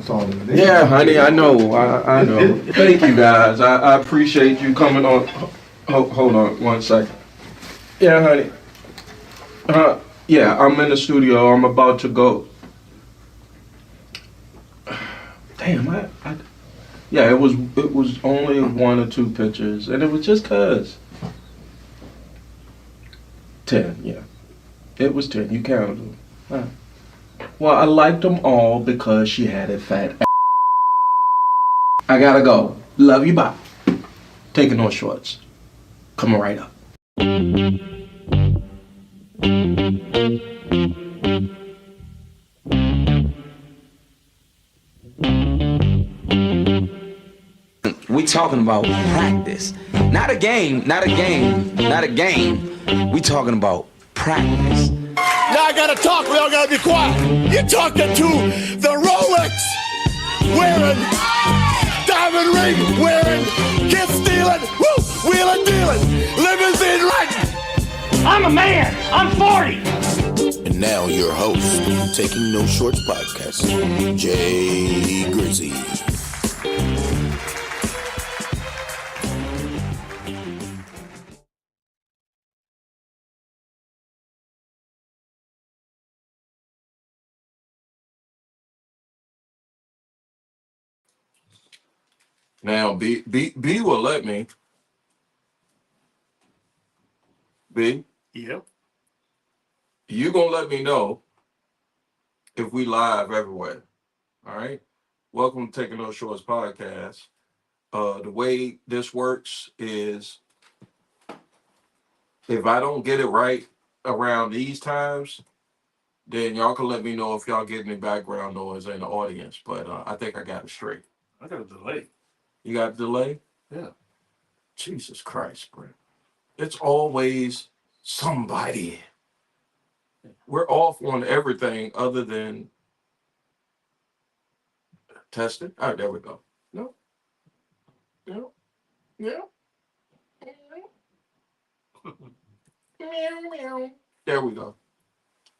That's all it is. Yeah, honey, I know. I know. Thank you guys. I appreciate you coming on. Hold on 1 second. Yeah, honey. Yeah, I'm in the studio. I'm about to go. Damn, yeah, it was only 1 or 2 pictures, and it was just cause 10. Yeah, it was 10. You counted them. Huh. Well, I liked them all because she had a fat. I gotta go. Love you. Bye. Taking no shorts. Coming right up. We talking about practice. Not a game, not a game, not a game. We talking about practice. Now I gotta talk, we all gotta be quiet. You're talking to the Rolex wearing, diamond ring wearing, kiss stealing, woo, wheeling dealing, limousine riding. I'm a man. I'm 40. And now your host, Taking No Shorts podcast, Jay Grizzy. Now, B will let me. B, Yep. you gonna let me know if we live everywhere. All right. Welcome to Taking No Shorts podcast. The way this works is if I don't get it right around these times, then y'all can let me know if y'all get any background noise in the audience. But I think I got it straight. I got a delay. You got a delay? Yeah. Jesus Christ, bro. It's always somebody. We're off on everything other than testing. All right, there we go. No. No. Yeah. There we go.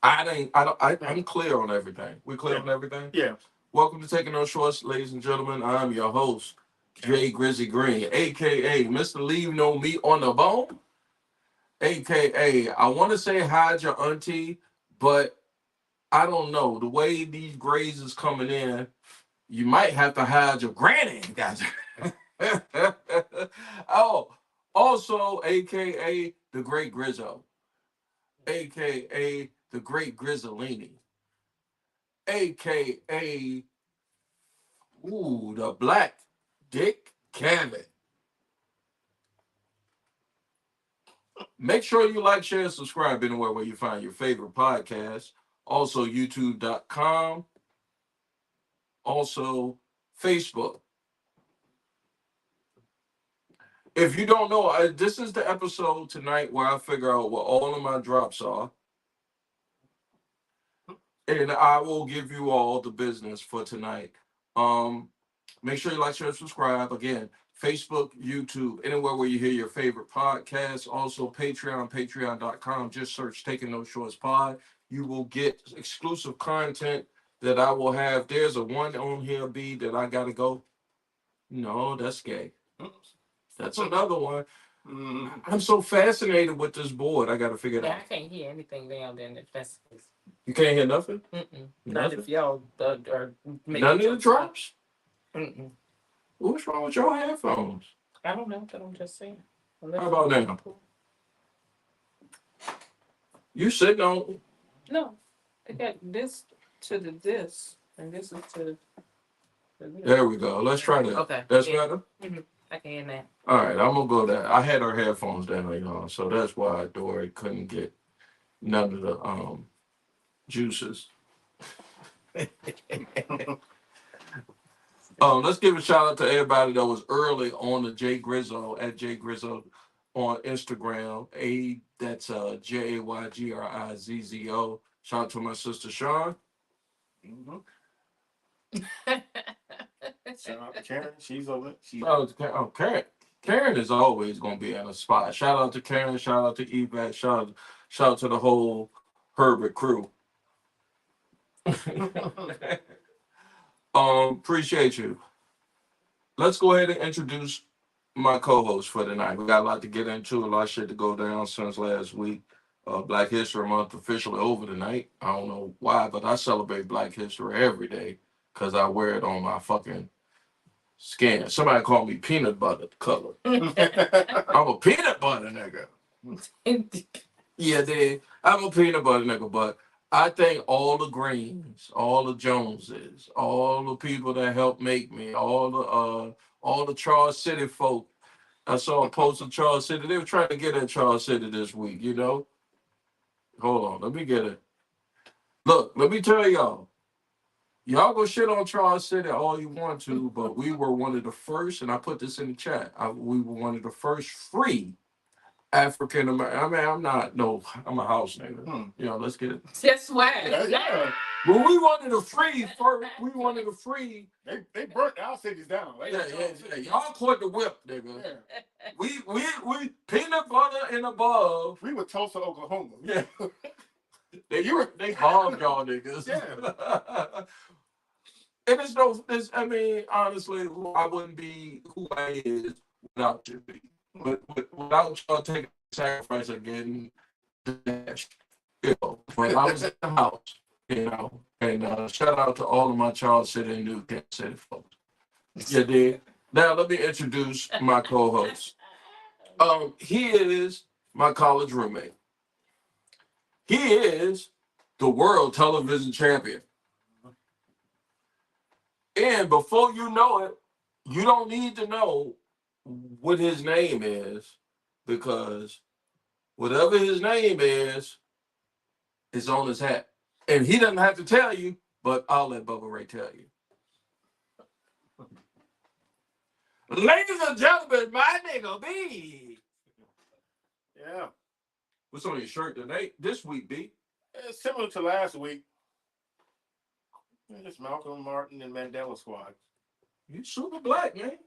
I'm clear on everything. We clear on everything? Yeah. Welcome to Taking No Shorts, ladies and gentlemen. I'm your host, Jay Grizzy Green, aka Mr. Leave No Meat on the Bone, aka I want to say hide your auntie, but I don't know. The way these grades is coming in, you might have to hide your granny, guys. Oh, also, aka the Great Grizzo, aka the Great Grizzolini, aka the Black Dick Cavett. Make sure you like, share, and subscribe anywhere where you find your favorite podcast. Also, YouTube.com. Also, Facebook. If you don't know, this is the episode tonight where I figure out what all of my drops are. And I will give you all the business for tonight. Make sure you like, share, and subscribe. Again, Facebook, YouTube, anywhere where you hear your favorite podcasts. Also, Patreon, patreon.com. Just search Taking No Shorts Pod. You will get exclusive content that I will have. There's a one on here, B, that I got to go. No, that's gay. That's another one. I'm so fascinated with this board. I got to figure it out. I can't hear anything down there in the festivals. You can't hear nothing? Not if y'all are making None of the drops? Mm-mm. What's wrong with your headphones? I don't know. I'm just saying. How about now? You sitting on? No, I got this to the this, and this is to the this. There we go. Let's try that. Okay. That's yeah. better? Mm-hmm. I can hear that. All right, I'm going to go there. I had her headphones down, y'all, so that's why Dory couldn't get none of the juices. Let's give a shout out to everybody that was early on the Jay Grizzo at Jay Grizzo on Instagram. That's JAYGRIZZO. Shout out to my sister Sean. Mm-hmm. Shout out to Karen. She's over it. Karen. Karen is always going to be in a spot. Shout out to Karen. Shout out to Yvette. Shout out to the whole Herbert crew. Appreciate you. Let's go ahead and introduce my co-host for tonight. We got a lot to get into, a lot of shit to go down since last week. Black History Month officially over tonight. I don't know why, but I celebrate Black History every day because I wear it on my fucking skin. Somebody called me peanut butter color. I'm a peanut butter nigga. Yeah, I'm a peanut butter nigga, but I thank all the Greens, all the Joneses, all the people that helped make me, all the Charles City folk. I saw a post of Charles City. They were trying to get at Charles City this week, you know? Hold on, let me get it. Look, let me tell y'all. Y'all go shit on Charles City all you want to, but we were one of the first, and I put this in the chat. We were one of the first free African American. I mean, I'm a house nigga. You know, let's get it. That's why. Yeah. But we wanted to free first. We wanted to free. They burnt our cities down. Right? Yeah. Y'all caught the whip, nigga. Yeah. We peanut butter and above. We were Tulsa, Oklahoma. Yeah. They bombed y'all niggas. Yeah. And I mean, honestly, I wouldn't be who I is without you. Without y'all taking the sacrifice of getting dashed. You know, but I was in the house, you know, and shout out to all of my Charles City and New Kansas City folks. Yeah, dude. Now let me introduce my co-host. He is my college roommate. He is the world television champion. And before you know it, you don't need to know what his name is, because whatever his name is on his hat. And he doesn't have to tell you, but I'll let Bubba Ray tell you. Ladies and gentlemen, my nigga B. Yeah. What's on your shirt today? This week, B? It's similar to last week. It's Malcolm, Martin, and Mandela Squad. You super black, man.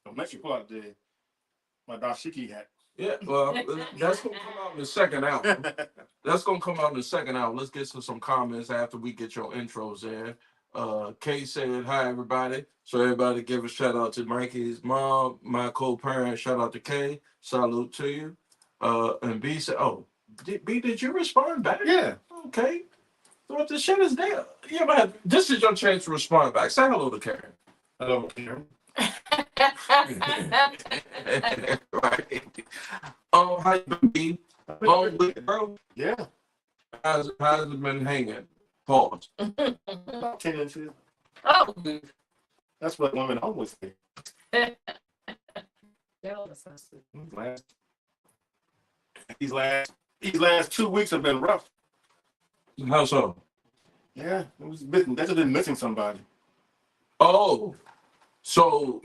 Don't let you pull out my dashiki hat. Yeah, well, that's going to come out in the second album. That's going to come out in the second album. Let's get to some comments after we get your intros in. Kay said, hi, everybody. So everybody give a shout out to Mikey's mom, my co-parent. Shout out to Kay. Salute to you. And B said, B, did you respond back? Yeah. Okay. So if the shit is there, this is your chance to respond back. Say hello to Karen. Hello, Karen. Right. How you been, B? Bro? Yeah. How's it been hanging? Pause. About 10 inches. Oh. That's what women always say. These last 2 weeks have been rough. How so? Yeah, it was that's been missing somebody. Oh, so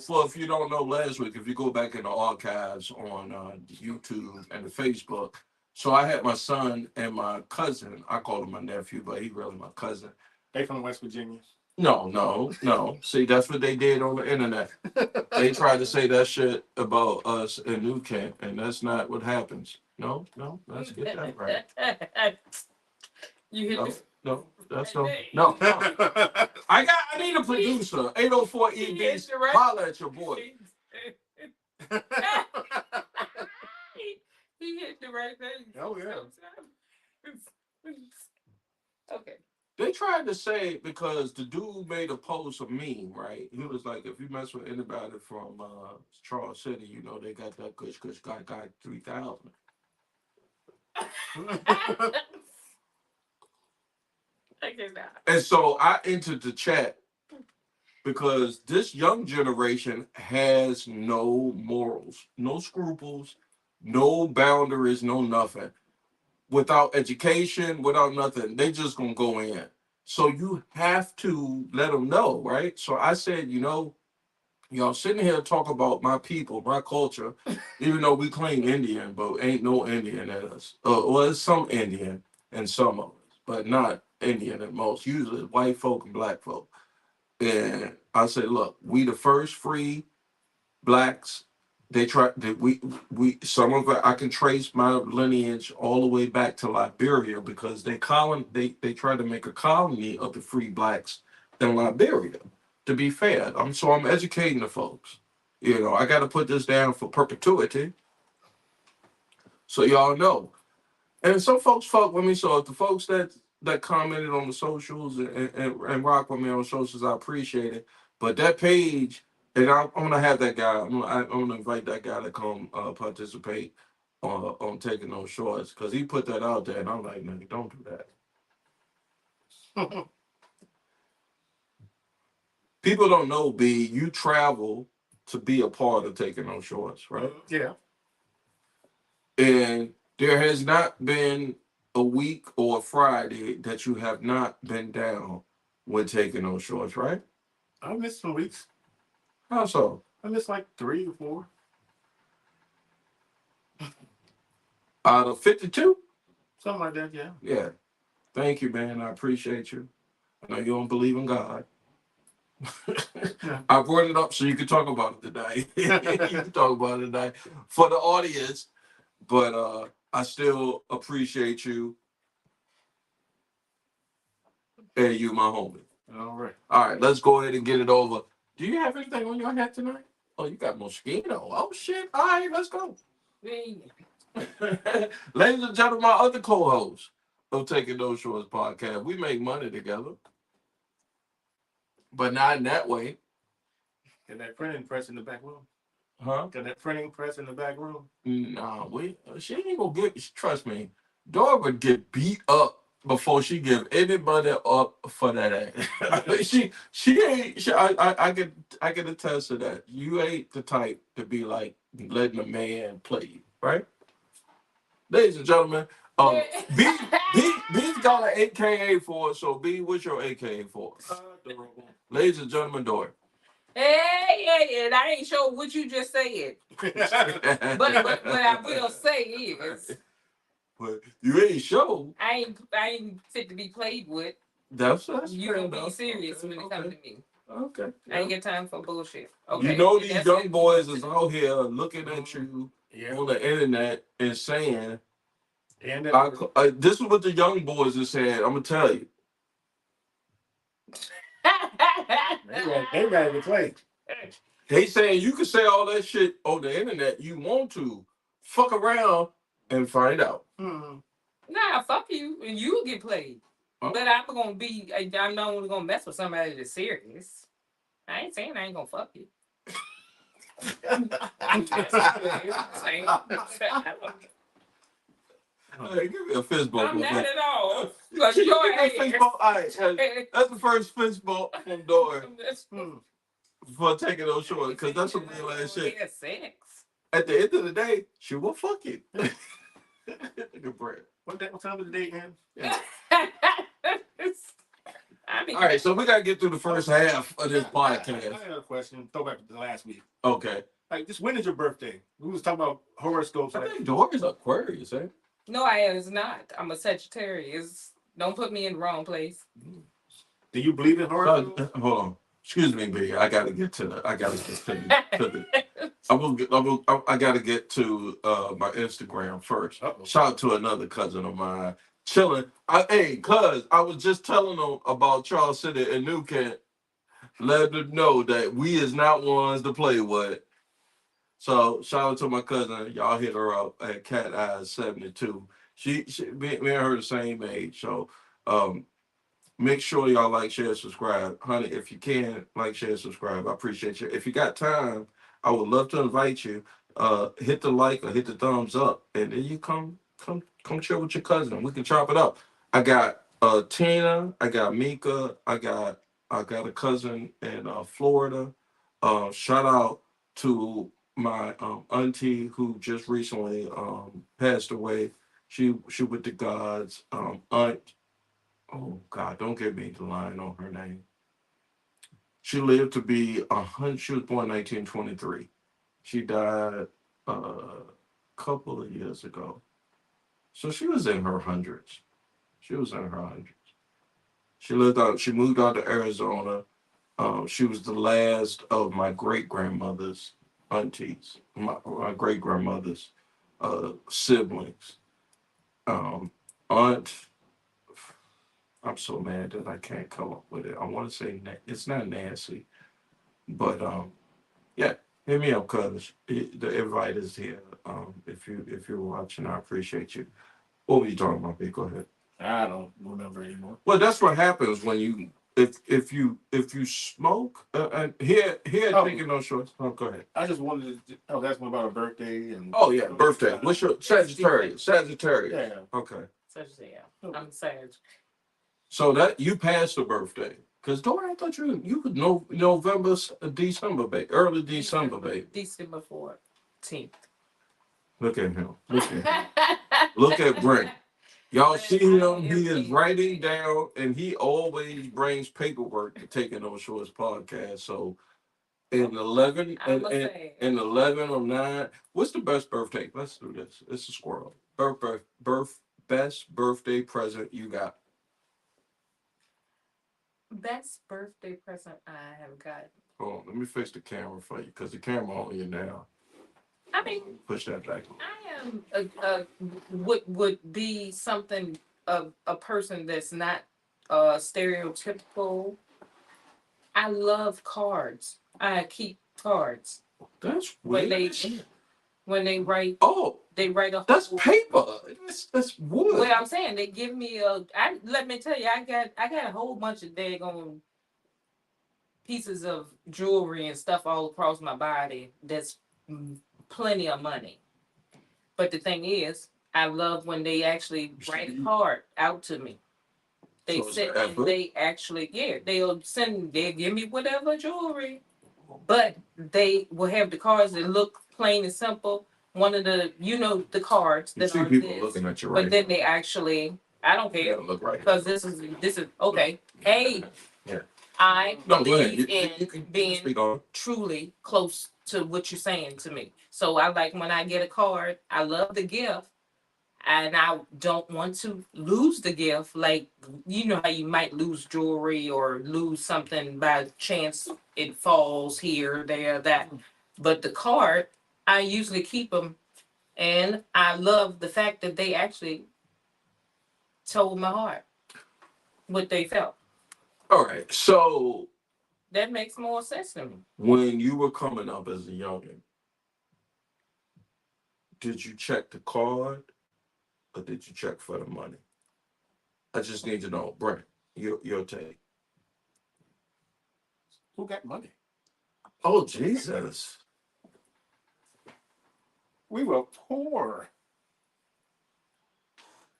for if you don't know, last week, if you go back in the archives on YouTube and the Facebook, so I had my son and my cousin. I call him my nephew, but he's really my cousin. They from West Virginia. No. See, that's what they did on the internet. They tried to say that shit about us in New Kent, and that's not what happens. No, let's get that right. You hit No, that's no. I need a producer. 804 EB. Holler at your boy. He hit the right thing. Oh yeah. Okay. They tried to say, because the dude made a post, a meme, right? He was like, if you mess with anybody from Charles City, you know they got that kush guy 3000. And so I entered the chat because this young generation has no morals, no scruples, no boundaries, no nothing. Without education, without nothing, they just gonna go in. So you have to let them know, right? So I said, y'all sitting here talk about my people, my culture, even though we claim Indian, but ain't no Indian in us. Well, it's some Indian in some of us, but not Indian in most. Usually white folk and black folk. And I said, look, we the first free blacks. They try that we some of it I can trace my lineage all the way back to Liberia, because they tried to make a colony of the free blacks in Liberia. To be fair, I'm educating the folks. You know, I got to put this down for perpetuity, so y'all know. And some folks fuck with me, so if the folks that commented on the socials and rock with me on socials, I appreciate it. But that page, and I'm gonna have that guy. I'm gonna invite that guy to come participate on taking those shorts because he put that out there, and I'm like, nigga, don't do that. People don't know, B. You travel to be a part of taking those shorts, right? Yeah. And there has not been a week or a Friday that you have not been down when taking those shorts, right? I missed some weeks. How so? I missed like 3 or 4. Out of 52? Something like that, yeah. Yeah. Thank you, man. I appreciate you. I know you don't believe in God. I brought it up so you can talk about it today. You can talk about it today for the audience, but I still appreciate you and you, my homie. All right. All right, let's go ahead and get it over. Do you have anything on your hat tonight? Oh, you got mosquito. Oh shit. All right, let's go. Ladies and gentlemen, my other co-host of Taking Those Shorts podcast. We make money together, but not in that way. Got that printing press in the back room. Huh? Got that printing press in the back room. Nah, she ain't gonna get. Trust me, dog would get beat up before she give anybody up for that ass. she ain't. I can attest to that. You ain't the type to be like letting a man play you, right? Ladies and gentlemen, B's got an AKA for it. So B, what's your AKA for? Ladies and gentlemen, Dory. Hey, and I ain't sure what you just said. But what I will say is, but you ain't sure. I ain't fit to be played with. That's you don't be serious when it comes to me. Okay. I ain't got time for bullshit. Okay. You know these young boys is out here looking at you on the internet and saying, And this is what the young boys are saying. I'm gonna tell you. they ready to play. They saying you can say all that shit on the internet you want to. Fuck around and find out. Nah, fuck you, and you get played. Huh? But I'm not only gonna mess with somebody that's serious. I ain't saying I ain't gonna fuck you. Hey, give me a fist bump. I'm not at all. Give me a fist bump. All right, that's the first fist bump from Dory for taking those shorts, because that's some real ass shit. Sex. At the end of the day, she will fuck you. Good bread. What time of the day, man? Yeah. All right, so we gotta get through the first half of this podcast. I got a question. Throw back to the last week. Okay. Like, this, when is your birthday? We was talking about horoscopes. I think Dory's Aquarius, eh? No, I is not. I'm a Sagittarius. Don't put me in the wrong place. Do you believe in horoscopes? Hold on. Excuse me, B. I gotta get to the. I gotta get to my Instagram first. Uh-oh. Shout out to another cousin of mine chilling. Hey, cuz I was just telling them about Charles City and New Kent. Let them know that we is not ones to play with. So shout out to my cousin. Y'all hit her up at Cat Eyes 72. She me and her the same age. So make sure y'all like, share, subscribe. Honey, if you can, like, share, subscribe. I appreciate you. If you got time, I would love to invite you. Hit the like or hit the thumbs up. And then you come chill with your cousin. We can chop it up. I got Tina, I got Mika, I got a cousin in Florida. Shout out to my auntie who just recently passed away. She with the gods. Aunt, oh God, don't give me the line on her name. She lived to be 100. She was born 1923. She died a couple of years ago. So she was in her hundreds. She was in her hundreds. She moved out to Arizona. She was the last of my great grandmother's aunties, my great grandmother's siblings. Aunt, I'm so mad that I can't come up with it. I want to say it's not Nancy, but yeah, hit me up, cuz the invite is here. If you're watching, I appreciate you. What were you talking about, B? Go ahead. I don't remember anymore. Well, that's what happens when you if you smoke. And here Oh. taking no shorts. Oh, go ahead. I just wanted to. I was asking about her birthday and. Oh yeah, birthday. What's your Sagittarius? Sagittarius. Yeah. Okay. Sagittarius. I'm Sag. So that you passed the birthday. Cause Dora, I thought you could know November, December, baby, early December, baby. December 14th. Look at him. Look at him. Look at Brent. Y'all see him? He is writing down, and he always brings paperwork to Taking No Shorts podcast. So in 11 and 11 or 9, what's the best birthday? Let's do this. It's a squirrel. Best birthday present you got. Best birthday present I have gotten. Hold on, let me fix the camera for you because the camera on you now. I mean, push that back. I am would be something of a person that's not stereotypical. I love cards. I keep cards. That's When weird. they write. Oh, they write a. That's paper. That's wood. Well, I'm saying they give me let me tell you, I got a whole bunch of daggone pieces of jewelry and stuff all across my body. That's plenty of money. But the thing is, I love when they actually write a card out to me. They said they actually, they'll give me whatever jewelry, but they will have the cards that look plain and simple. One of the, the cards You that see are people this, looking at you but right. then they actually, I don't care Look right. because this is okay. Hey, Yeah. I No, go ahead. believe You in can being speak on. truly close to what you're saying to me. So I like when I get a card. I love the gift, and I don't want to lose the gift. Like, you know how you might lose jewelry or lose something by chance, it falls here, there, that. But the card, I usually keep them, and I love the fact that they actually told my heart what they felt. All right. So That makes more sense to me. when you were coming up as a youngin, did you check the card or did you check for the money? I just need to know, Brent, your take. Who got money? Oh Jesus. We were poor.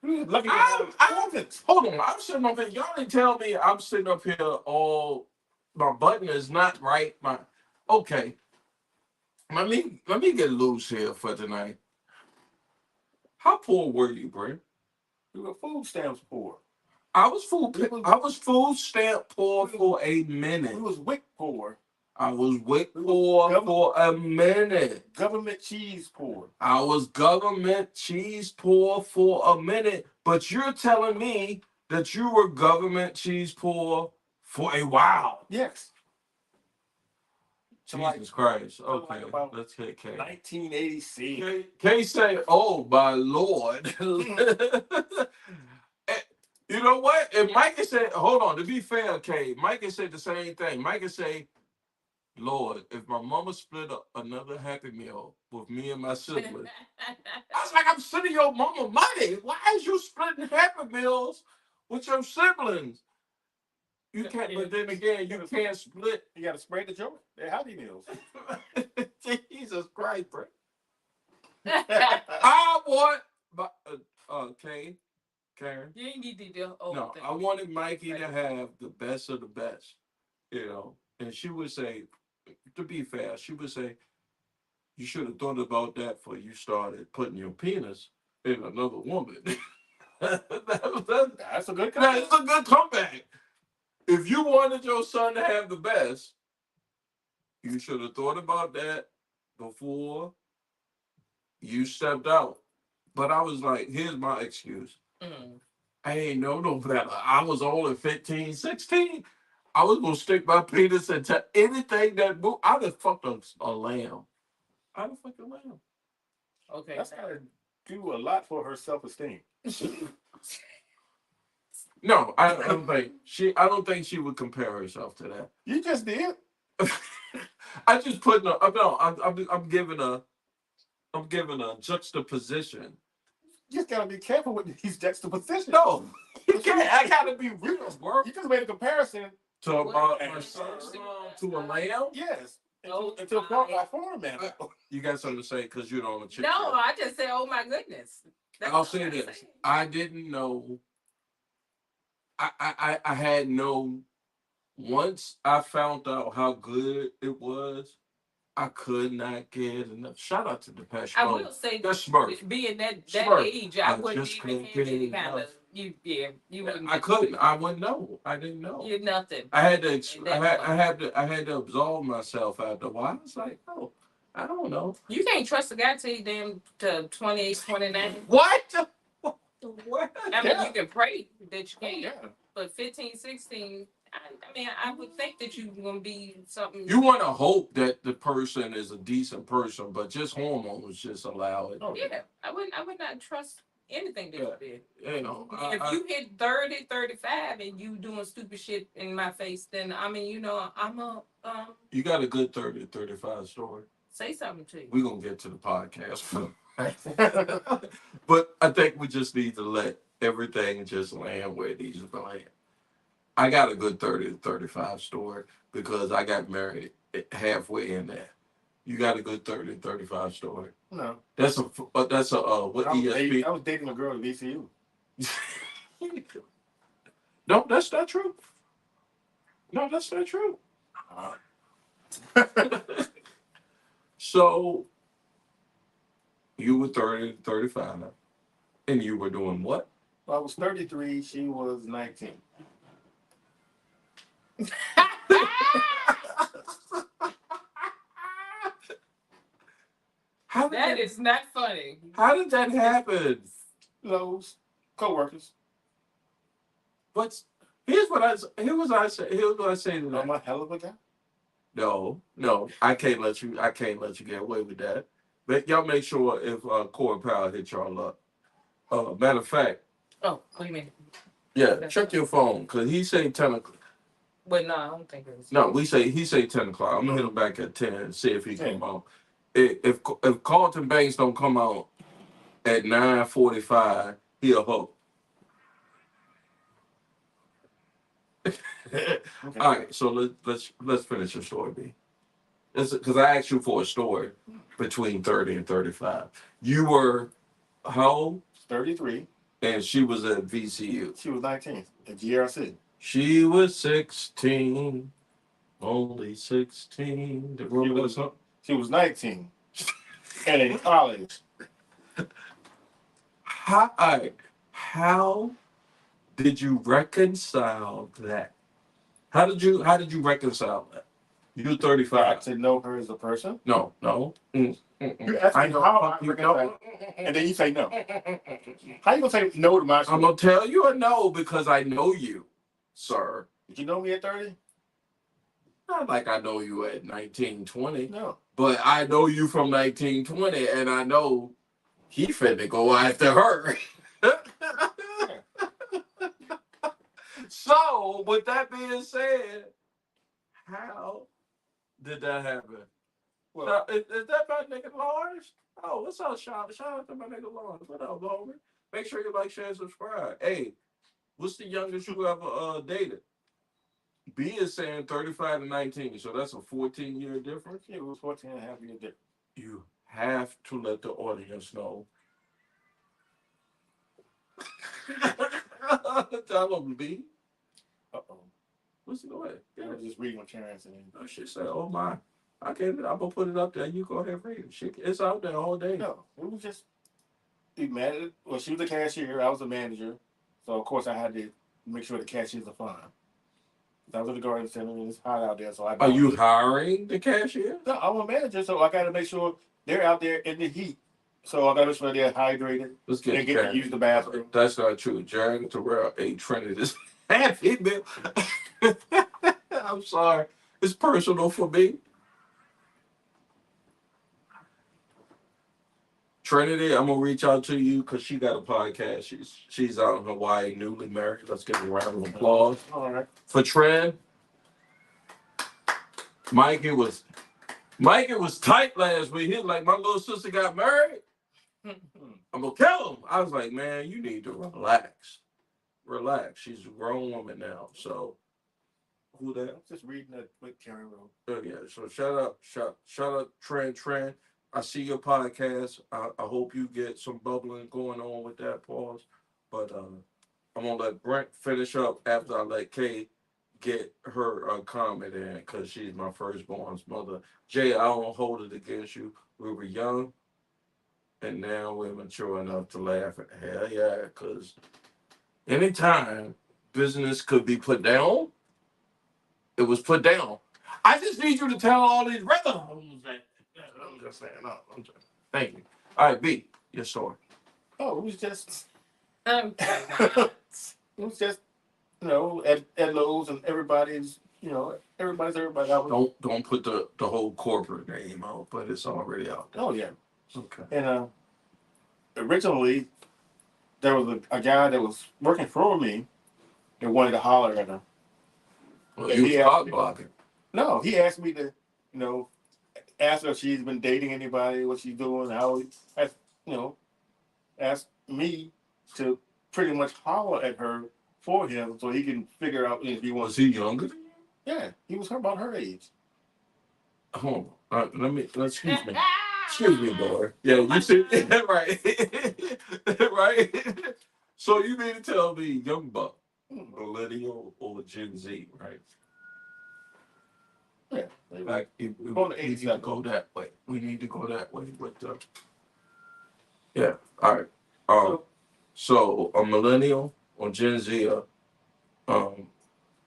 We were lucky to I'm, have orphans. hold on. I'm sitting up here. Y'all didn't tell me I'm sitting up here all my button is not right. Okay. Let me get loose here for tonight. How poor were you, Brent? We were food stamps poor. I was food stamp poor for a minute. We was WIC poor. I was WIC poor for a minute. Government cheese poor. I was government cheese poor for a minute. But you're telling me that you were government cheese poor for a while. Yes. Jesus Christ. Okay, about let's hit K. 1986. K say, oh my Lord. You know what? If Micah said, hold on, to be fair, K, Micah said the same thing. Micah say, Lord, if my mama split up another Happy Meal with me and my siblings, I was like, I'm sending your mama money. Why is you splitting Happy Meals with your siblings? You can't, but then again, you can't split. You got to spread the joy. They're Happy Meals. Jesus Christ, bro. I want, Karen. You ain't need to do No, thing. I wanted Mikey to have the best of the best, and she would say, to be fair, she would say, you should have thought about that before you started putting your penis in another woman. That's a good comeback. That's a good comeback. If you wanted your son to have the best, you should have thought about that before you stepped out. But I was like, here's my excuse. I ain't know no better. I was only 15, 16. I was going to stick my penis into anything that moved. I'd have fucked a lamb. I'd have fucked a lamb. Okay. That's got to do a lot for her self-esteem. No, I don't think she. I don't think she would compare herself to that. You just did. I just put no. No, I'm giving a. I'm giving a juxtaposition. You just gotta be careful with these juxtapositions. No, you can't. I gotta be real, bro. You just made a comparison. To What? my son's to a lamb. Yes. Oh, Until my. a farm man. You got something to say because you don't chick. No, I just said, oh my goodness. That's I'll all say I this. said. I didn't know. I had no. Once I found out how good it was, I could not get enough. Shout out to Depeche I Mode. will say, That's Smurf. being that Smurf. age, I I wouldn't just even couldn't have get any kind enough. of you wouldn't. I couldn't. I wouldn't know. I didn't know. You're nothing. I had to. at that point. I had to absolve myself after a while. I was like, oh, I don't know. You can't trust a guy till you damn to 28, 29. What? What? I mean, you can pray that you Oh, can't, yeah. but 15, 16, I mean, I would think that you're going to be something. You want to hope that the person is a decent person, but just hormones just allow it. Oh, Yeah, I would not trust anything that you did. You know, If you hit 30, 35 and you doing stupid shit in my face, then I mean, you know, I'm a you got a good 30 to 35 story. say something to you. We're gonna get to the podcast. But I think we just need to let everything just land where it needs to land. I got a good 30 to 35 story because I got married halfway in there. You got a good 30 to 35 story. No. That's a what ESP? I was dating a girl at VCU. No, that's not true. No, that's not true. So you were 30 to 35 and you were doing what? Well, I was 33. She was 19. That is not funny. How did that happen? Those co-workers. But here's what I say to that. I'm a hell of a guy. No, I can't let you get away with that. But y'all make sure if Core Power hit y'all up. Matter of fact, Oh, wait a minute. yeah, check your phone because he say 10 o'clock. But no, I don't think it was. No, he say 10 o'clock. I'm gonna hit him back at 10 and see if he come on. If Carlton Banks don't come out at 9:45, he'll hope. Okay. All right, so let's finish your story, B. Because I asked you for a story between 30 and 35. You were how old? 33. And she was at VCU. She was 19 at GRC. She was 16, only 16. Do you remember that song? She was 19 and in college. How did you reconcile that? How did you reconcile that? You 35. To know her as a person. No. You ask me how I reconcile, and then you say no. How you gonna say no to my story? I'm gonna tell you a no because I know you, sir. Did you know me at 30? Not like I know you at 19, 20. No. But I know you from 1920, and I know he finna go after her. So, with that being said, how did that happen? Well, Is that my nigga Lawrence? Oh, what's up, Shout out to my nigga Lawrence. What up, homie? Make sure you like, share, and subscribe. Hey, what's the youngest you ever dated? B is saying 35 to 19, so that's a 14-year difference. it was 14 and a half years different. You have to let the audience know. Tell them, B. Uh-oh. What's it going? I was just reading what Karen said. Oh, she said, oh my. I'm gonna put it up there. You go ahead and read it. It's out there all day. No, it was just be mad at it. Well, she was a cashier. I was a manager. So, of course, I had to make sure the cashiers are fine. I was at the garden center and it's hot out there. So Are you hiring the cashier? No, I'm a manager. So I got to make sure they're out there in the heat. So I got to make sure they're hydrated Let's get and get to use the bathroom. That's not true. Jared Terrell ain't trending this happy, man. I'm sorry. It's personal for me. Trinity, I'm gonna reach out to you because she got a podcast. She's out in Hawaii, newly married. Let's give a round of applause. All right. For Trent, Mikey was tight last week. He was like, my little sister got married. I'm gonna kill him. I was like, man, you need to relax. Relax. She's a grown woman now. So who that? I'm just reading that with Karen Road. Oh yeah. So shout out Trent. I see your podcast. I hope you get some bubbling going on with that pause. But I'm gonna let Brent finish up after I let Kay get her comment in because she's my firstborn's mother. Jay, I don't hold it against you. We were young, and now we're mature enough to laugh at. Hell yeah, because anytime business could be put down, it was put down. I just need you to tell all these rhythms. I'm just saying. No, thank you. All right, B, your story. Oh, it was just. Okay. It was just, Ed Lowe's and everybody's, everybody's everybody. Don't put the whole corporate name out, but it's already out there. Oh yeah. Okay. And originally, there was a guy that was working for me and wanted to holler at him. Well, you was cock blocking. No, he asked me to, ask her if she's been dating anybody, what she's doing, how, asked me to pretty much holler at her for him so he can figure out if he wants. Was he younger than you? Yeah, he was about her age. Hold on. Excuse me. Excuse me, boy. Yeah, you see, right. Right. So you mean to tell me young buck, millennial or Gen Z, right? Yeah. Like, we need to go that way. We need to go that way with yeah. All right. So a millennial or Gen Z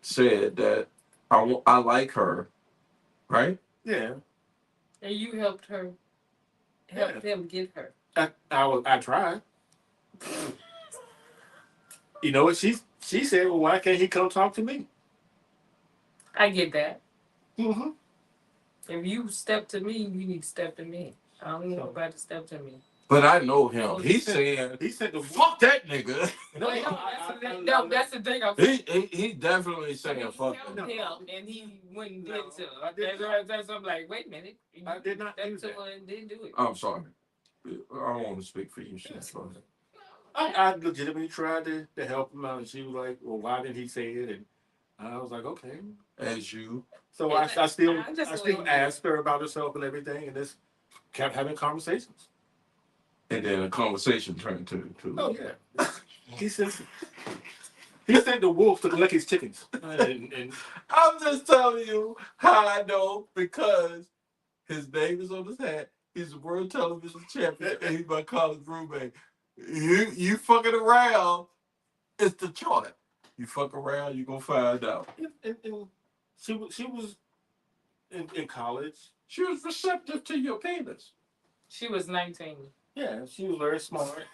said that I like her, right? Yeah. And you helped him get her. I tried. You know what she said? Well, why can't he come talk to me? I get that. Mm-hmm. If you step to me, you need to step to me. I don't need nobody to step to me. But I know him. He's saying, he said fuck that nigga. No, that's the thing. He definitely saying fuck him, and he went and did so. I'm like, wait a minute. I did not do that. And didn't do it. I'm sorry. I don't want to speak for you. I legitimately tried to help him out, and she was like, "Well, why didn't he say it?" And I was like, "Okay." As you. So I still asked her about herself and everything, and just kept having conversations. And then a conversation turned to. Oh yeah. He sent the wolf to collect his chickens. And I'm just telling you how I know because his name is on his hat. He's a world television champion, and he's my college roommate. You fucking around, it's the chart. You fuck around, you gonna find out. And she was in college. She was receptive to your penis. She was 19. Yeah, she was very smart.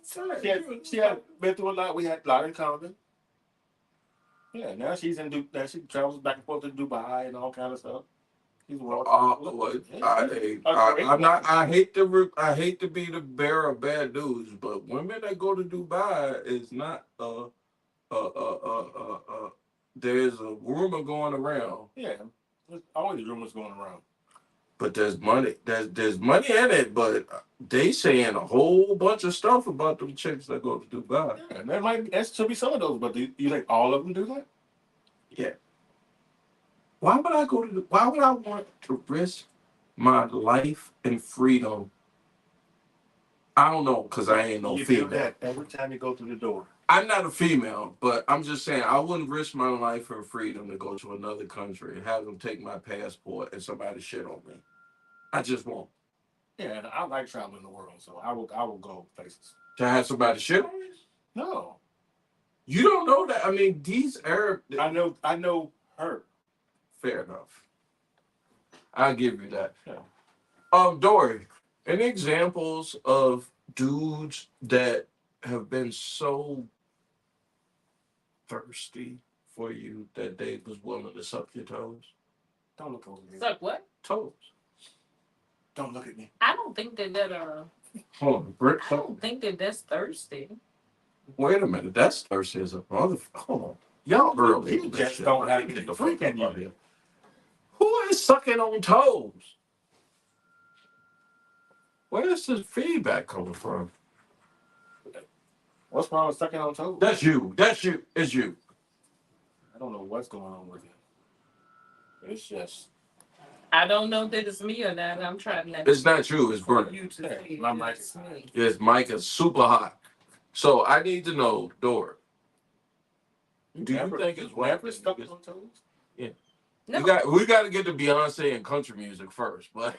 She had been through a lot. We had a lot in common. Yeah, now she's in now she travels back and forth to Dubai and all kind of stuff. She's I hate to be the bearer of bad news, but women that go to Dubai is not there's a rumor going around. Yeah, there's always rumors going around. But there's money. There's money in it, but they saying a whole bunch of stuff about them chicks that go to Dubai. Yeah, that should be some of those, but do you think all of them do that? Yeah. Why would I want to risk my life and freedom? I don't know, because I ain't no female. You do that every time you go through the door. I'm not a female, but I'm just saying I wouldn't risk my life and freedom to go to another country and have them take my passport and somebody shit on me. I just won't. Yeah, and I like traveling the world, so I will go places. To have somebody shit on me? No. You don't know that. I mean, these Arab. I know her. Fair enough. I'll give you that. Yeah. Dory, any examples of dudes that have been so thirsty for you that they was willing to suck your toes? Don't look over me. Suck what? Toes. Don't look at me. I don't think that Hold on, Britt. I don't think that that's thirsty. Wait a minute, that's thirsty as a mother. Hold on, y'all early. You just don't have Get any the freak fuck in out of you. here. Who is sucking on toes? Where is this feedback coming from? What's wrong with sucking on toes? That's you. That's you. It's you. I don't know what's going on with you. It's just I don't know that it's me or not. I'm trying to. It's not you. It's for Britt. you to Yeah, see my if mic it's me. Yes, Mike is super hot. So I need to know, Dora. Do you think it's whack? never stuck on toes? No, We got to get to Beyonce and country music first, but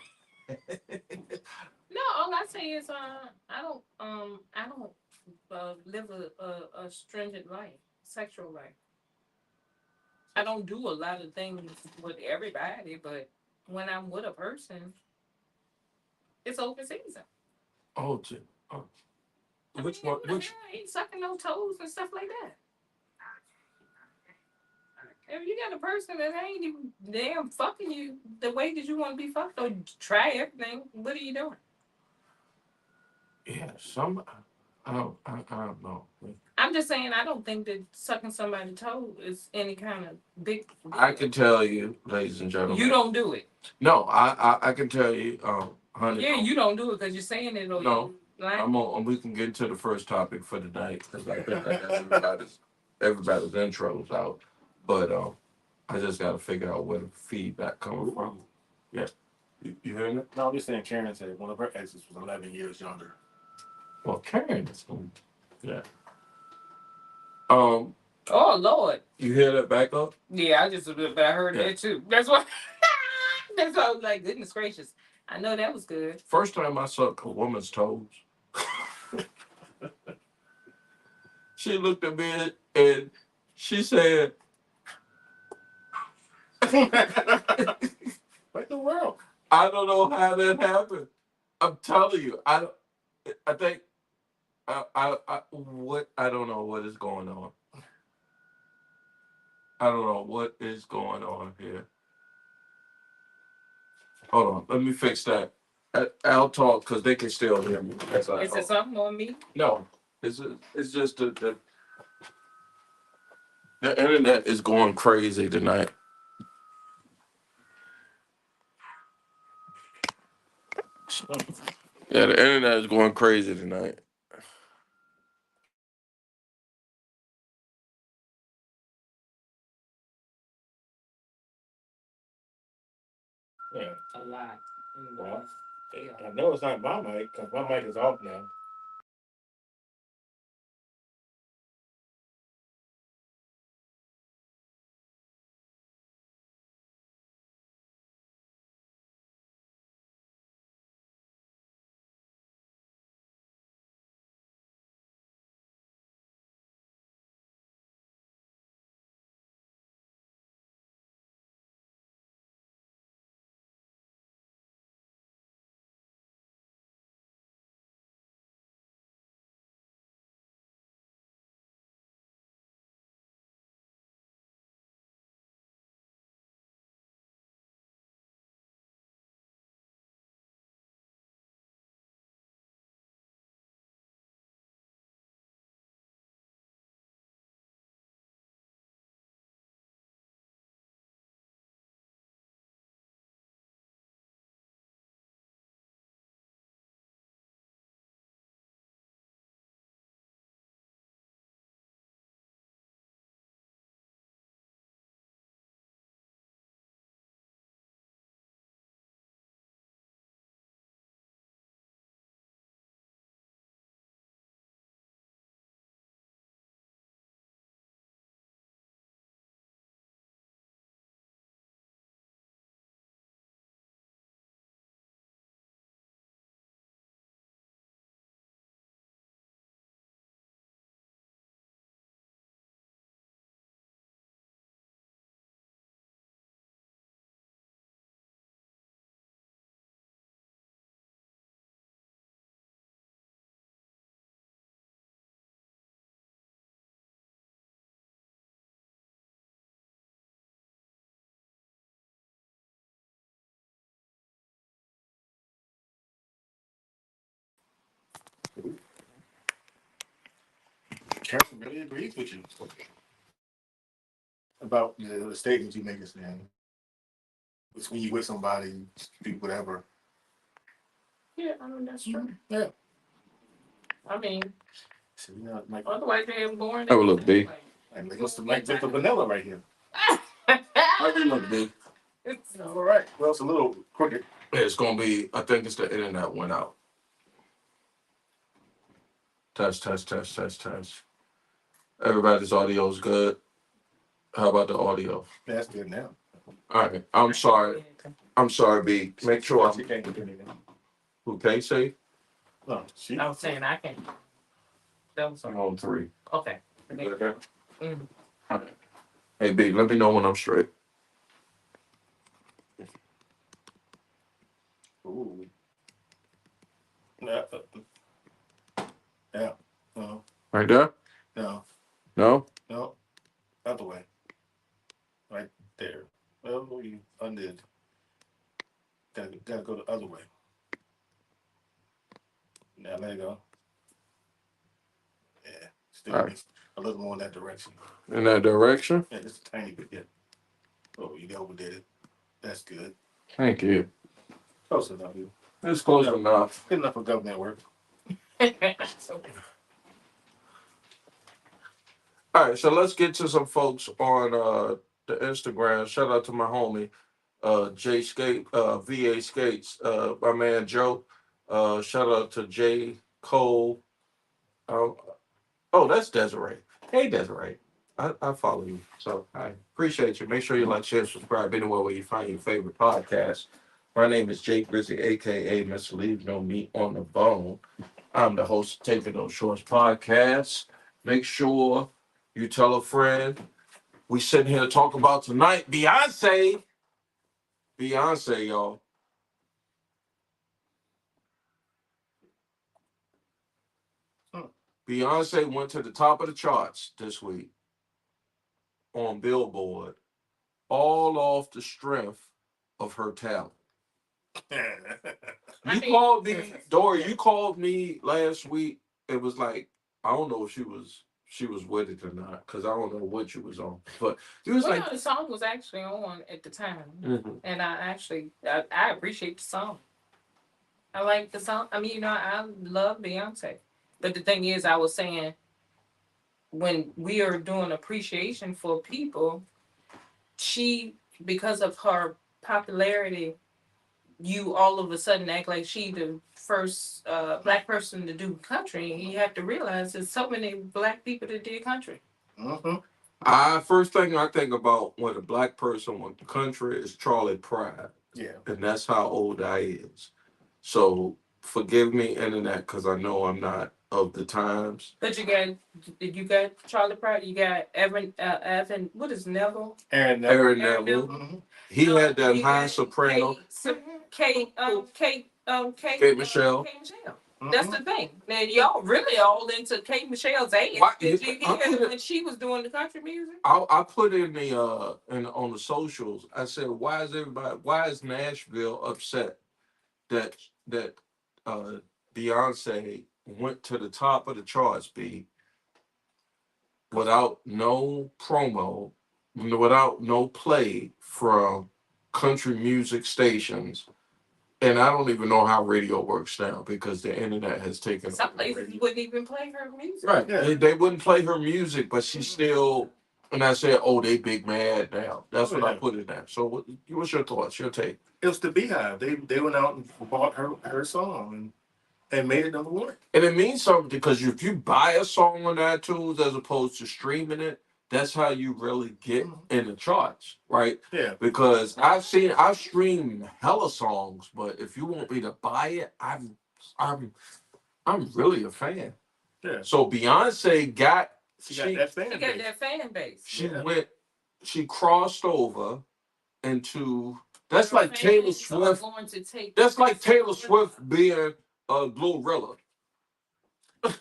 no. All I say is, I don't live a stringent life, sexual life. I don't do a lot of things with everybody, but when I'm with a person, it's open season. oh, oh. I Which mean, one? Which? I ain't sucking no toes and stuff like that. If you got a person that ain't even damn fucking you the way that you want to be fucked or try everything, what are you doing? Yeah, I don't know. I'm just saying I don't think that sucking somebody's toe is any kind of big deal. I can tell you, ladies and gentlemen. You don't do it. No, I can tell you, honey. Yeah, you don't do it because you're saying it or No, you like. we can get to the first topic for the night because I think I got everybody's intros out, but I just got to figure out where the feedback coming from. Yeah, you hearing it? No, I'm just saying Karen said one of her exes was 11 years younger. Well, Karen is yeah. Oh Lord. You hear that back up? Yeah, I heard Yeah. that too. That's why. That's why I was like, goodness gracious. I know that was good. First time I sucked a woman's toes, she looked at me and she said, What the world? "I don't know how that happened. I'm telling you, I think I don't know what is going on. I don't know what is going on here. Hold on, let me fix that. I'll talk because they can still hear me. Is it something on me? No, it's just the internet is going crazy tonight. Yeah, the internet is going crazy tonight. Yeah. A lot. Well, I know it's not my mic because my mic is off now. Karen really agrees with you about the statements you make. Saying it's when you with somebody, speak whatever. Yeah, I mean that's true. Yeah. I mean, So, you know, like, otherwise they have boring. Have a look, B. like Mr. Vanilla right here. Have a look, B. It's All right. Well, it's a little crooked. It's gonna be. I think it's the internet went out. Test, test, test, test, test. Everybody's audio's good. How about the audio? That's good now. All right. I'm sorry. I'm sorry, B. Make sure She can't get anything. who can't say. No, she. I was saying I can't. That was I'm on 3. okay. Okay. Mm. All right. Hey, B. Let me know when I'm straight. Ooh. Yeah. Yeah. No. Right there. No. No. No. Other way. Right there. Well, you undid. Gotta go the other way. Now let it go. Yeah. Still All right. needs a little more in that direction. In that direction. Yeah, just a tiny bit. Yeah. Oh, you overdid it. That's good. Thank you. Close enough. You. It's close enough. Good enough for government work. So, All right, so let's get to some folks on the Instagram. Shout out to my homie, J Skate, VA Skates, my man Joe. Shout out to J Cole. Oh, that's Desiree. Hey, Desiree. I follow you, so I appreciate you. Make sure you like, share, subscribe anywhere where you find your favorite podcast. My name is Jake Grizzly, aka Mr. Leave No Meat on the Bone. I'm the host of Taking Those Shorts podcast. Make sure you tell a friend. We sitting here to talk about tonight Beyonce. Beyonce, y'all. Beyonce went to the top of the charts this week on Billboard, all off the strength of her talent. You called me, Dory. You called me last week. It was like I don't know if she was with it or not because I don't know what she was on. But it was well, like no, the song was actually on at the time, Mhm. and I appreciate the song. I like the song. I mean, you know, I love Beyonce, but the thing is, I was saying when we are doing appreciation for people, she because of her popularity, you all of a sudden act like she the first black person to do country. You have to realize there's so many black people that did country. Mm-hmm. First thing I think about when a black person went to country is Charlie Pride, Yeah. and that's how old I is. So forgive me, internet, because I know I'm not of the times. But you got Charlie Pratt, you got Evan, what is Neville? Aaron Neville. Aaron Neville. Mm-hmm. He had that You high got soprano. Kate Michelle. Kate Michelle. That's the thing. Now y'all really all into Kate Michelle's age. Why- Did you I hear put it- when she was doing the country music? I put in the on the socials. I said, why is Nashville upset that Beyonce went to the top of the charts, B, without no promo, without no play from country music stations. And I don't even know how radio works now because the internet has taken Some over places radio. wouldn't even play her music. Right. Yeah. They wouldn't play her music, but she still. And I said, "Oh, they big mad now." That's what I put in there. So, what's your thoughts? Your take? It was the Beehive. They went out and bought her song and made it number one. And it means something because if you buy a song on iTunes as opposed to streaming it, that's how you really get in the charts, right? Yeah. Because I've streamed hella songs, but if you want me to buy it, I'm really a fan. Yeah. So Beyonce got She got that fan She base. got that fan base. she crossed over into that's Her like Taylor fans are Swift. going to take That's like Taylor Swift being a Glorilla.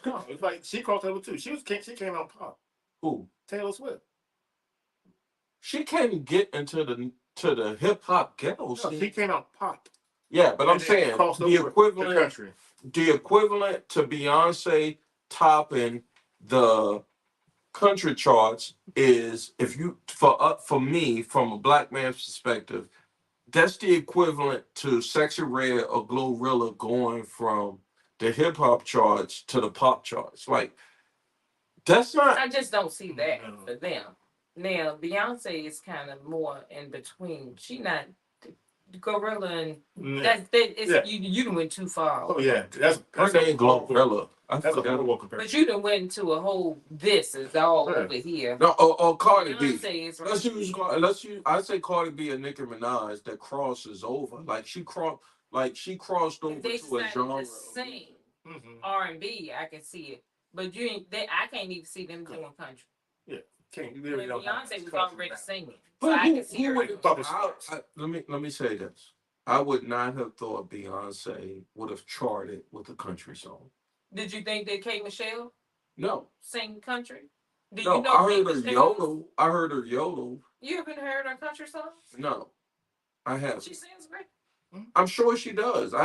No, it's like she crossed over too. She came out pop. Who? Taylor Swift. She can't get into the hip hop ghetto No, scene. she came out pop. Yeah, but I'm And then saying crossed the over to equivalent. country. the equivalent to Beyonce topping the country charts is, if you for me from a black man's perspective, that's the equivalent to Sexy Red or Glorilla going from the hip hop charts to the pop charts. Like that's not. I just don't see that for them. Now Beyonce is kind of more in between. She not Gorilla and that it's you done went too far. Oh yeah, that's Her name Glorilla. That's a horrible comparison. But you done went into a whole this is all over here. No, or Cardi B. Is Let's use. I say Cardi B and Nicki Minaj that crosses over. Like she crossed over they to a genre. Sing R&B, I can see it, but you ain't. I can't even see them doing country. Yeah, can't. You really don't. Beyonce was already singing, but so I can see her. Let me say this. I would not have thought Beyonce would have charted with a country song. Did you think that K. Michelle No. sing country? I heard her yodel. I heard her yodel. You haven't heard her country songs? No, I haven't. She sings great. I'm sure she does. I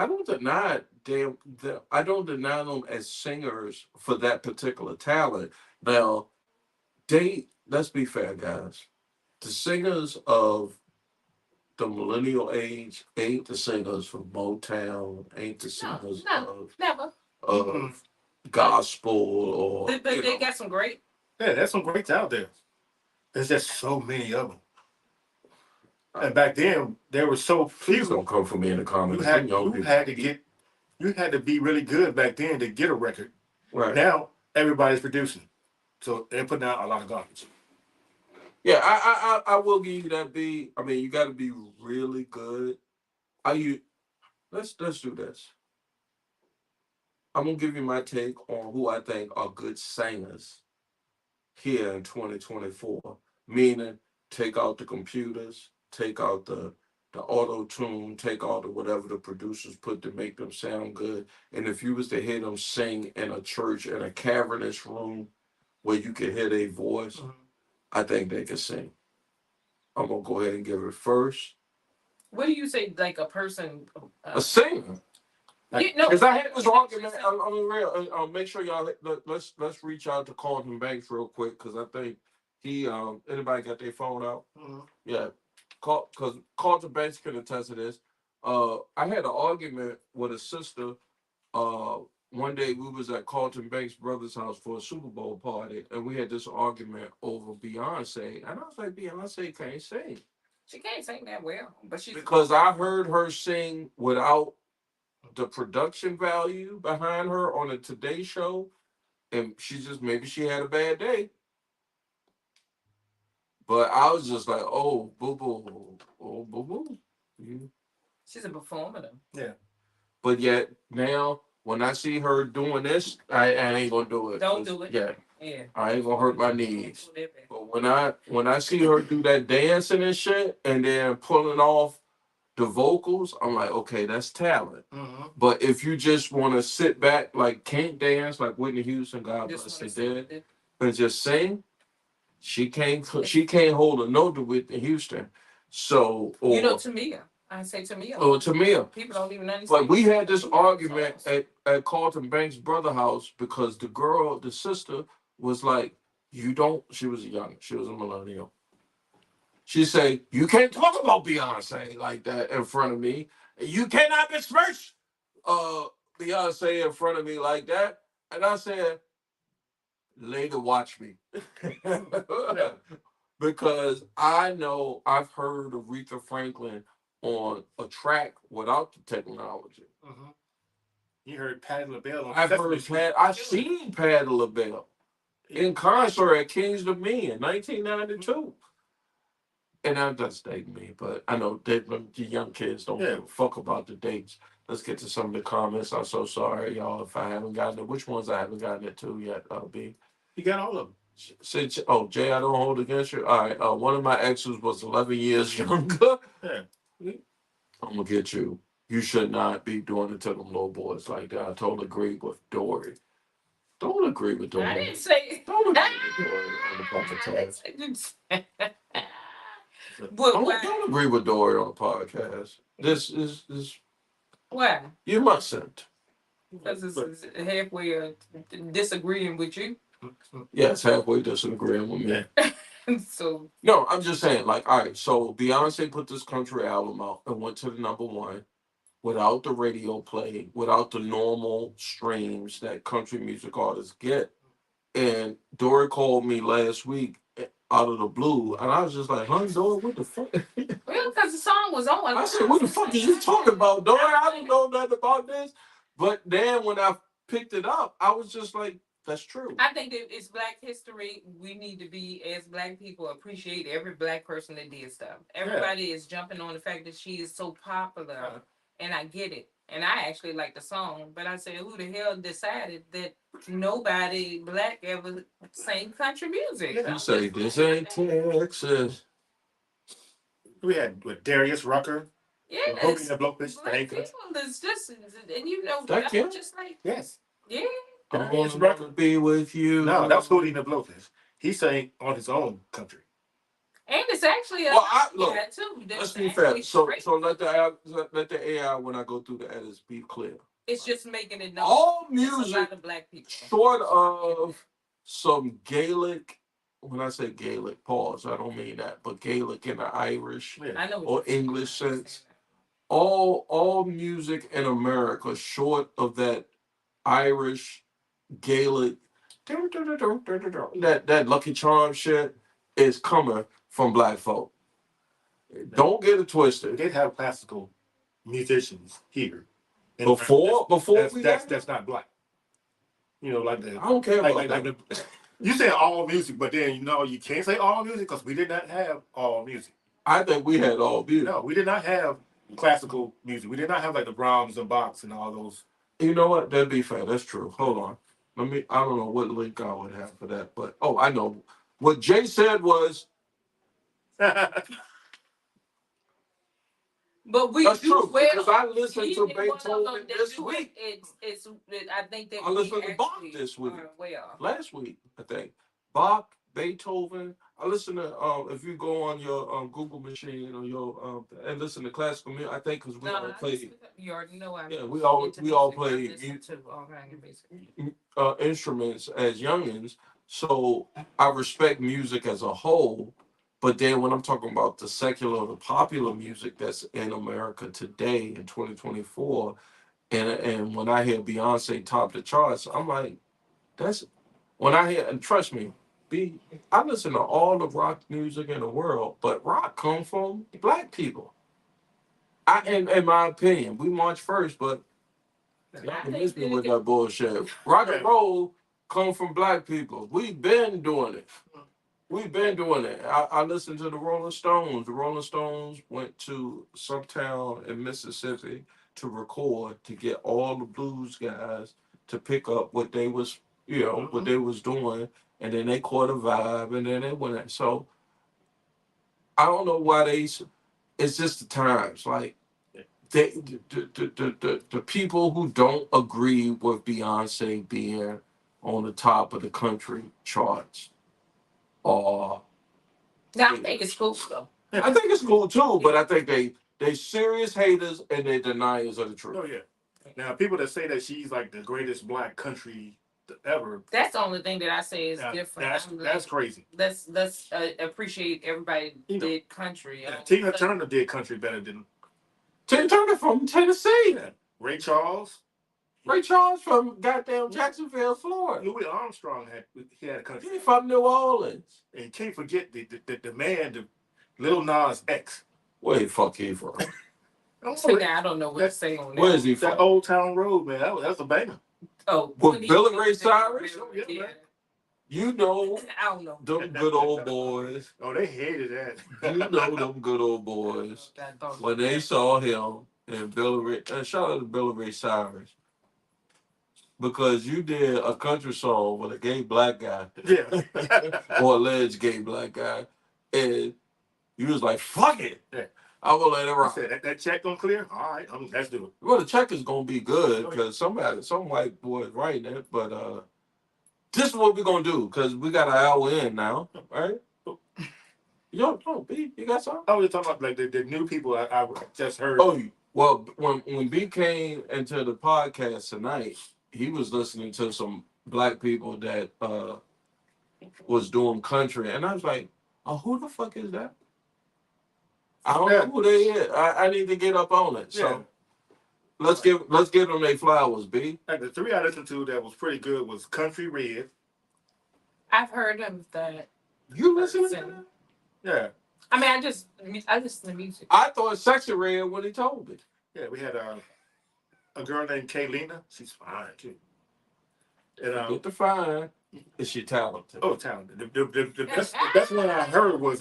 don't deny I don't deny them as singers for that particular talent. Now, let's be fair, guys. The singers of the millennial age ain't the singers from Motown, ain't the singers of gospel or. But they got some great. Yeah, there's some greats out there. There's just so many of them. And back then, there were so few. Please don't come for me in the comments. You had to be really good back then to get a record. Right. Now everybody's producing, so they're putting out a lot of garbage. Yeah, I will give you that. I mean, you got to be really good. Let's do this. I'm gonna give you my take on who I think are good singers here in 2024. Meaning, take out the computers, take out the auto tune, take out the whatever the producers put to make them sound good. And if you was to hear them sing in a church in a cavernous room where you could hear their voice, I think they could sing. I'm gonna go ahead and give it first. What do you say, like a person? A singer. Because I had this argument. I'm real. I'll make sure y'all let's reach out to Carlton Banks real quick because I think he anybody got their phone out? Yeah, because Carlton Banks can attest to this. I had an argument with a sister. One day we was at Carlton Banks' brother's house for a Super Bowl party, and we had this argument over Beyonce, and I was like, Beyonce can't sing. She can't sing that well, but she's because I heard her sing without the production value behind her on the Today Show, and maybe she had a bad day. But I was just like, oh, boo boo, oh, boo boo. Mm-hmm. She's a performer, though. Yeah. But yet now, when I see her doing this, I ain't gonna do it. Don't do it. Yeah. I ain't gonna hurt my knees. But when I see her do that dancing and shit, and then pulling off the vocals, I'm like, okay, that's talent. But if you just want to sit back, like can't dance, like Whitney Houston, God bless they did, and just sing, she can't hold a note to Whitney Houston. So Tamia. I say Tamia. Oh, Tamia. People don't even understand. But we had this argument at Carlton Banks' brother house because the sister was like, she was a millennial. She said, you can't talk about Beyonce like that in front of me. You cannot besmirch Beyonce in front of me like that. And I said, later watch me. Because I know I've heard Aretha Franklin on a track without the technology. You heard Patti LaBelle on I've seen Patti LaBelle in concert at Kings Dominion in 1992. And that does date me, but I know the young kids don't give a fuck about the dates. Let's get to some of the comments. I'm so sorry, y'all, if I haven't gotten it. Which ones I haven't gotten it to yet, B? You got all of them. Jay, I don't hold against you. All right, one of my exes was 11 years younger. Yeah. I'm going to get you. You should not be doing it to them little boys like that. I totally agree with Dory. Don't agree with Dory. I didn't say. Don't agree with Dory on the podcast. Don't agree with Dory on the podcast. This Why? You mustn't. Because it's halfway disagreeing with you. Yes, halfway disagreeing with me. So No, I'm just saying, like, all right, so Beyonce put this country album out and went to the #1 without the radio play, without the normal streams that country music artists get. And Dory called me last week out of the blue, and I was just like, "Huh, Dory, what the fuck?" well, because the song was on. I said, "What the fuck is you talking about, Dory? I don't know nothing about this." But then when I picked it up, I was just like, "That's true." I think that it's Black History. We need to be, as Black people, appreciate every Black person that did stuff. Everybody is jumping on the fact that she is so popular, and I get it. And I actually like the song, but I said, who the hell decided that nobody Black ever sang country music? You say this ain't Texas. We had with Darius Rucker. Yeah, Hootie and the Blowfish. Black people is just, and you know, That I kid? was just like, Yes. yeah. I want to be with you. No, that was Hootie and the Blowfish. He sang on his own country. And it's actually a look, too. Let's be fair. So let the AI when I go through the edits be clear. It's just making it known. All a music, lot of Black people. short of some Gaelic. When I say Gaelic, pause. I don't mean that, but Gaelic in the Irish I know or English sense. All music in America, short of that Irish Gaelic, that Lucky Charm shit, is coming from Black folk. Don't get it twisted. We did have classical musicians here. Before that's not Black. You know, like the I don't care about that. You say all music, but then you can't say all music because we did not have all music. I think we had all music. No, we did not have classical music. We did not have like the Brahms and Bachs and all those. You know what? That'd be fair. That's true. Hold on. I don't know what link I would have for that, but I know. What Jay said was But that's do true, well. because I listened to Beethoven this week. I think that I listened to Bach this week. Last week, I think. Bach, Beethoven. I listen to if you go on your Google machine or your and listen to classical music. I think because we all play. You already know. We all play instruments as youngins. So I respect music as a whole. But then when I'm talking about the secular, the popular music that's in America today in 2024, and when I hear Beyonce top the charts, I'm like, that's when I hear, and trust me, I listen to all the rock music in the world, but rock come from Black people. In my opinion, we march first, but y'all can miss me with that bullshit. Rock and roll come from Black people. We've been doing it. I listened to the Rolling Stones. The Rolling Stones went to some town in Mississippi to record to get all the blues guys to pick up what they was, what they was doing, and then they caught a vibe, and then they went. So I don't know why it's just the times. Like the people who don't agree with Beyonce being on the top of the country charts. I think it's cool though. I think it's cool too, but I think they serious haters and they deniers of the truth. Oh yeah. Now people that say that she's like the greatest Black country ever. That's the only thing that I say is different. That's crazy. Let's appreciate everybody did country. Tina Turner did country better than Tina Turner from Tennessee. Yeah. Ray Charles from goddamn Jacksonville, Florida. Louis Armstrong had a country. He from New Orleans. And you can't forget the man, the Lil Nas X. Where the fuck he from? I don't know what to say on that. Where is he from? That Old Town Road, man. That's a banger. Oh, with Billy Ray Cyrus? Yeah. You know, I don't know. them good old boys. Oh, they hated that. You know them good old boys. When they saw him and Billy Ray, shout out to Billy Ray Cyrus. Because you did a country song with a gay Black guy. Yeah. Or alleged gay Black guy. And you was like, fuck it. Yeah. I will let it rock. Said, that check gonna clear? All right, let's do it. Well, the check is gonna be good because some white boy is writing it, but this is what we're gonna do because we got an hour in now, right? You got something? Oh, you're talking about like the new people I just heard. Oh, Well, when B came into the podcast tonight, he was listening to some black people that was doing country, and I was like, "Oh, who the fuck is that?" I don't know who they is. I need to get up on it. So let's give them their flowers, B. Like the three I listened to that was pretty good was Country Red. I've heard of that. You listen to that? Yeah. I mean, I listen to music. I thought Sexy Red when he told me. Yeah, we had a girl named Kaylina. She's fine too. And Get the fine. Is she talented? oh, talented. The best one I heard was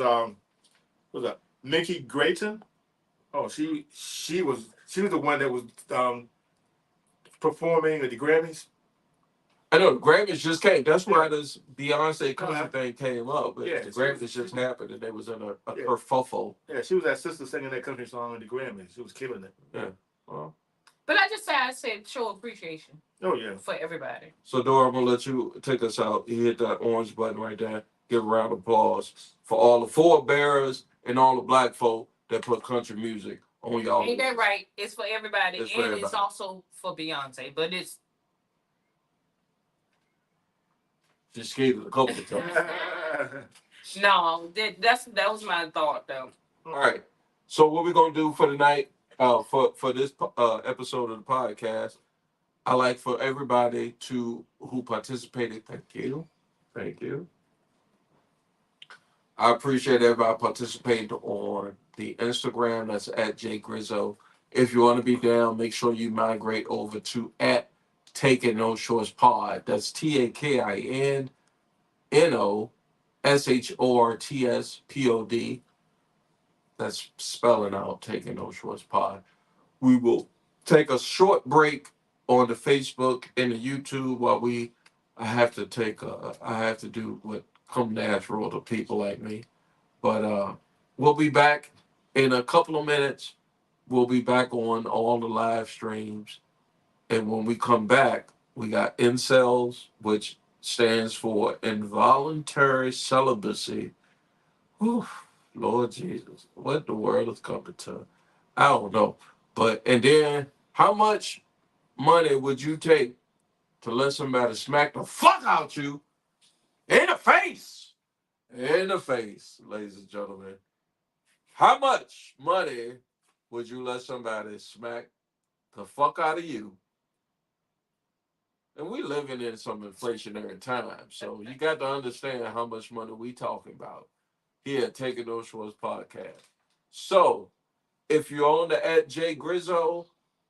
Nikki Grayton. Oh, she was the one that was performing at the Grammys. I know the Grammys just came. That's why this Beyonce country thing came up. But Yeah, the Grammys just happened, and they was in a Yeah. kerfuffle. Yeah, she was that sister singing that country song at the Grammys. She was killing it. Yeah. Well, But I said show appreciation oh yeah. for everybody. so Dora, I'm gonna let you take us out. You hit that orange button right there. Give a round of applause for all the forebearers and all the black folk that put country music on y'all. Ain't that right? It's for everybody, It's and for everybody. it's also for Beyonce. But it's Just gave it a couple of times. no. That was my thought though. All right. So what we're gonna do for tonight, for this episode of the podcast, I like for everybody who participated. Thank you. I appreciate everybody participating on the Instagram. That's at Jay Grizzo. If you want to be down, make sure you migrate over to at Takin No Shorts Pod. That's TAKINNOSHORTSPOD. That's spelling out Taking No Shorts Pod. We will take a short break on the Facebook and the YouTube while I have to do what come natural to people like me. But we'll be back in a couple of minutes. We'll be back on all the live streams. And when we come back, we got incels, which stands for involuntary celibacy. Whew, Lord Jesus, what the world is coming to? I don't know. And then how much money would you take to let somebody smack the fuck out you in the face? In the face, ladies and gentlemen. How much money would you let somebody smack the fuck out of you? And we living in some inflationary times, so you got to understand how much money we talking about here at Taking Those Shorts podcast. So if you're on the at J Grizzo,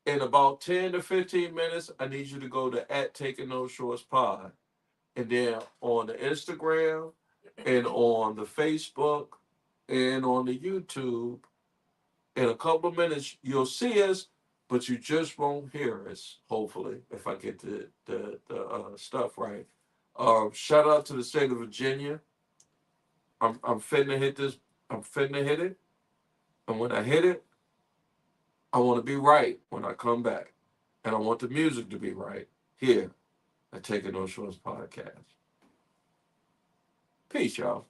in about 10 to 15 minutes, I need you to go to at Taking Those Shorts pod. And then on the Instagram and on the Facebook and on the YouTube, in a couple of minutes, you'll see us, but you just won't hear us, hopefully, if I get the stuff right. Shout out to the state of Virginia. I'm finna hit this. I'm finna hit it. And when I hit it, I want to be right when I come back. And I want the music to be right here at Taking No Shorts podcast. Peace, y'all.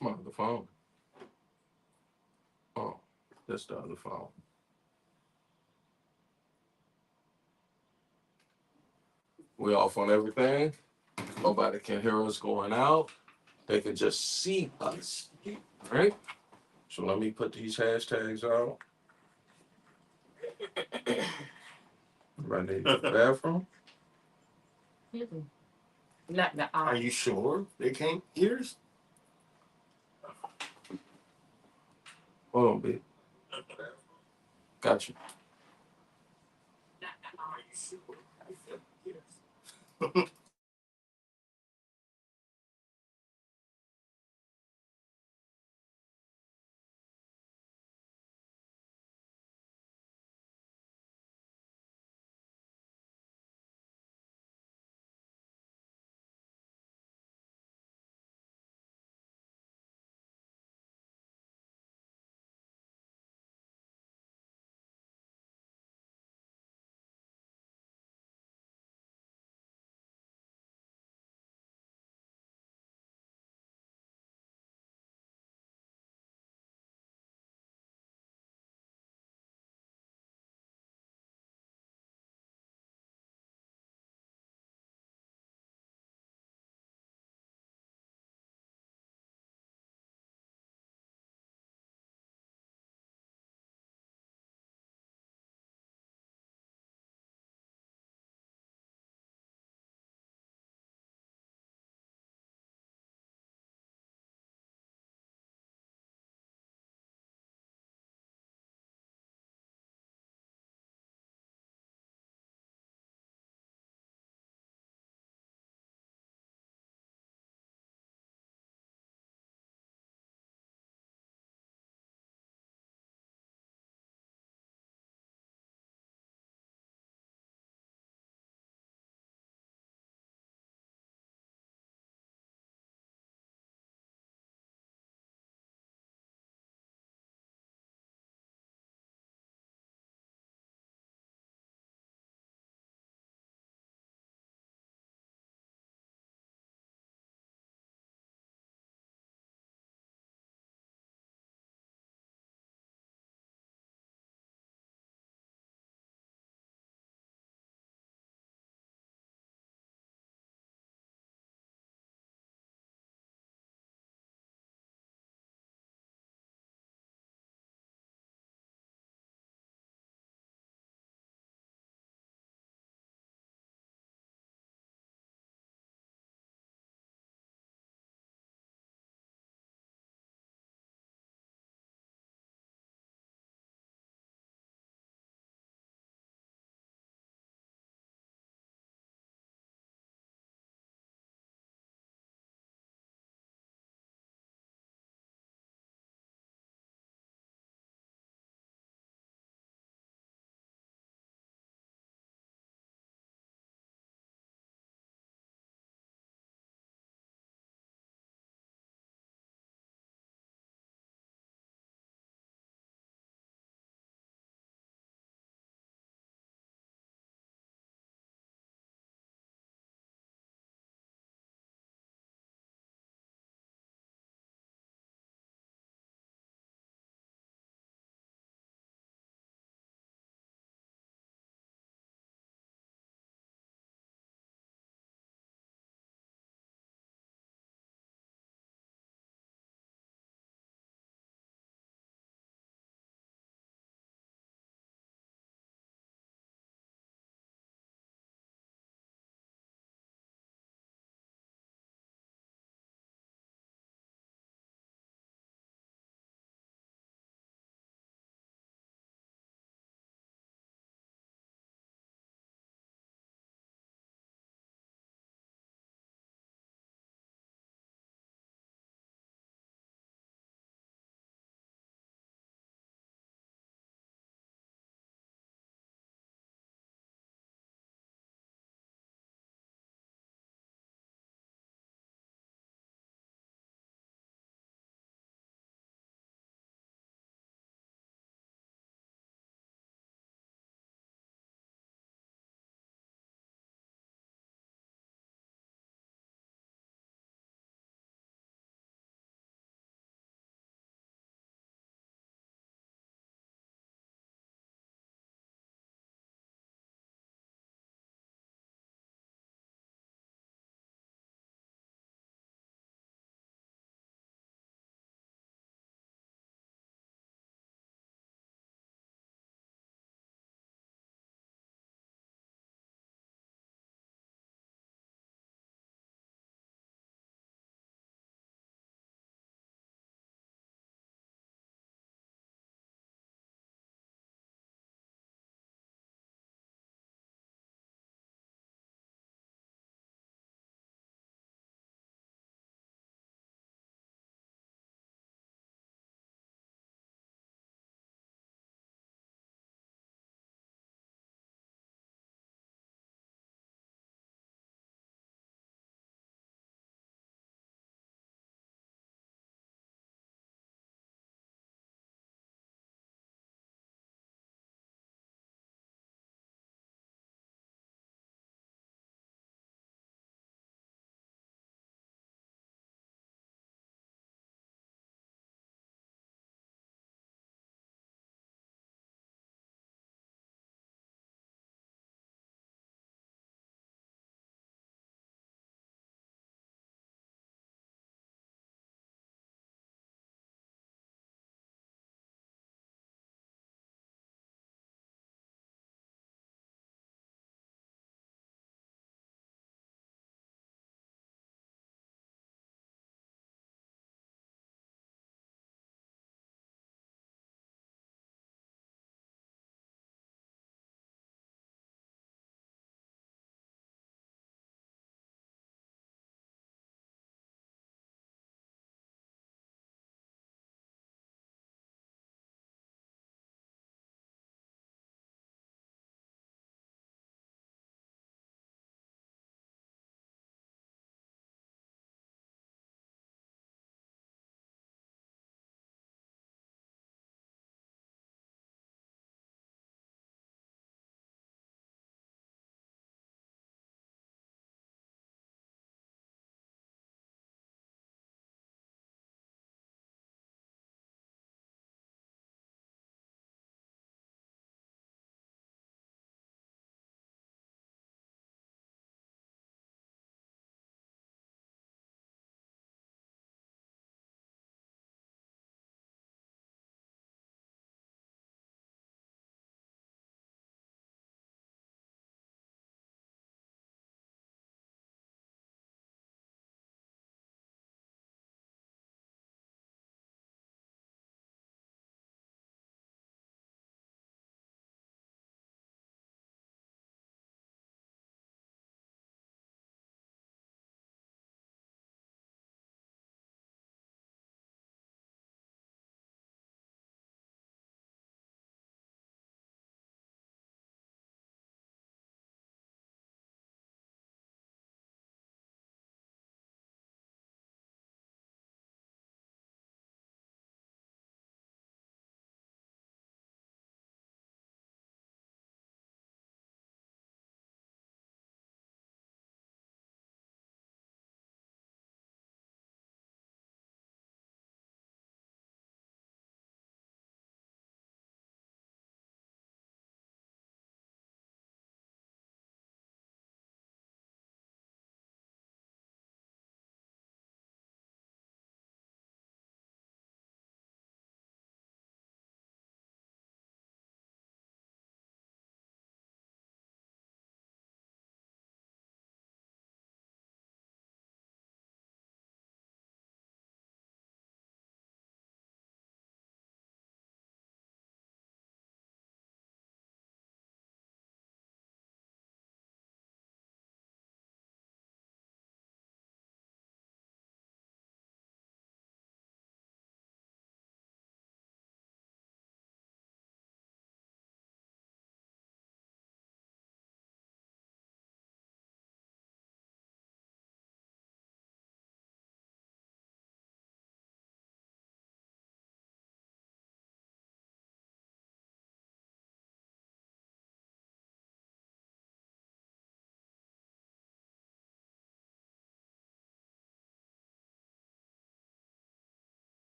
It's my other phone. Oh, that's the other phone. We off on everything. Nobody can hear us going out. They can just see us. All right? So let me put these hashtags out. Running to the bathroom. Not the Are you sure they can't hear us? Hold on, B. Got you.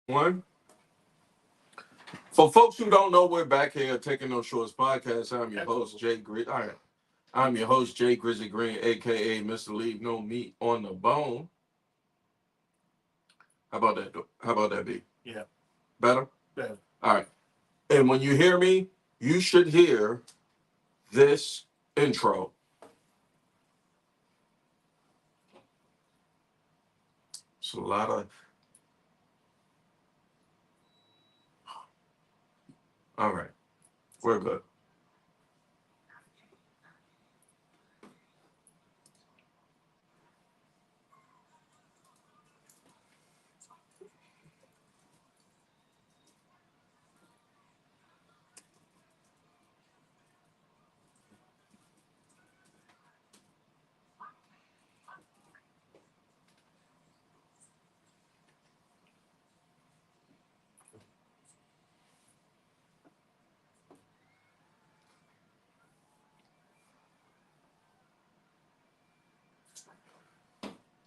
One. For folks who don't know, we're back here taking no shorts podcast. I'm your host, Jay Grizzy. I'm your host, Jay Grizzly Green, aka Mr. Leave No Meat on the Bone. How about that? How about that, B? Yeah. Better? Better. All right. And when you hear me, you should hear this intro. It's a lot of. All right. We're good.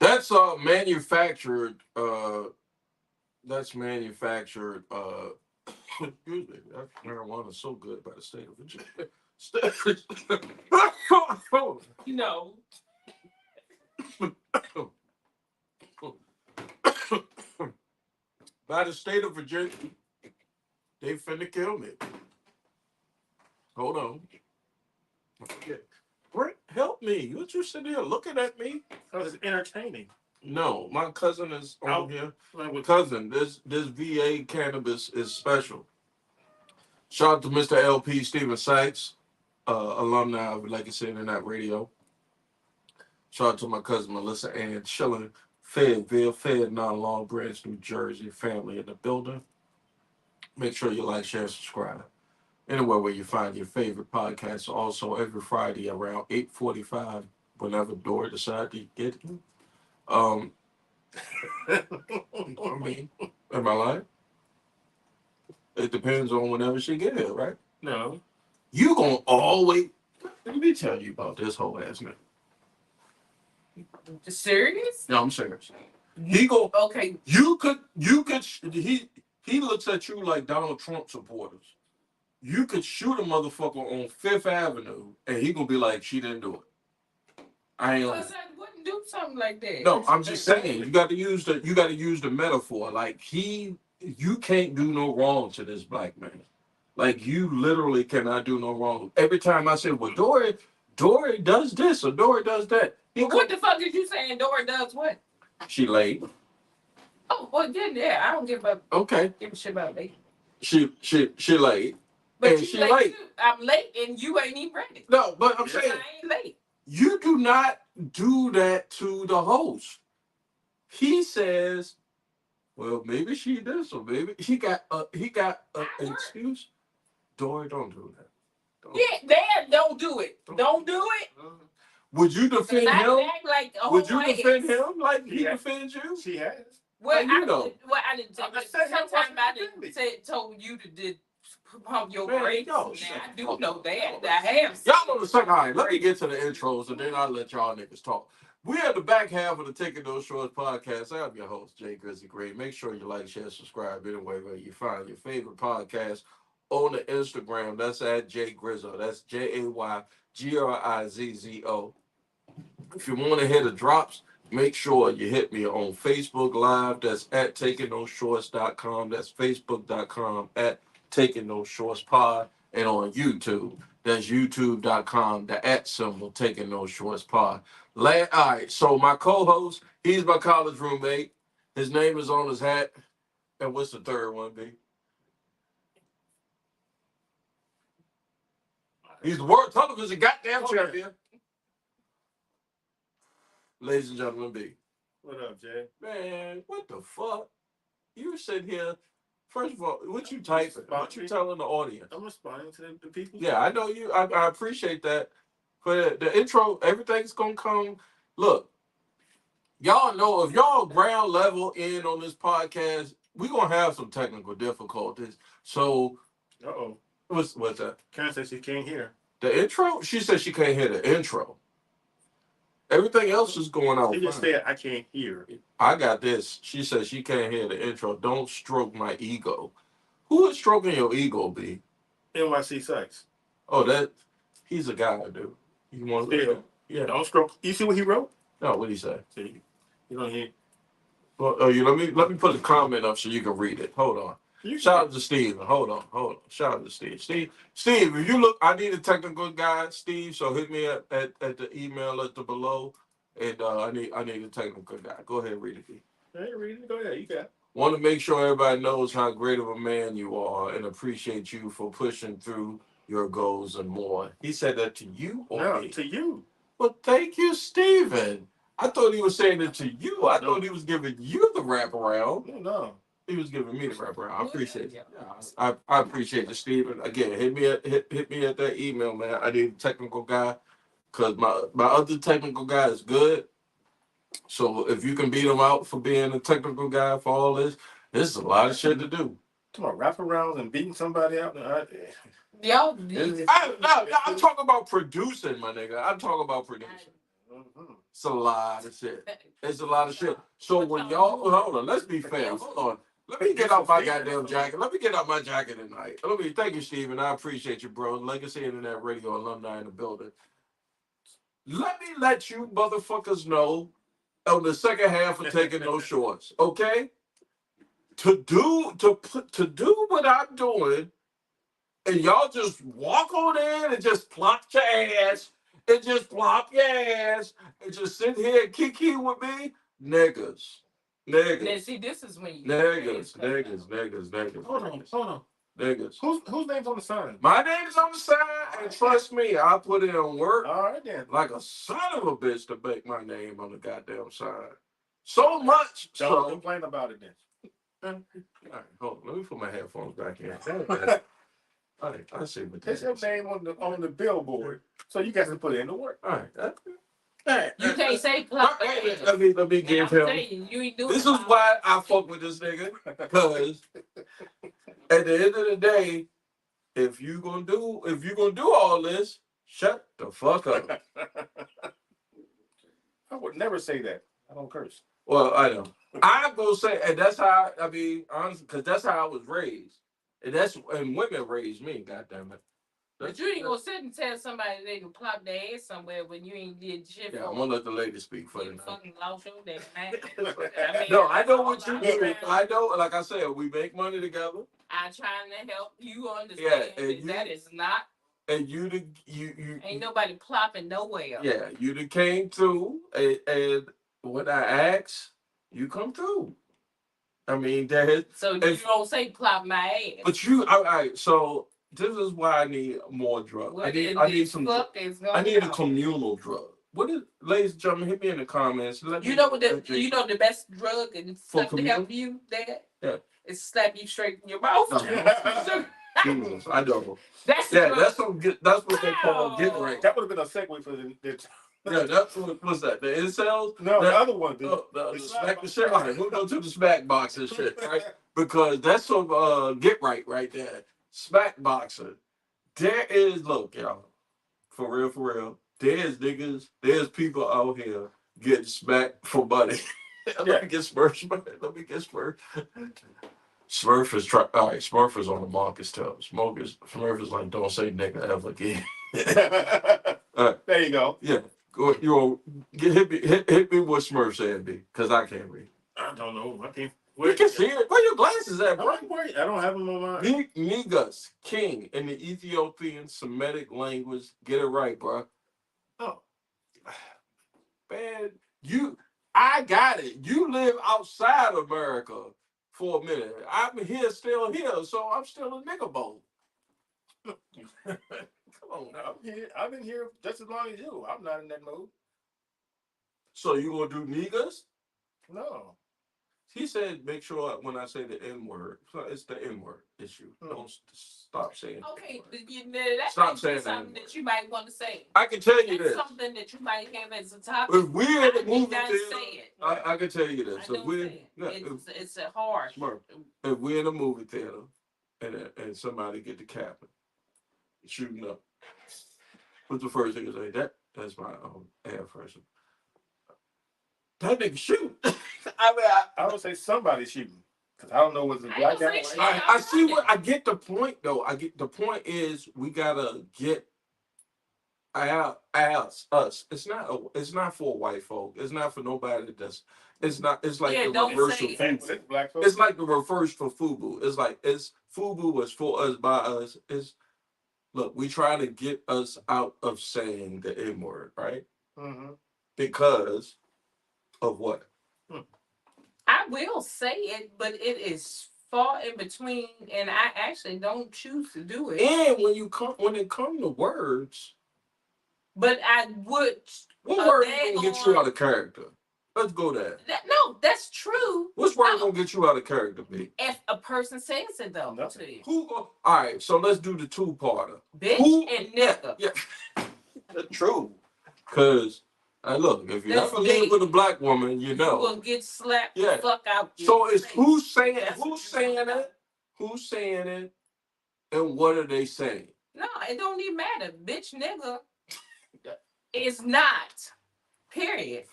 That's manufactured. That's manufactured. Excuse me. That marijuana is so good by the state of Virginia. No. By the state of Virginia, they finna kill me. Hold on. Brent, help me. What you sitting here looking at me? Because it's entertaining. No, my cousin is on here. With Cousin, this VA cannabis is special. Shout out to Mr. LP Steven Sykes, alumni of Legacy Internet Radio. Shout out to my cousin Melissa Ann chilling, Fayetteville, Fayette, Long Branch, New Jersey, family in the building. Make sure you like, share, subscribe. Anywhere where you find your favorite podcast. Also, every Friday around 8:45, whenever Dory decides to get it. I mean, am I lying? It depends on whenever she get here, right? No. You gonna always. Let me tell you about this whole ass nigga. Serious? No, I'm serious. He go. Okay. You could. He looks at you like Donald Trump supporters. You could shoot a motherfucker on Fifth Avenue, and he gonna be like, "She didn't do it." I ain't. Because I wouldn't do something like that. No, I'm just saying. You got to use the metaphor. Like you can't do no wrong to this black man. Like you literally cannot do no wrong. Every time I say, "Well, Dory does this or Dory does that," what the fuck is you saying? Dora does what? She late. Oh, well, then yeah, I don't give a shit about late. She late. But and you she late late. too. I'm late and you ain't even ready. No, but I'm saying I ain't late. you do not do that to the host. He says, "Well, maybe she did, so maybe he got an excuse." Dory, don't do that. Dad, don't do it. Don't do it. Would you defend him? Like Would you defend him like he defends you? She has. Well, you know. I didn't say. Sometimes I didn't told you to pump your brakes. Now I do know that. I have. Y'all know the second. All right, let me get to the intros and then I'll let y'all niggas talk. We're at the back half of the Taking Those Shorts podcast. I'm your host, Jay Grizzly Green. Make sure you like, share, subscribe anywhere where you find your favorite podcast on the Instagram. That's at Jay Grizzo. That's JayGrizzo. If you want to hear the drops, make sure you hit me on Facebook Live. That's at takingnoseshorts.com. That's facebook.com at takingnoseshortspod. And on YouTube, that's youtube.com, the at symbol, Taking Those Shorts Pod. All right, so my co-host, he's my college roommate. His name is on his hat. And what's the third one, B? He's the world television goddamn champion. Ladies and gentlemen, B. What up, Jay? Man, what the fuck? You sitting here. First of all, what you typing? What you telling the audience? I'm responding to the people. Yeah, I know you. I appreciate that. But the intro, everything's gonna come. Look, y'all know if y'all ground level in on this podcast, we're gonna have some technical difficulties. So, what's that? Karen said she can't hear. The intro? She said she can't hear the intro. Everything else is going out She just fine. said, I can't hear. I got this. She said she can't hear the intro. Don't stroke my ego. Who is stroking your ego, B? NYC Sex. Oh, he's a guy, dude. You want to? Still, Yeah. don't stroke. You see what he wrote? No, what did he say? See, you don't hear. Well, let me put a comment up so you can read it. Hold on. Shout out to Steve. Hold on. Shout out to Steve. Steve, if you look, I need a technical guy, Steve. So hit me at the email at the below, and I need a technical guy. Go ahead, and read it. B. Hey, read it. Go ahead. You got it. Want to make sure everybody knows how great of a man you are, and appreciate you for pushing through your goals and more. He said that to you or No, me? to you. Well, thank you, Steven. I thought he was saying it to you. I thought he was giving you the wraparound. No. He was giving me the wraparound. I appreciate it. Yeah, I appreciate you, Steven. Again, hit me at that email, man. I need a technical guy because my other technical guy is good. So if you can beat him out for being a technical guy for all this is a lot of shit to do. Come on, wraparounds and beating somebody out. Y'all, I'm talking about producing, my nigga. I'm talking about producing. It's a lot of shit. It's a lot of shit. So when y'all hold on, let's be fair. Hold on. Let me get out my goddamn jacket. Let me get out my jacket tonight. Thank you, Steven. I appreciate you, bro. Legacy Internet Radio alumni in the building. Let me let you motherfuckers know on the second half of Taking No Shorts, okay? To do what I'm doing, and y'all just walk on in and just plop your ass and just plop your ass and just sit here and kiki with me, niggas. now see, this is when you Niggas. Hold on. Niggas. Whose name's on the sign? My name's on the side, and trust me, I put in work All right then. like a son of a bitch to make my name on the goddamn side. So much. Don't complain about it then. All right, hold on. Let me put my headphones back in. All right, I see what It's your name on the billboard, so you guys can put it in the work. All right. You can't say plop. Let me give him. This is why I fuck with this nigga, because at the end of the day, if you gonna do all this, shut the fuck up. I would never say that. I don't curse. Well, I know. I'm gonna say, and that's how honestly, because that's how I was raised, and women raised me. Goddamn it. But you ain't gonna sit and tell somebody they can plop their ass somewhere when you ain't did shit. Yeah, I'm gonna let the lady speak for the night. Fucking lost your damn man. No, I know what you do. I know, like I said, we make money together. I'm trying to help you understand that is not. And you ain't nobody plopping nowhere. Yeah, you done came through, and when I ask, you come through. I mean, so you don't say plop my ass. But all right. So this is why I need more drugs. What I need a communal drug. What is, ladies and gentlemen, hit me in the comments. You know the best drug and stuff to help you that? Yeah. Is slap you straight in your mouth. I know. That's what they call get right. That would have been a segue for the yeah, that's what's that? The incels? No, the other one. The smack the shit. All right, we'll go to the smack box and shit, right? Because that's some get right there. Smack boxer. There is, look, y'all, for real. There's people out here getting smacked for money. Let me get Smurf. Smurf is all right. Smurf is on the Marcus too. Smurf is like, don't say nigga ever again. There you go. Yeah, go. Hit me what Smurf said, B, because I can't read. I don't know. I can't. You can see it. Where your glasses at, bro? I don't have them on my. Negus, king in the Ethiopian Semitic language. Get it right, bro. Oh, man, I got it. You live outside America for a minute. I'm still here, so I'm still a nigga boat. Come on now. I've been here just as long as you. I'm not in that mood. So you gonna do niggas? No. He said, make sure when I say the N word, it's the N word issue. Don't stop saying. Okay, that's something that you might want to say. I can tell you this. Something that you might have as a topic. If we're in the movie theater, I can tell you this. It's a hard. Smart. If we're in a movie theater and somebody get the capping, shooting up, what's the first thing to say? That's my air freshener. that nigga shoot. I mean, I would say somebody's shooting. Because I don't know what's a I black don't guy. say White shit. guy. I see what I get the point though. I get the point is we gotta get us. It's not for white folk. It's not for nobody that's it's not it's like Yeah, the don't reverse say of it. FUBU. Black folks. It's like the reverse for FUBU. It's like it's FUBU was for us by us. It's look, we try to get us out of saying the N word, right? Mm-hmm. Because of what? I will say it, but it is far in between, and I actually don't choose to do it. And when it come to words, But I would. what word gonna get you out of character? Let's go there. No, that's true. Which word gonna get you out of character, B? If a person says it though, Nothing. to you. All right, so let's do the two-parter. Bitch and nigga. Yeah, true. Cause look, if you That's ever live big. with a black woman, you You know. will get slapped Yeah. the fuck out. So it's who's saying That's it? Who's saying it? And what are they saying? No, it don't even matter. Bitch nigga is not. Period.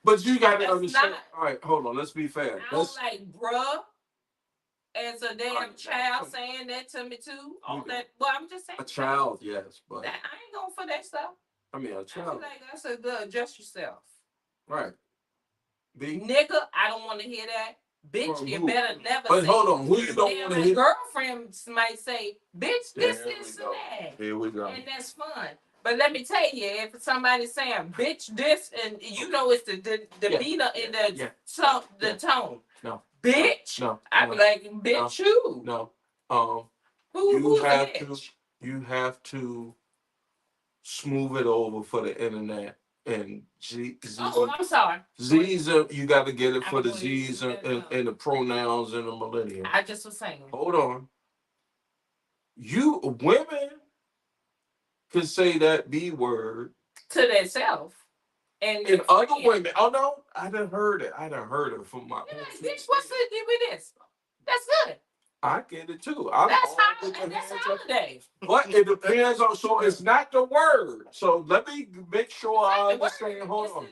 But you gotta That's understand. not. All right, hold on. Let's be fair. I don't like bruh as a damn Right. child saying that to me too. All Okay. that. Well, I'm just saying. A child, yes, but That, I ain't going for that stuff. I mean a I feel child, like I said, adjust yourself. right? B. Nigga, I don't want to hear that. Bitch, From you who? better never But say hold on, who you don't Damn, want to my hear? girlfriend might say, bitch, this, There we this, and go. that. Here we go. And that's fun. But let me tell you, if somebody's saying bitch this, and you know it's the Yeah. meter in the Yeah. the tone. No. Bitch. No. I'd be like, bitch, you. No. Who's the bitch? You have to smooth it over for the internet and Oh, I'm sorry. Z's you got to get it for I'm the going Z's to and the pronouns and the millennium. I just was saying. Hold on. You women can say that B word To themselves. And other women. Oh no, I done heard it. From my yeah, own bitch, what's the deal with this? That's good. I get it too. That's holiday. But it depends on. So it's not the word. So let me make sure I understand. Hold on.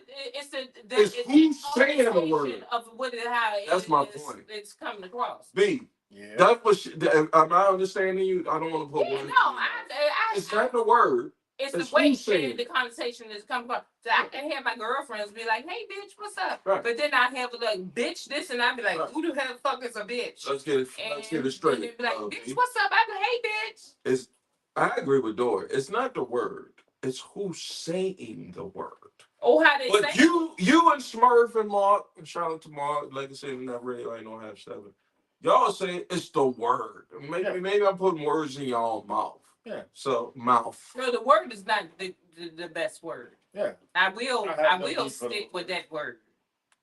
It's who's saying the word. of what it, how That's my point. It's coming across. B. Yeah. That's what. Am I understanding you? I don't want to put Yeah, words. no, It's not the word. It's It's the way who's saying the conversation is coming across. So I can hear my girlfriends be like, "Hey, bitch, what's up?" Right. But then I have like, "Bitch, this," and I be like, Right. "Who the hell fuck is a bitch?" Let's get it straight. And they be like, "Bitch, what's up?" I be, "Hey, bitch." I agree with Dory. It's not the word. It's who's saying the word. Oh, how they But say you and Smurf and Mark, and shout out to Mark, like I said in that radio, I ain't no half seven. Y'all say it's the word. Maybe I'm putting words in y'all mouth. Yeah. So mouth. No, the word is not the best word. Yeah. I will stick with that word.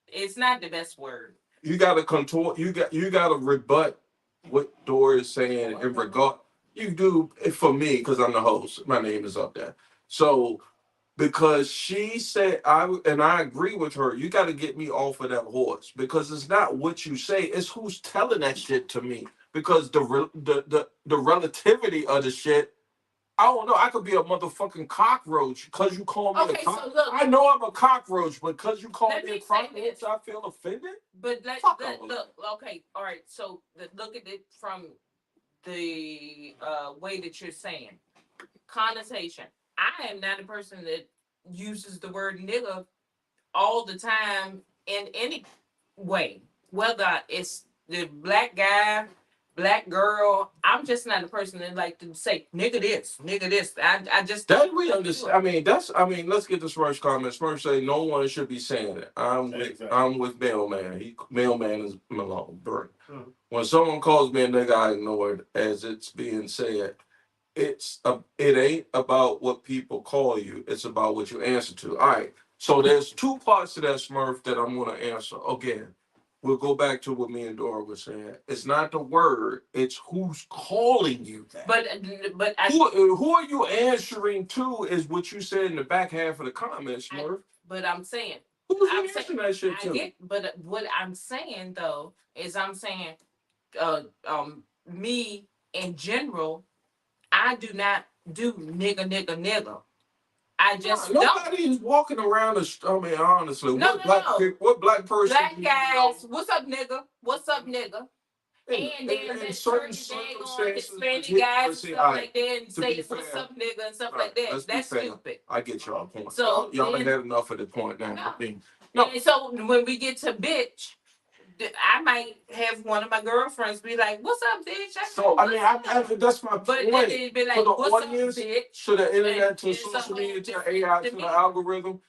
It's not the best word. You gotta contort. You gotta rebut what Dory is saying in regard. You do for me because I'm the host. My name is up there. So because she said I agree with her. You got to get me off of that horse because it's not what you say; it's who's telling that shit to me. Because the relativity of the shit, I don't know. I could be a motherfucking cockroach because you call me a cockroach. So look, I know I'm a cockroach, but because you call Let me a me say cockroach, this. I feel offended. But Fuck look, okay, all right. So look at it from the way that you're saying connotation. I am not a person that uses the word nigga all the time in any way, whether it's the black guy, black girl. I'm just not a person that like to say nigga this, nigga this. I just That we understand. I mean, let's get this first comment. Smurf say no one should be saying it. I'm with Mailman. Mailman is Malone. When someone calls me a nigga, I ignore it as it's being said. It ain't about what people call you. It's about what you answer to. All right. So there's two parts to that, Smurf, that I'm going to answer. Again, we'll go back to what me and Dora were saying. It's not the word. It's who's calling you that. But who are you answering to is what you said in the back half of the comments, Smurf. But I'm saying. Who's you answering that shit to? But what I'm saying though is I'm saying, me in general, I do not do nigga. I just No, don't. nobody is walking around. I mean, honestly, No, what black person? Black do you know? guys, what's up, nigga? What's up, nigga? And then in that certain certain daggone circumstances, Hispanic guys and stuff alright, like that and to say be what's fair, up, nigga, and stuff alright, like that. let's be That's fair. stupid. I get y'all point. So y'all then- had enough of the point now. No. I mean, no. And so when we get to bitch, I might have one of my girlfriends be like, "What's up, bitch?" So I mean, that's my but point. then they'd be like, To the "What's audience, up, bitch?" to the internet, And to it's a social whole media, to different AI, to the demeanor. algorithm.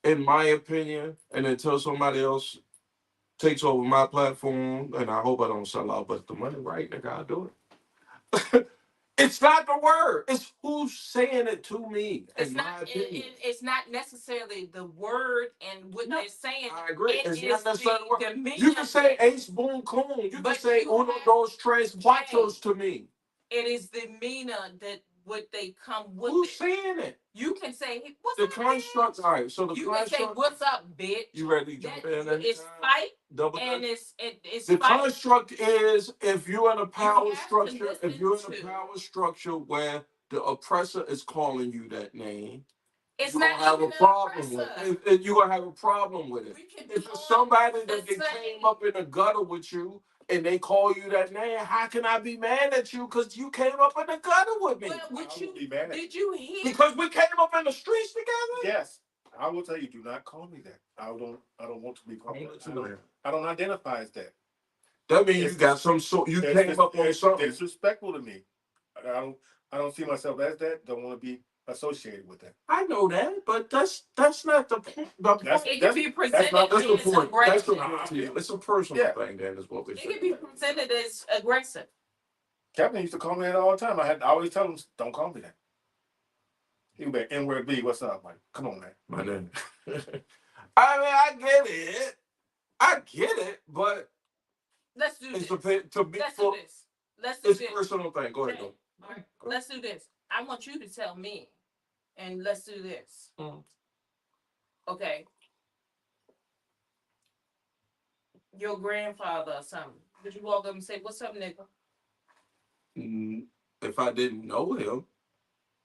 In my opinion, and until somebody else takes over my platform, and I hope I don't sell out, but the money right, nigga, I'll do it. It's not the word. It's who's saying it to me. It's in not. my opinion. It's not necessarily the word and what No, they're saying. I agree. It's not necessarily the word. demeanor. You can say ace boom coon. You can But say you uno have- dos tres cuatros to me. It is the demeanor that what they come with. Who's saying it? You can say, hey, "What's The up, construct. bitch?" All right. So the You can say, construct. "What's up, bitch?" You ready to jump in? It's fight, Double and dutch? it's The fight. construct is if you're in a power have to structure, listen if you're in a to- power structure where the oppressor is calling you that name, It's you're not gonna have even a problem with oppressor. it. You're gonna have a problem with it. We can If be it's on somebody the that they same- came up in the gutter with you and they call you that name, how can I be mad at you because you came up in the gutter with me? Well, I won't be mad at did you hear? Because we came up in the streets together? Yes, I will tell you. Do not call me that. I don't want to be called. I don't identify as that. That means you got some sort. You came up on It's something. disrespectful to me. I don't see myself as that. Don't want to be associated with that. I know that, but that's not the point. The point. It can be presented not- That's the as point. That's the aggressive. point. Yeah, it's a personal Yeah. thing. Then is what we It say. can be presented as aggressive. Captain used to call me that all the time. I always tell him, "Don't call me that." He would be N-word B. What's up? Like, come on, man. My name. I mean, I get it, but Let's do it's this. to be Let's for do this. Let's do it's this. personal thing. Go ahead. Okay. Go. All right. Let's do this. I want you to tell me, and let's do this. Okay. Your grandfather or something. Would you walk up and say, "What's up, nigga?" If I didn't know him,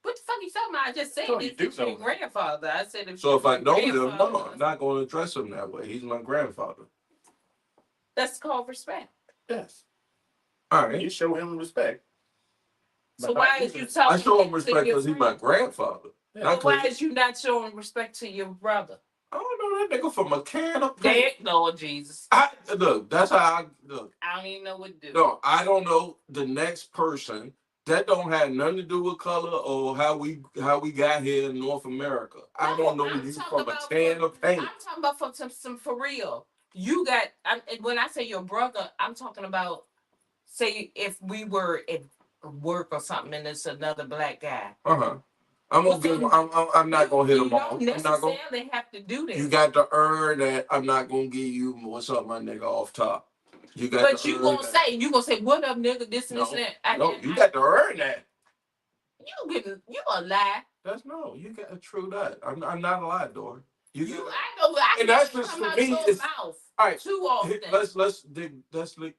What the fuck you talking about? I just said So you if do it's your know him. grandfather. I said if so if I your know him, grandfather- no, I'm not going to address him that way. He's my grandfather. That's called respect. Yes, All right. you show him respect. So But why not is you using- talking? I show him to respect your because he's my friend? grandfather. Yeah. Not But why 'cause- is you not showing respect to your brother? I don't know that nigga from a can of paint. Dead, Lord Jesus. Look, that's how I look. I don't even know what to do. No, I don't know the next person. That don't have nothing to do with color or how we got here in North America. I don't know I'm you talking from a about can of paint. I'm talking about for some for real. You got. When I say your brother, I'm talking about. Say if we were at work or something, and it's another black guy. I'm gonna give. I'm not gonna hit them all. You don't I'm not gonna. necessarily have to do this. You got to earn that. I'm not gonna give you what's up, my nigga, off top. You got. But to you earn gonna that. say what up, nigga? This and this and that. No, you got to earn that. You a lie. That's no. You got to true that. I'm not a lie, door. I know. I And that's can't just come for out me, your it's- mouth All right. too often.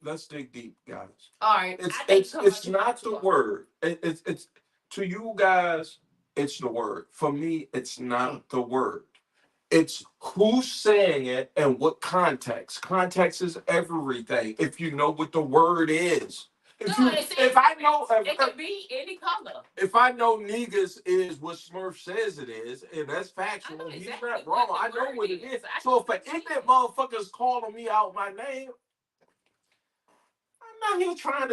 Let's dig deep, guys. All right. It's not the word. It's to you guys. It's the word. For me, it's not the word. It's who's saying it and what context. Context is everything. If you know what the word is. If I know, it could be any color. if I know niggas is what Smurf says it is, and that's factual, he's exactly not what wrong. the I know word what it is. is. So if an ignorant motherfucker's calling me out my name, I'm not here trying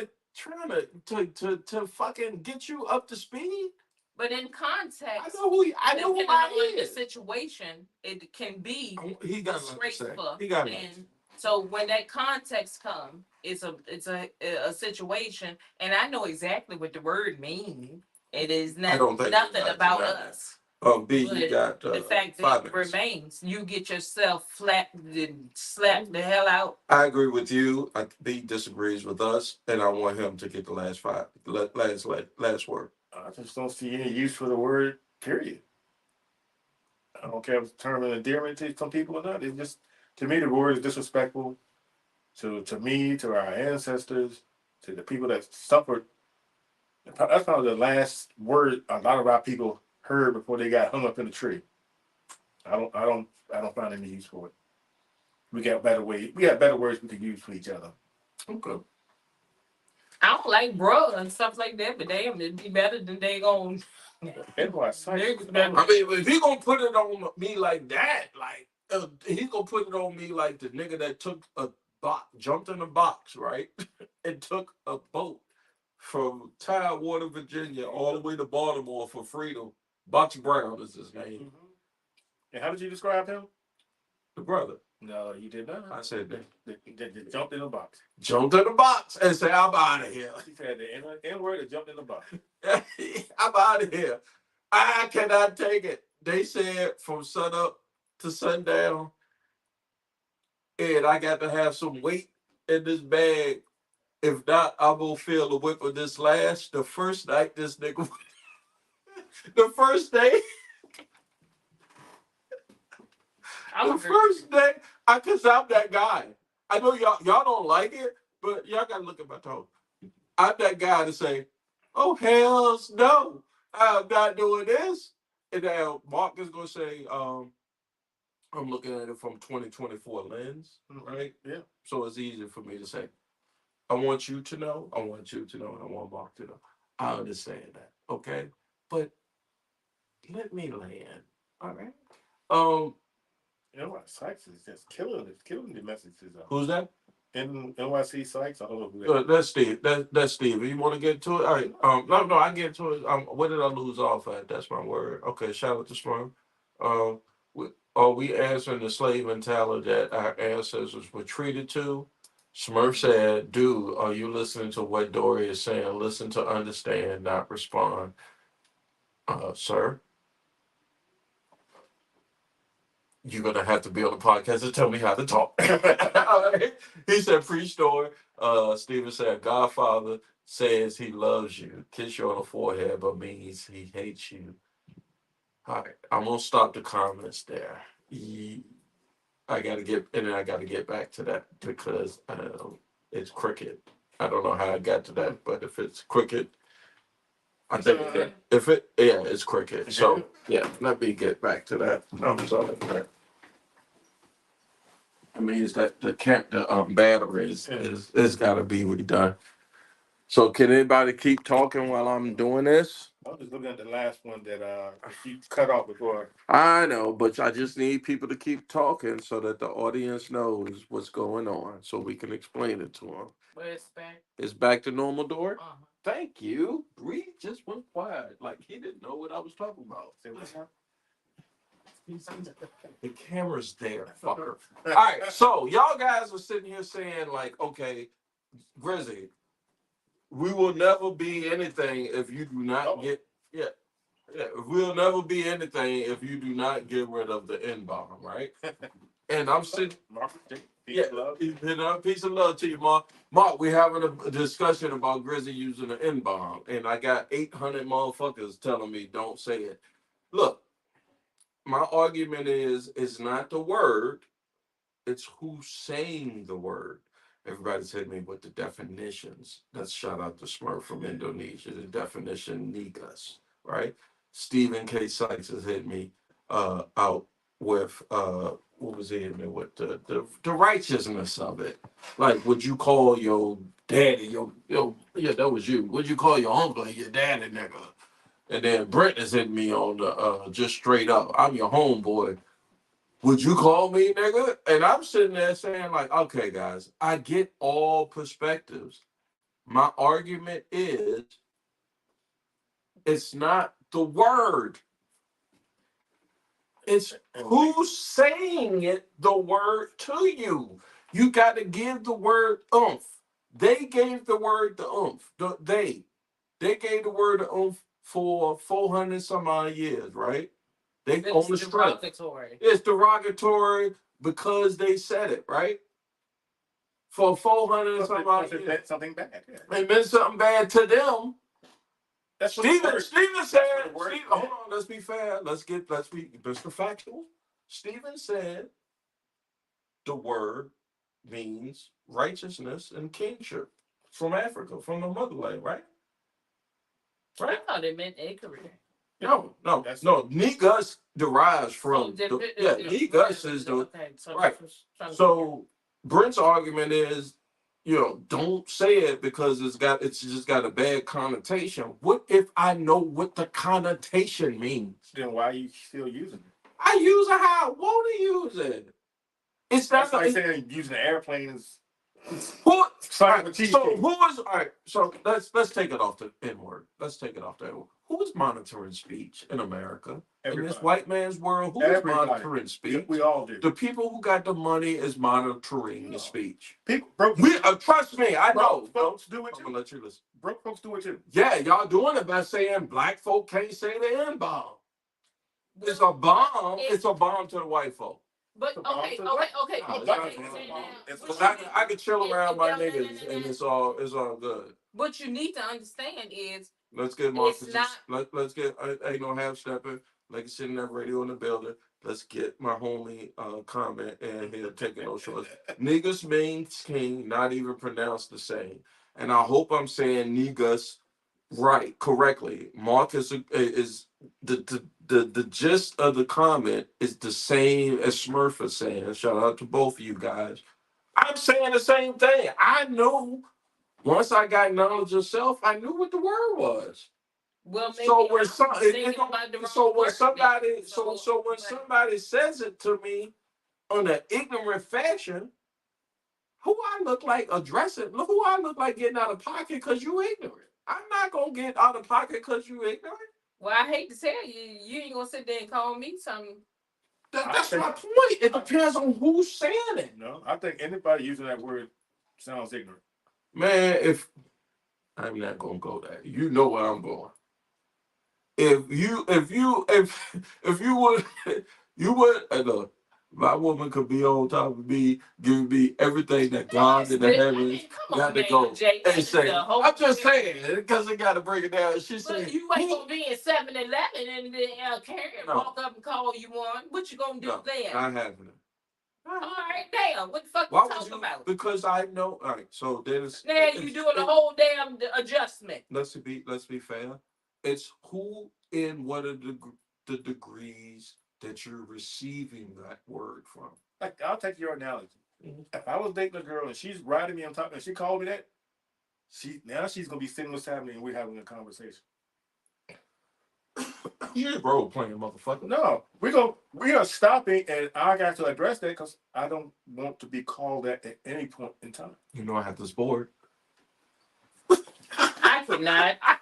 to fucking get you up to speed. But in context, I know who depending I on the is. situation, it can be He got nothing to say. disgraceful. He got nothing. And so when that context comes, it's a situation, and I know exactly what the word means. It is I don't think nothing that's about that. us. Oh, B, But you got the fact that 5 it minutes. remains, you get yourself slapped the hell out. I agree with you. B disagrees with us, and I want him to get the last word. I just don't see any use for the word. Period. I don't care if it's a term of endearment to some people or not. It's just, to me, the word is disrespectful to me, to our ancestors, to the people that suffered. That's probably the last word a lot of our people heard before they got hung up in the tree. I don't find any use for it. We got better words we can use for each other. Okay. I don't like bruh and stuff like that, but damn, it'd be better than they gon' That's why I mean, if he gonna put it on me like that, like he's gonna put it on me like the nigga that took a box, jumped in a box, right, and took a boat from Tidewater, Virginia, all the way to Baltimore for freedom. Box Brown is his name. And how did you describe him? The brother. No, you did not. I said that. That jumped in a box. Jumped in the box and said, "I'm out of here." He said the N word that jumped in the box. I'm out of here. I cannot take it. They said from sun up to sundown, and I got to have some weight in this bag. If not, I will feel the whip of this lash. The first night, this nigga, the first day, the first day, cause I'm that guy. I know y'all don't like it, but y'all gotta look at my tone. I'm that guy to say, "Oh hells no, I'm not doing this." And now Mark is gonna say, I'm looking at it from 2024 lens, right? Yeah. So it's easier for me to say, I want you to know, I want you to know, and I want Mark to know. I understand that, okay? But let me land, all right? You know what? Sykes is just killing the messages. Who's that? In NYC Sykes, I don't know who that is. That's Steve. That's Steve. You want to get to it? All right. No, I get to it. Where did I lose off at? That's my word. Okay. Shout out to Smurf. Are we answering the slave mentality that our ancestors were treated to? Smurf said, "Dude, are you listening to what Dory is saying? Listen to understand, not respond." Sir, you're gonna have to be on the podcast to tell me how to talk. All right. He said, "Preach, Dory." Steven said, "Godfather says he loves you. Kiss you on the forehead, but means he hates you." All right, I'm gonna stop the comments there. I gotta get back to that because it's cricket. I don't know how I got to that, but if it's cricket, I think it's cricket. So yeah, let me get back to that. I'm sorry. I mean, it's that the battery is got to be redone. So can anybody keep talking while I'm doing this? I was just looking at the last one that you cut off before. I know, but I just need people to keep talking so that the audience knows what's going on, so we can explain it to them. But it's back. It's back to normal, Door. Uh-huh. Thank you. Bree just went quiet, like he didn't know what I was talking about. The camera's there, fucker. All right, so y'all guys are sitting here saying like, okay, Grizzy, we will never be anything if you do not get we'll never be anything if you do not get rid of the N-bomb, right? And I'm sitting piece of love to you, Mark. Mark, we're having a discussion about Grizzy using the N-bomb, and I got 800 motherfuckers telling me don't say it. Look, my argument is it's not the word, it's who's saying the word. Everybody's hit me with the definitions. Let's shout out to Smurf from Indonesia. The definition negas, right? Stephen K. Sykes has hit me out with what was he hitting me with the righteousness of it. Like, would you call your daddy yeah, that was you. Would you call your uncle your daddy, nigga? And then Brent is hitting me on the just straight up. I'm your homeboy. Would you call me nigga? And I'm sitting there saying, like, okay, guys, I get all perspectives. My argument is it's not the word. It's who's saying it, the word to you. You got to give the word oomph. They gave the word the oomph. They gave the word the oomph for 400 some odd years, right? They own the strength. It's derogatory because they said it, right? For 400 some odd years. Something bad. Yeah. It meant something bad to them. Steven said, hold on, let's be fair. Let's be Mr. Factual. Steven said the word means righteousness and kingship from Africa, from the motherland, right? I thought it meant acreage. No. That's- Negus derives from Negus is the okay. So right. So Brent's argument is, don't say it because it's just got a bad connotation. What if I know what the connotation means? Then why are you still using it? I use it how I want to use it. It's not That's like saying using an airplane is. Who? So All right. So let's take it off the N word. Let's take it off the N word. Who is monitoring speech in America? Everybody. In this white man's world, who is monitoring speech? We all do. The people who got the money is monitoring the speech. People broke. Trust me, I know. Folks do it too. I'm gonna let you listen. Broke folks do it too. Yeah, y'all doing it by saying black folk can't say the N bomb. It's a bomb. It's a bomb to the white folk. But okay. I can chill around my niggas and it's all good. What you need to understand is let's get Marcus. Let's get ain't no half stepping. Like you sitting that radio in the building. Let's get my homie comment and here taking no shorts. Niggas means king, not even pronounced the same. And I hope I'm saying niggas correctly. Marcus is the gist of the comment is the same as Smurf is saying. Shout out to both of you guys. I'm saying the same thing. I know once I got knowledge of self, I knew what the word was. Well, maybe so when somebody says it to me in an ignorant fashion, who I look like addressing? Who I look like getting out of pocket because you ignorant? I'm not gonna get out of pocket because you ignorant. Well, I hate to tell you, you ain't gonna sit there and call me something. That's my point. It depends on who's saying it. No, I think anybody using that word sounds ignorant. Man, if I'm not gonna go there, you know where I'm going. If you would, look, my woman could be on top of me, giving me everything that God in the heavens got to go. And say, I'm just saying, because I got to break it down. She said, you ain't going to be in 7-Eleven and then Karen walk up and call you one. What you going to do then? Not happening. All right, damn. What the fuck you talking about? Because I know. All right, so there's. Now you doing the whole damn adjustment. Let's be fair. It's who and what are the degrees that you're receiving that word from. Like, I'll take your analogy. Mm-hmm. If I was dating a girl and she's riding me on top and she called me that, she's gonna be sitting beside me and we're having a conversation. You ain't role playing, motherfucker. No, we are stopping, and I got to address that because I don't want to be called that at any point in time. You know I have this board. I could not. I'm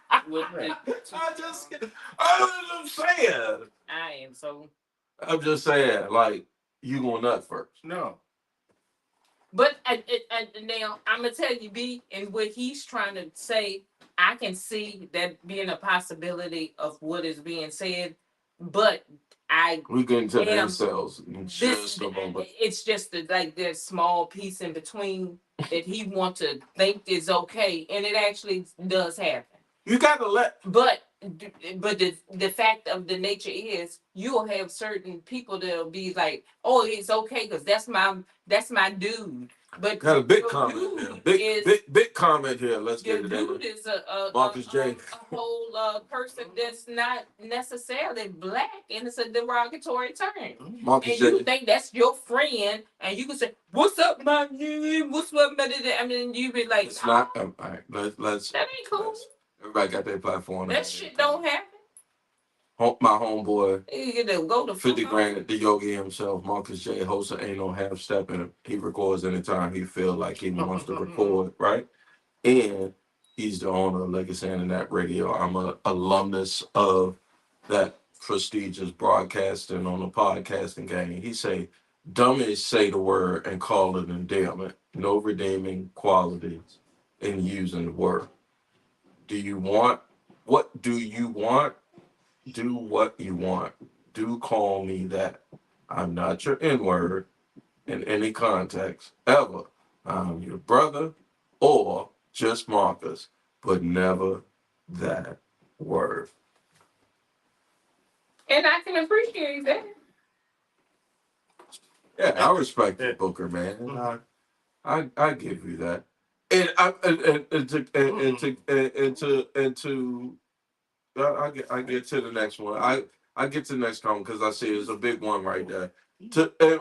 saying. I am so. I'm just saying, like, you going nut first. No. But now I'm gonna tell you, B, and what he's trying to say, I can see that being a possibility of what is being said, but we get into themselves. It's just like that small piece in between that he wants to think is okay, and it actually does happen. You gotta let. But the fact of the nature is, you'll have certain people that'll be like, "Oh, it's okay because that's my dude." But got a big comment here. Big comment here. Let's get it. Dude is a whole person that's not necessarily black, and it's a derogatory term. Marcus and you think that's your friend, and you can say, "What's up, my dude? What's up, my dude?" I mean, you be like, "It's not." All right, let's. That ain't cool. Everybody got their platform. That shit don't happen. My homeboy, go to 50 grand, the yogi himself, Marcus J, host of Ain't No Half Stepping. He records anytime he feel like he wants to record, right? And he's the owner of Legacy Internet Radio. I'm an alumnus of that prestigious broadcasting on the podcasting game. He say, dummies say the word and call it endearment. No redeeming qualities in using the word. What do you want? Do what you want. Do call me that. I'm not your N-word in any context, ever. I'm your brother or just Marcus, but never that word. And I can appreciate that. Yeah, I respect you, Booker, man. I give you that. And I get to the next one. I get to the next comment because I see it's a big one right there.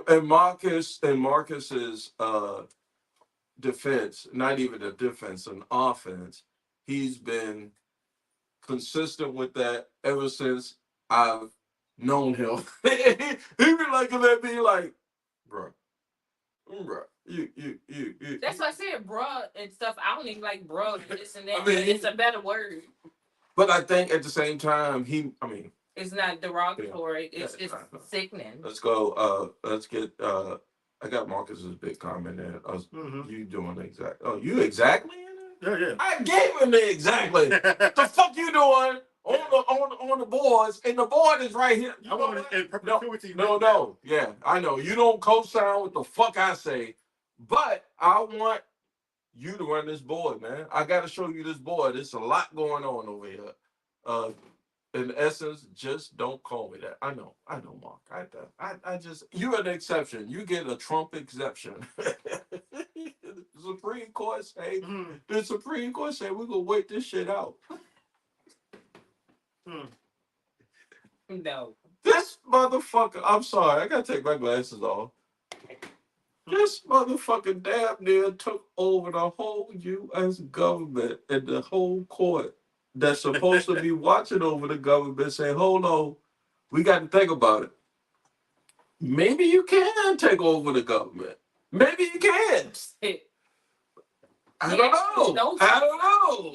And Marcus's defense, not even a defense, an offense. He's been consistent with that ever since I've known him. he been looking at me like, bro, you. That's why I said bruh and stuff. I don't even like bruh and this and that. I mean, but it's a better word. But I think at the same time, it's not derogatory. Yeah, it's sickening. Let's go. Let's get. I got Marcus's big comment there. You doing exact? Oh, you exactly? Yeah. I gave him the exactly. The fuck you doing on the boards? And the board is right here. I want it in perpetuity. No. Yeah, I know you don't co-sign what the fuck I say, but I want you to run this board, man. I got to show you this board. There's a lot going on over here. In essence, just don't call me that. I know, Mark. I just, you're an exception. You get a Trump exception. The Supreme Court say we're gonna wait this shit out. No. This motherfucker. I'm sorry. I gotta take my glasses off. This motherfucker damn near took over the whole U.S. government and the whole court that's supposed to be watching over the government saying, hold on, we got to think about it. Maybe you can take over the government. Maybe you can. I don't know. I don't know.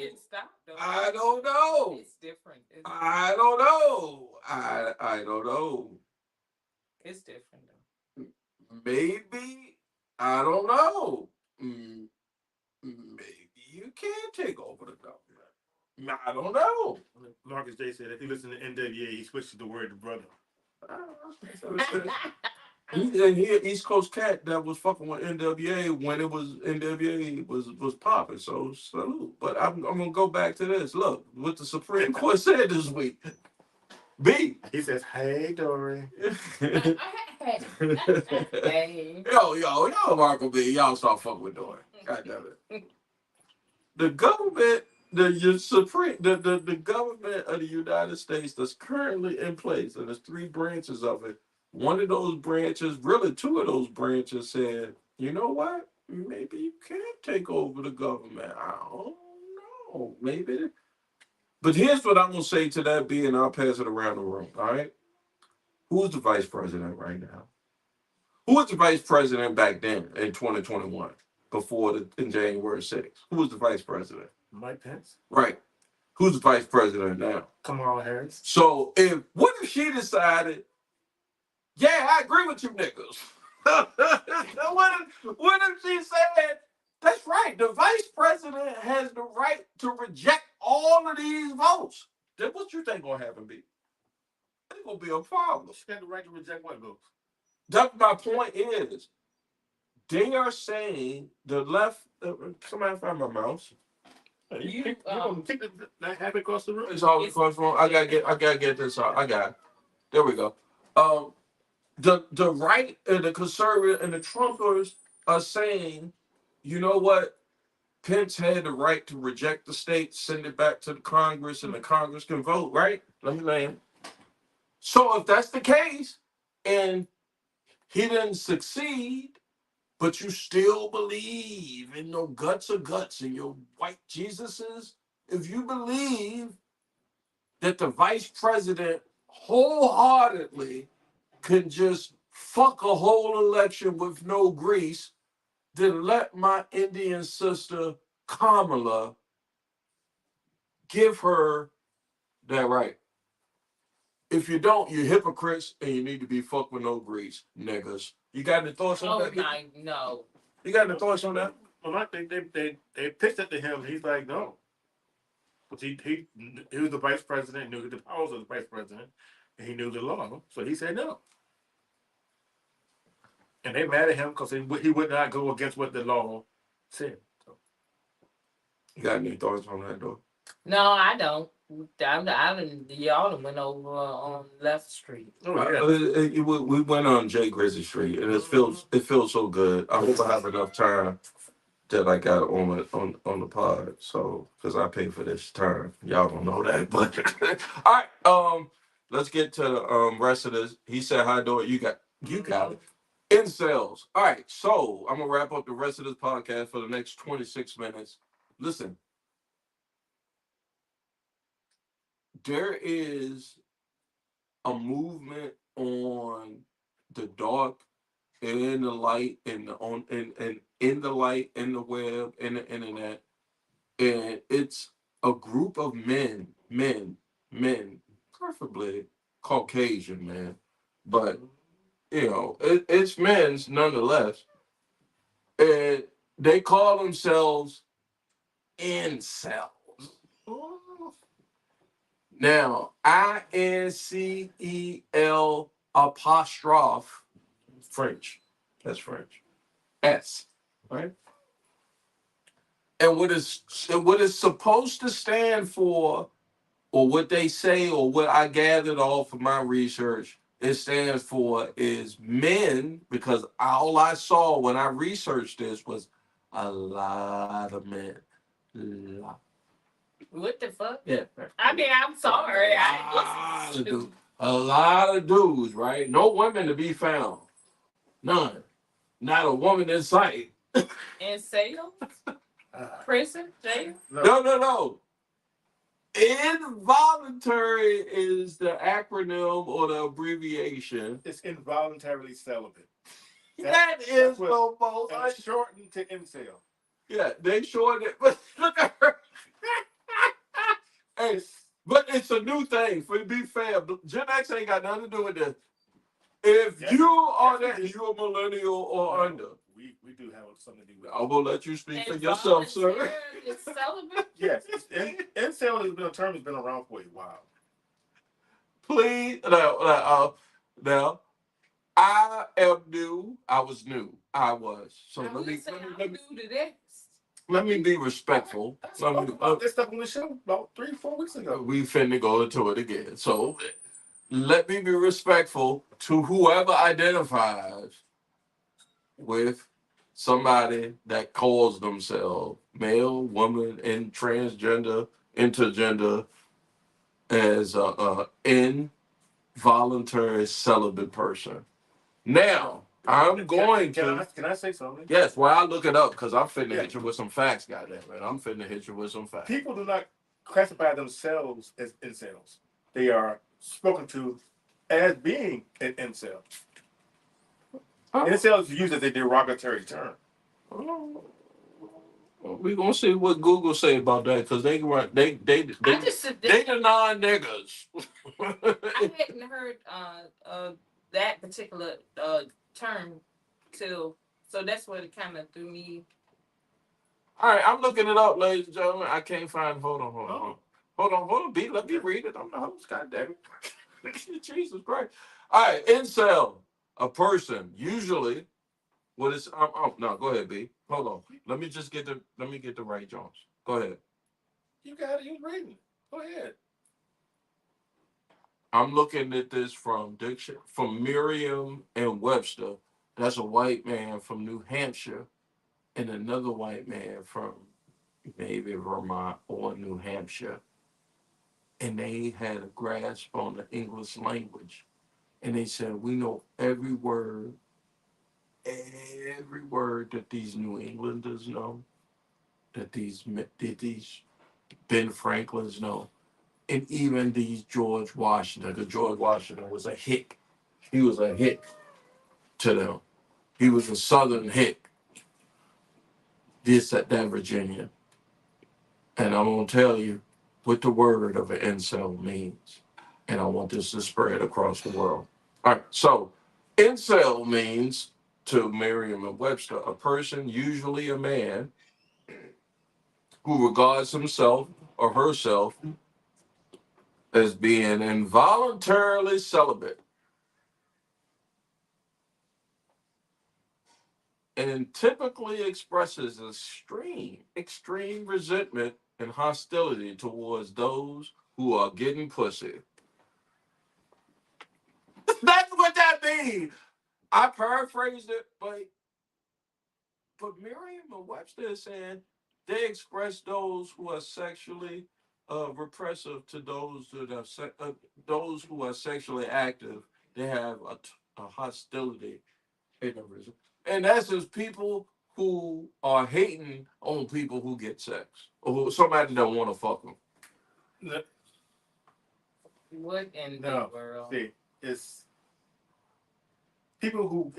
I don't know. It's different. I don't know. I don't know. It's different though. Maybe. I don't know. Maybe you can take over the government. I don't know. Marcus J said if he listened to NWA, he switched the word to brother. He an East Coast cat that was fucking with NWA when NWA was popping. So salute. But I'm gonna go back to this. Look, what the Supreme Court said this week. B. He says, "Hey, Dory." Hey. Y'all Marco B. Y'all start fucking with Dory. God damn it. The government, the government of the United States that's currently in place, and there's 3 branches of it. One of those branches, really 2 of those branches, said, you know what? Maybe you can take over the government. I don't know. Maybe. But here's what I'm gonna say to that B, and I'll pass it around the room. All right. Who's the vice president right now? Who was the vice president back then in 2021, in January 6th? Who was the vice president? Mike Pence. Right. Who's the vice president now? Kamala Harris. So what if she decided, yeah, I agree with you niggas. What if she said, that's right, the vice president has the right to reject all of these votes? Then what you think gonna happen, B? It's gonna be a problem. She got the right to reject what votes? That's my point is, they are saying the left. Somebody find my mouse. You gonna kick that habit across the room? It's always across the room. I gotta get this out. I got it. There we go. The right and the conservative and the Trumpers are saying, you know what? Pence had the right to reject the state, send it back to the Congress, and the Congress can vote, right? Let me land. So if that's the case, and he didn't succeed, but you still believe in your guts of guts and your white Jesuses, if you believe that the vice president wholeheartedly can just fuck a whole election with no grease, then let my Indian sister Kamala give her that right. If you don't, you're hypocrites and you need to be fucked with no grease, niggas. You got any thoughts on that? No. You got any thoughts on that? Well, I think they pitched it to him. He's like, no. But he was the vice president, knew the powers of the vice president, and he knew the law. So he said no. And they mad at him because he would not go against what the law said. So. You got any thoughts on that, though? No, I don't. Y'all went over on Left Street. Oh, yeah. We went on J. Grizzly Street, and it feels so good. I hope I have enough time that I got on the pod. So because I pay for this term, y'all don't know that, but all right. Let's get to the rest of this. He said, "How do it? You got it." Incels. All right. So I'm gonna wrap up the rest of this podcast for the next 26 minutes. Listen, there is a movement on the dark and in the light and on and in the light in the web and the internet, and it's a group of men, preferably Caucasian men, but it's men's nonetheless, and they call themselves incels. Now, INCEL apostrophe French. That's French. S. Right? And what is supposed to stand for, or what they say, or what I gathered off of my research, it stands for is men, because all I saw when I researched this was a lot of men. Lot. What the fuck? Yeah. I mean, I'm sorry. I didn't listen to Dudes. A lot of dudes, right? No women to be found. None. Not a woman in sight. in sales, prison, jail. No. Involuntary is the acronym or the abbreviation. It's involuntarily celibate. That is so false. It's shortened to incel. Yeah, they shortened it. But look at her. Hey, but it's a new thing. For to be fair, Gen X ain't got nothing to do with this. If you are that, you a millennial or under. We do have something to do with it. I'm gonna let you speak for yourself, sir. It's celibate. Yes, incel has been a term that's been around for a while. Please, now, I am new. I was new. I was. So let me be respectful. This stuff on the show about 3-4 weeks ago. We finna go into it again. So let me be respectful to whoever identifies with somebody that calls themselves male, woman, and transgender, intergender as a involuntary celibate person. Now, I'm going to. Can I say something? Yes, well, I look it up because I'm finna hit you with some facts, goddamn it. I'm finna hit you with some facts. People do not classify themselves as incels. They are spoken to as being an incel. Incel is used as a derogatory term. We're gonna see what Google say about that because they the non-niggas. I hadn't heard that particular term till, so that's what it kind of threw me. All right, I'm looking it up, ladies and gentlemen. I can't find. Hold on. B, let me read it. I'm the host. Goddamn it. Jesus Christ. All right, incel, a person usually. What is? No, go ahead, B. Hold on. Let me get the right Jones. Go ahead. You got it. You reading? Go ahead. I'm looking at this from Merriam and Webster. That's a white man from New Hampshire, and another white man from maybe Vermont or New Hampshire. And they had a grasp on the English language, and they said, "We know every word that these New Englanders know, that these Ben Franklins know, and even these George Washington, because George Washington was a hick. He was a hick to them. He was a Southern hick. This at that Virginia. And I'm going to tell you what the word of an incel means. And I want this to spread across the world. All right, so incel means, to Merriam and Webster, a person, usually a man, who regards himself or herself as being involuntarily celibate and typically expresses extreme resentment and hostility towards those who are getting pussy. That's what that means. I paraphrased it, but but Merriam-Webster is saying they express those who are sexually repressive to those who are sexually active. They have a hostility in the region, and that's just people who are hating on people who get sex or somebody that want to fuck them. No, What in the no. world? See, it's people who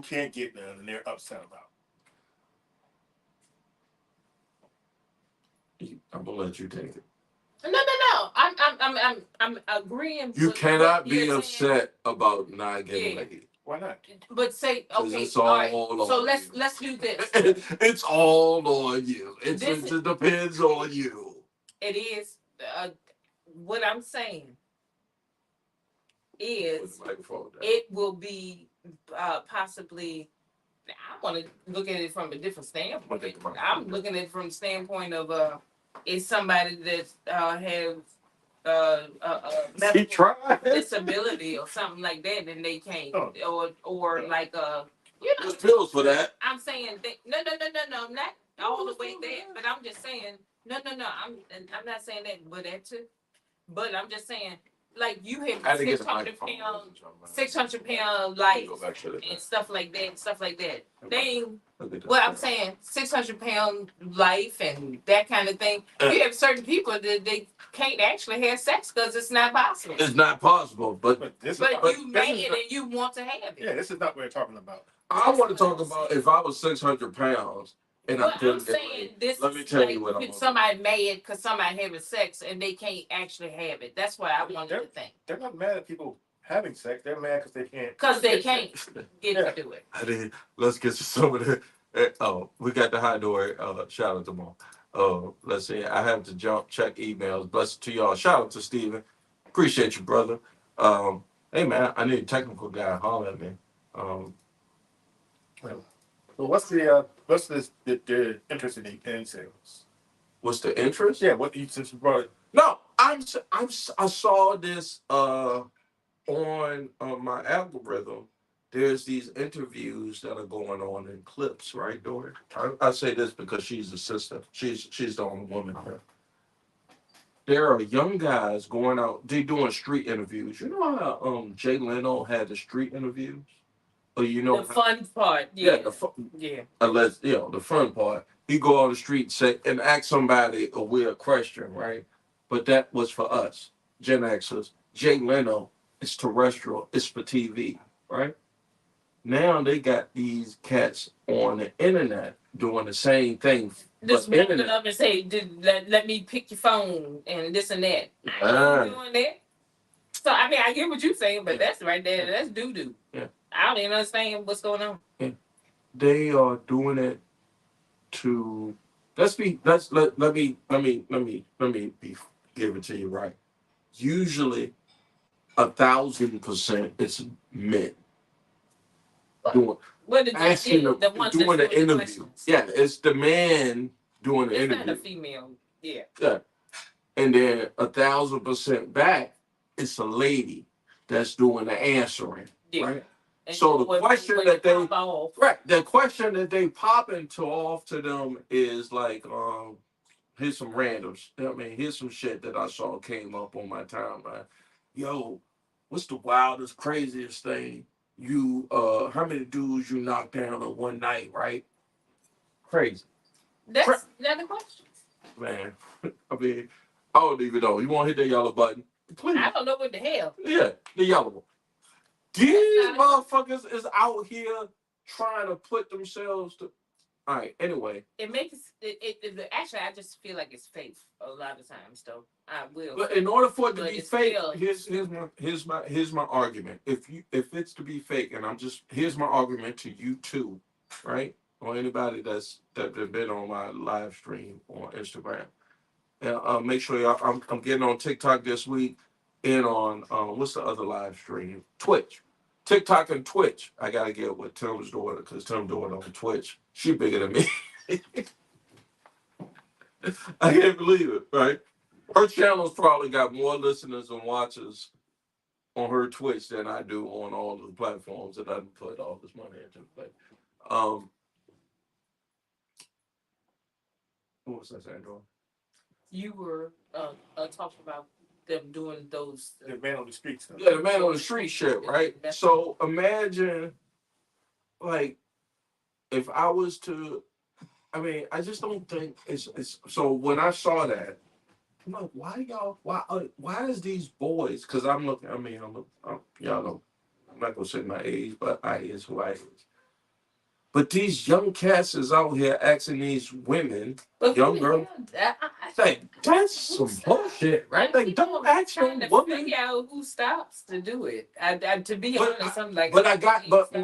can't get none and they're upset about. I'm gonna let you take it. No. I'm agreeing. You with cannot what be you're saying. upset about not getting Yeah. laid. Why not? But say 'Cause okay. it's All all right. on So you. let's do this. It's all on you. It This just depends on you. It is. What I'm saying Put is the microphone down. it will be possibly. I want to look at it from a different standpoint. I'm looking at it from the standpoint of is somebody that has He medical tried. disability or something like that, and they can't, or like There's pills for that. I'm saying no, not all the way there, but I'm just saying no. I'm not saying that, but that too. But I'm just saying, like you I had have to get 600 the microphone. pound, 600-pound life Go back to and stuff like that. They ain't. Look at this. Well, I'm saying 600-pound life and that kind of thing. You have certain people that they can't actually have sex because it's not possible. It's not possible, but You made it and you want to have it. Yeah, this is not what we're talking about. I want to talk about if I was 600 pounds and I couldn't get laid. Let me tell you what I'm. Somebody mad because somebody having sex and they can't actually have it. That's what I wanted to think. They're not mad at people having sex. They're mad because they can't. Because they can't get to do it. I did. Let's get to some of the. Oh, we got the high door. Shout out to Mom. Let's see. I have to check emails. Blessed to y'all. Shout out to Steven. Appreciate you, brother. Hey man, I need a technical guy. Holler at me. So what's the interest in sales? What's the interest? Yeah, what you since you brought it. No, I saw this on my algorithm. There's these interviews that are going on in clips, right, Dory? I say this because she's a sister. She's the only woman here. There are young guys going out. They doing street interviews. You know how Jay Leno had the street interviews? Or you know the fun part. Yeah. Unless the fun part. He go on the street and ask somebody a weird question, right? But that was for us, Gen Xers. Jay Leno is terrestrial. It's for TV, right? Now they got these cats on the internet doing the same thing. Just walking up and say, let me pick your phone and this and that. I ain't doing that. So, I mean, I hear what you're saying, but that's right there. That's doo-doo. Yeah. I don't even understand what's going on. Yeah. They are doing it to let me give it to you right. Usually 1,000% it's men doing the interview. Yeah, it's the man doing the interview. It's not a female. Yeah. Yeah. And then 1,000% back, it's a lady that's doing the answering. Yeah. Right. And so the question that the question that they pop into off to them is like, here's some randoms. I mean, here's some shit that I saw came up on my timeline. Yo, what's the wildest, craziest thing how many dudes you knocked down in one night, right? Crazy. That's another question. Man, I mean, I don't even know. You want to hit that yellow button? Please. I don't know what the hell. Yeah, the yellow one. These motherfuckers is out here trying to put themselves to. All right. Anyway, it makes it. Actually, I just feel like it's fake a lot of times, though. I will. But in order for it to be fake, here's my argument. If it's to be fake, and here's my argument to you too, right? Or anybody that's been on my live stream on Instagram. And make sure y'all. I'm getting on TikTok this week. And on what's the other live stream? Twitch. TikTok and Twitch. I gotta get with Tim's daughter because Tim's daughter on Twitch. She bigger than me. I can't believe it, right? Her channel's probably got more listeners and watchers on her Twitch than I do on all of the platforms that I put all this money into. Who was I saying, Joe? You were talking about them doing those. The man on the street stuff. Yeah, the man on the street shit, right? So imagine, like, if I was to, I mean, I just don't think it's. So when I saw that, I'm like, why is these boys? Because I'm looking. I mean, y'all know, I'm not gonna say my age, but I is who I is. But these young cats is out here asking these women, But young girls, like, that's some bullshit, right? Like, don't ask no trying to woman. figure out who stops to do it. To be But honest, I'm like. But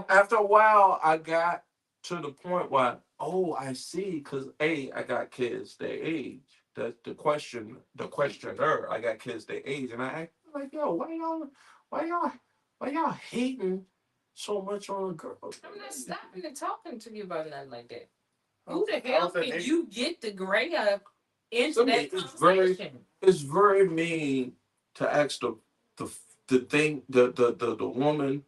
after a while, I got to the point where, oh, I see, because I got kids their age. That's the questioner. I got kids their age, and I act like, yo, why y'all hating so much on a girl? I'm not stopping and talking to you about nothing like that. Oh, Who the I hell was at can eight. you get the gray up into I mean, that it's very, conversation? it's very mean to ask the thing the woman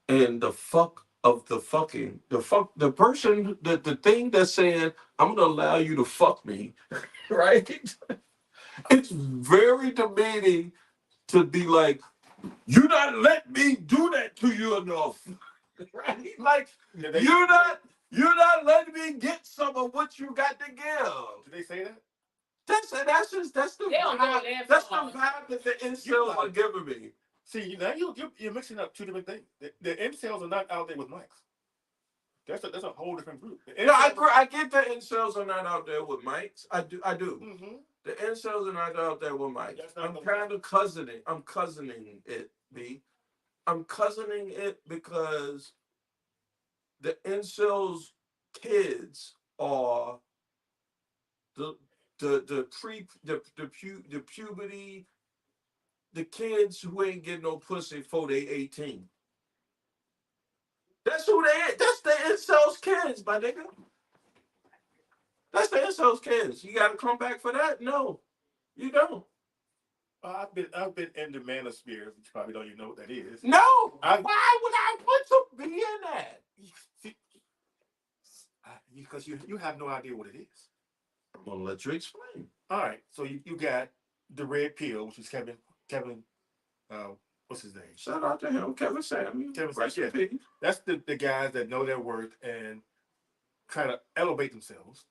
and the fuck of the fucking the person the thing that's saying I'm gonna allow you to fuck me, right? It's very demeaning to be like, you not let me do that to you enough, right? Like you're not letting me get some of what you got to give. Did they say that? That's the They don't go vibe. that That's the far. vibe that the incels are giving me. See, now you're mixing up two different things. The incels are not out there with mics. That's a whole different group. No, I get the incels are not out there with mics. I do. Mm-hmm. The incels are not out there with mics. That's not I'm the- kind of cousining. I'm cousining it, B. I'm cousining it because the incels kids are the puberty, the kids who ain't getting no pussy before they 18. That's who they. That's the incels kids, my nigga. That's the incels kids. You got to come back for that? No, you don't. I've been in the manosphere. You probably don't even know what that is. No. Why would I want to be in that? Because you have no idea what it is. I'm gonna let you explain. All right, so you got the red pill, which is Kevin. What's his name? Shout out to him, Kevin Samuel. Kevin Rest in Samuel. peace. That's the guys that know their worth and try to elevate themselves.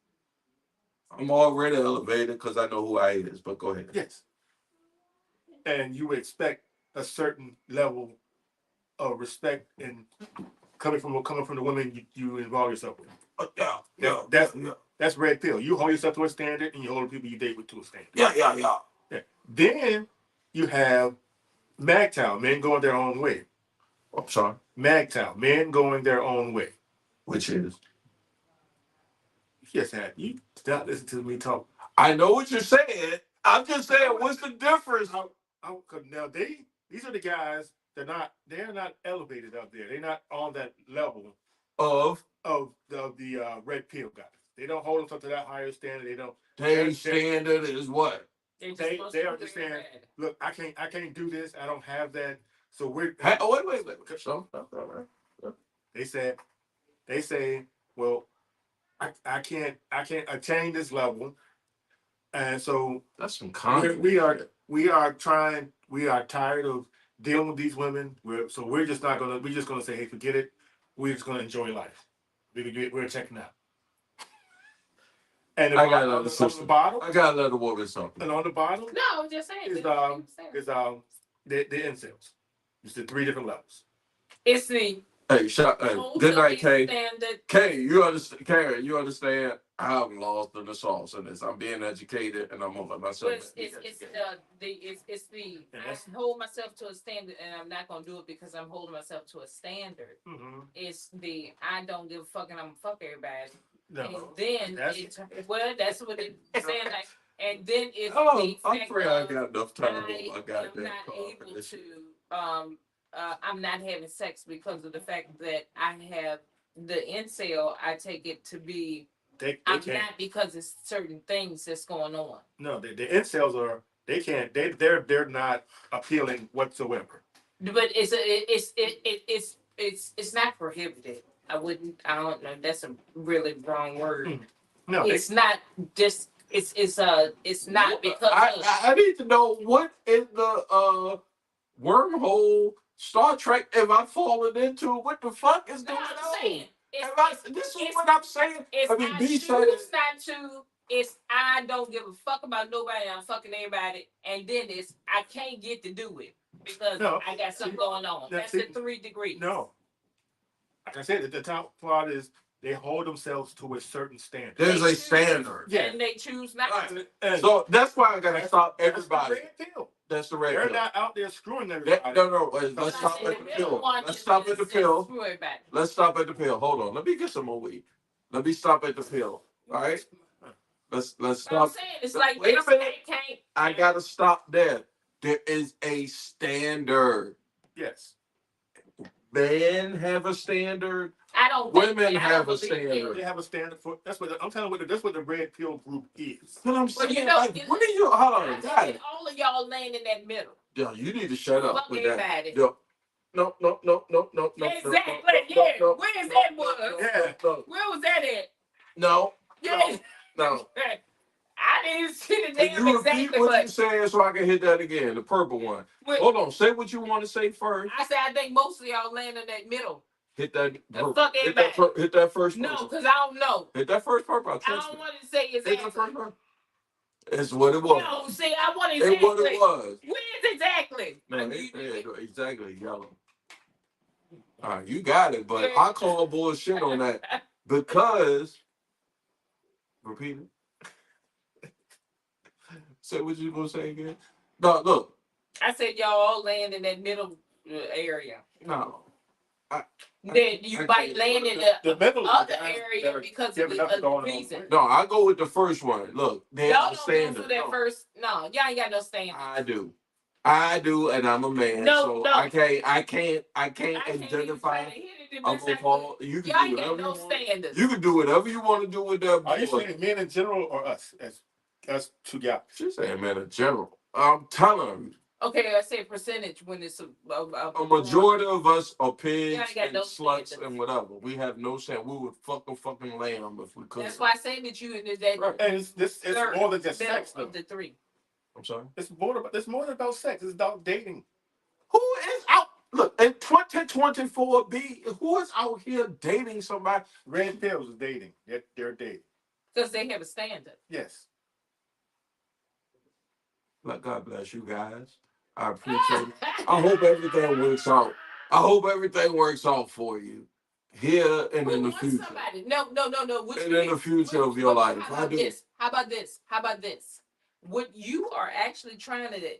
I'm already elevated because I know who I is. But go ahead. Yes. And you would expect a certain level of respect and coming from the women you involve yourself with. That's red pill. You hold yourself to a standard, and you hold the people you date with to a standard. Yeah. Then you have MAGTOW, men going their own way. I'm sorry. MAGTOW, men going their own way. Which is? Yes, you stop listening to me talk. I know what you're saying. I'm just saying, what's the difference? Now these are the guys. They're not elevated up there. They're not on that level of the red pill guys. They don't hold themselves to that higher standard. They don't. Their standard is what? They understand. Look, I can't do this. I don't have that. So we're. Wait. So, they say, well, I can't attain this level, and so that's some conflict. We are tired of dealing with these women. We're just gonna say, hey, forget it. We're just gonna enjoy life. We're checking out. And I gotta let on the bottom. I gotta let the woman something. And on the bottom. No, I'm just saying. Is the incels. It's the three different levels. It's the. Hey, good night, Kay. Kay, you understand? Karen, you understand? I'm lost in the sauce in this. I'm being educated, and I'm gonna let myself. I hold myself to a standard, and I'm not gonna do it because I'm holding myself to a standard. Mm-hmm. It's the I don't give a fuck, and I'm gonna fuck everybody. No, and then that's what it's saying. Like, and then it's I'm afraid I got enough time. I'm not able to. I'm not having sex because of the fact that I have the incel. I take it to be. I'm not because it's certain things that's going on. No, the incels are. They can't. They're not appealing whatsoever. But it's not prohibited. I don't know. That's a really wrong word. No, it's not just it's not because I need to know what in the wormhole Star Trek am I falling into? What the fuck is going on? This is what I'm saying. It's I mean, I B choose said it. not to. It's I don't give a fuck about nobody. I'm fucking everybody, and then it's I can't get to do it because I got something going on. That's the 3 degrees. No, like I said, the top part is they hold themselves to a certain standard. There's a standard. And they choose not to. So that's why I gotta stop everybody. That's the red pill. They're not out there screwing everybody. No. Let's stop at the pill. Let's stop at the pill. Let's stop at the pill. Hold on. Let me get some more weed. Let me stop at the pill. All right. Let's stop. I'm saying it's like wait a minute. Can't. I gotta stop there. There is a standard. Yes. Men have a standard. I don't. Women have a standard. They have a standard for. That's what I'm telling you. That's what the red pill group is. But I'm saying, you know, like, what are you? Hold on, got it. All of y'all laying in that middle. Yo, you need to shut up Fuck with everybody. that. Yo, no. Exactly. Yeah. Where is that was? Yeah. Where was that at? No. Yeah. No. I didn't see the Can damn you repeat exactly what what you saying so I can hit that again? The purple one. Hold on. Say what you want to say first. I said I think most of y'all land in that middle. Hit that. Fuck everybody. Hit that first. No, because I don't know. Hit that first purple. I don't want to say exactly. Hit that first purple. It's what it was. No, see, I want to exactly. It's what it was. Where is exactly? No, exactly yellow. All right, you got it, but I call bullshit on that because. Repeat it. Say what you gonna say again. No, look. I said y'all all land in that middle area. No. Then you might land in the middle other area because of the reason. No, I go with the first one. Look, there's y'all a standard. Don't go for that first. No, y'all ain't got no standard. I do, and I'm a man, so I can't identify. I'm gonna fall. You can do whatever you want. You can do whatever you want to do with that. Are you saying men in general or us as two guys? She's saying men in general. I'm telling you. Okay, I say percentage when it's a majority of us are pigs and sluts and whatever. We have no sense. We would fucking lamb if we could. That's why I say that you in that. Right. And it's more than just sex, though. Of the 3. I'm sorry. It's more than about sex. It's about dating. Who is out? Look, in 2024, who is out here dating somebody? Red pills is dating. They're dating. Because they have a standard. Yes. Like, God bless you guys. I appreciate it. I hope everything works out. I hope everything works out for you here and in the future. No. And in the future of your life. How about this? What you are actually trying to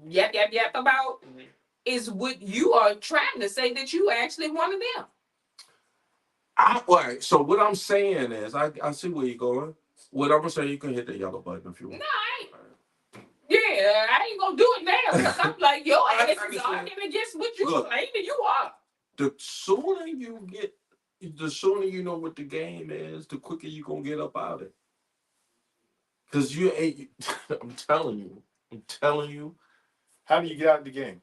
yap about is what you are trying to say that you actually one of them. Right. So what I'm saying is, I see where you're going. What I'm gonna say, you can hit the yellow button if you want. No, I ain't. Yeah, I ain't gonna do it now because I'm like, your ass is arguing against what you claim that you are. The sooner you know what the game is, the quicker you gonna get up out of it. Because you ain't. I'm telling you. How do you get out of the game?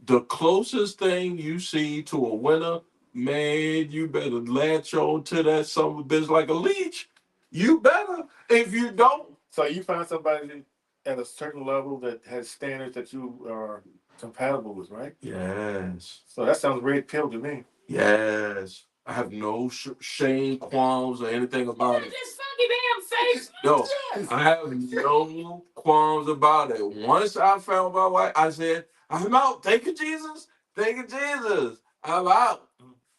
The closest thing you see to a winner, man, you better latch on to that son of a bitch like a leech. You better. If you don't. So you find somebody at a certain level that has standards that you are compatible with, right? Yes. So that sounds red pill to me. Yes. I have no shame, qualms, or anything about it. Just fucking damn face. No, I have no qualms about it. Once I found my wife, I said, I'm out. Thank you, Jesus. Thank you, Jesus. I'm out.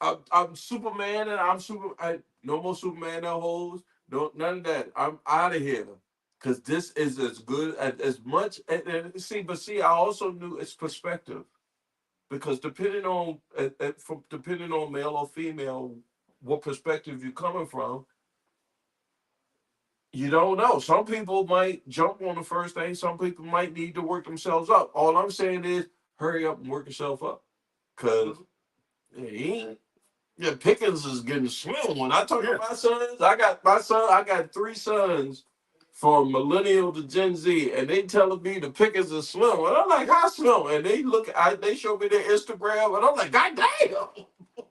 I'm Superman, and no more Superman, no hoes. No, none of that. I'm out of here. Because this is as good as much. And see, I also knew it's perspective. Because depending on male or female, what perspective you're coming from, you don't know. Some people might jump on the first thing. Some people might need to work themselves up. All I'm saying is, hurry up and work yourself up. Because Pickens is getting slim. When I talk to my sons, I got 3 sons from millennial to Gen Z, and they telling me the Pickens is slim. And I'm like, how slim? And they show me their Instagram, and I'm like, God damn.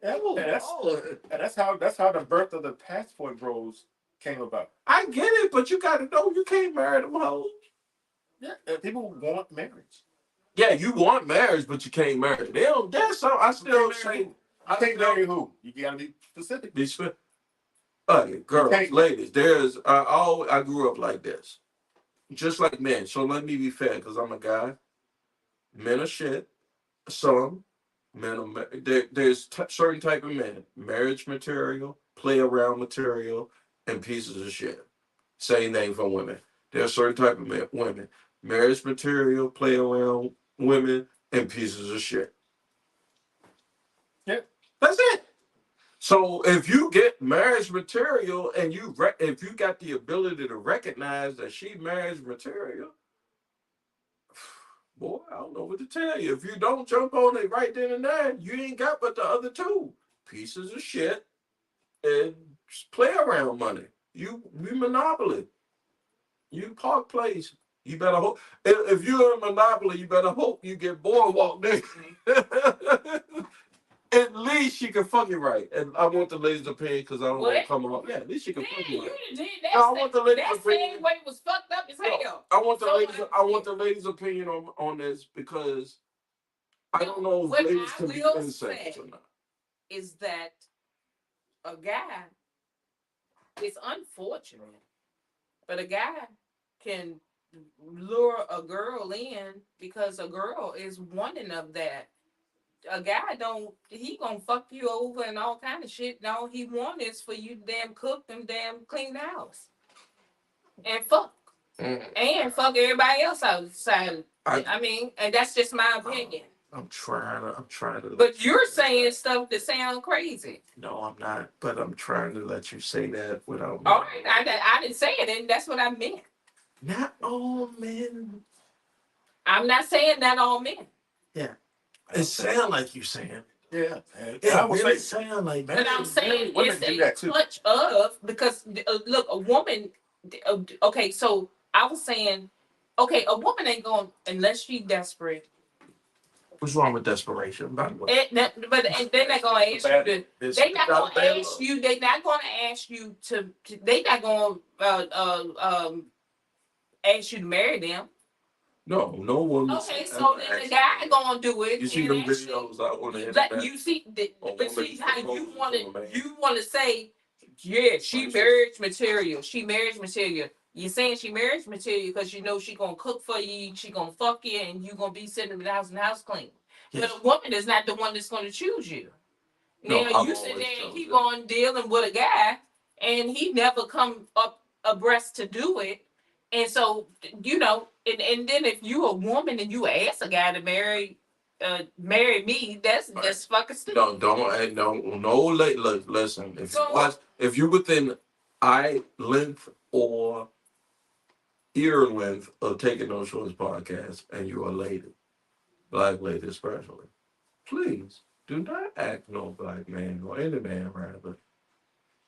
That's how the birth of the Passport Bros came about. I get it, but you got to know you can't marry them hoes. Yeah, people want marriage. Yeah, you want marriage, but you can't marry. They don't. That's so. I still say. I can't marry who? You gotta be specific. Be specific. Girls, ladies. There's. I grew up like this, just like men. So let me be fair, because I'm a guy. Men are shit. Some men are. There's certain type of men: marriage material, play around material, and pieces of shit. Same thing for women. There are certain type of women: marriage material, play around women, and pieces of shit. Yeah, that's it. So if you get marriage material and if you got the ability to recognize that she marriage material, boy, I don't know what to tell you. If you don't jump on it right then and there, you ain't got but the other two pieces of shit and play around money. You monopoly. You Park Place. You better hope if you're in Monopoly, you better hope you get boardwalk there. At least she can fuck you right. And I want the ladies' opinion because I don't want to come along. Yeah, at least she can fuck you right. I want the ladies' opinion. That was fucked up as hell. I want the ladies' opinion on this because I don't know if ladies can be insects or not. Is that a guy? It's unfortunate, but a guy can lure a girl in because a girl is wanting of that. A guy he gonna fuck you over and all kind of shit. No, he want is for you to damn cook and damn clean the house and fuck and fuck everybody else outside. I mean, and that's just my opinion. I'm trying to. But you're saying stuff that sound crazy. No, I'm not. But I'm trying to let you say that without. All right, I didn't say it, and that's what I meant. Not all men. I'm not saying not all men. Yeah. It sound like you saying. Yeah. I would really sound like that. But I'm saying women do that too. Much of because look, a woman. Okay, so I was saying, okay, a woman ain't going unless she desperate. What's wrong with desperation, by the way? But they're not gonna ask you to. They're not gonna ask you. They're not gonna ask you to. They're not gonna ask you to marry them. No woman. Okay, so then the guy gonna do it. You see them videos out on the internet. You see, but see how you want to say, yeah, she marriage material. She marriage material. You're saying she marriage material because you know she gonna cook for you, she gonna fuck you, and you gonna be sitting in the house and house clean. Yes. But a woman is not the one that's gonna choose you. Now you sit there and keep on dealing with a guy, and he never come up abreast to do it. And so, you know, and then if you a woman and you ask a guy to marry me, that's fucking stupid. No. Listen. If you within eye length or ear length of Taking No Shorts podcast, and you're a lady, black lady especially, please do not ask no black man or any man rather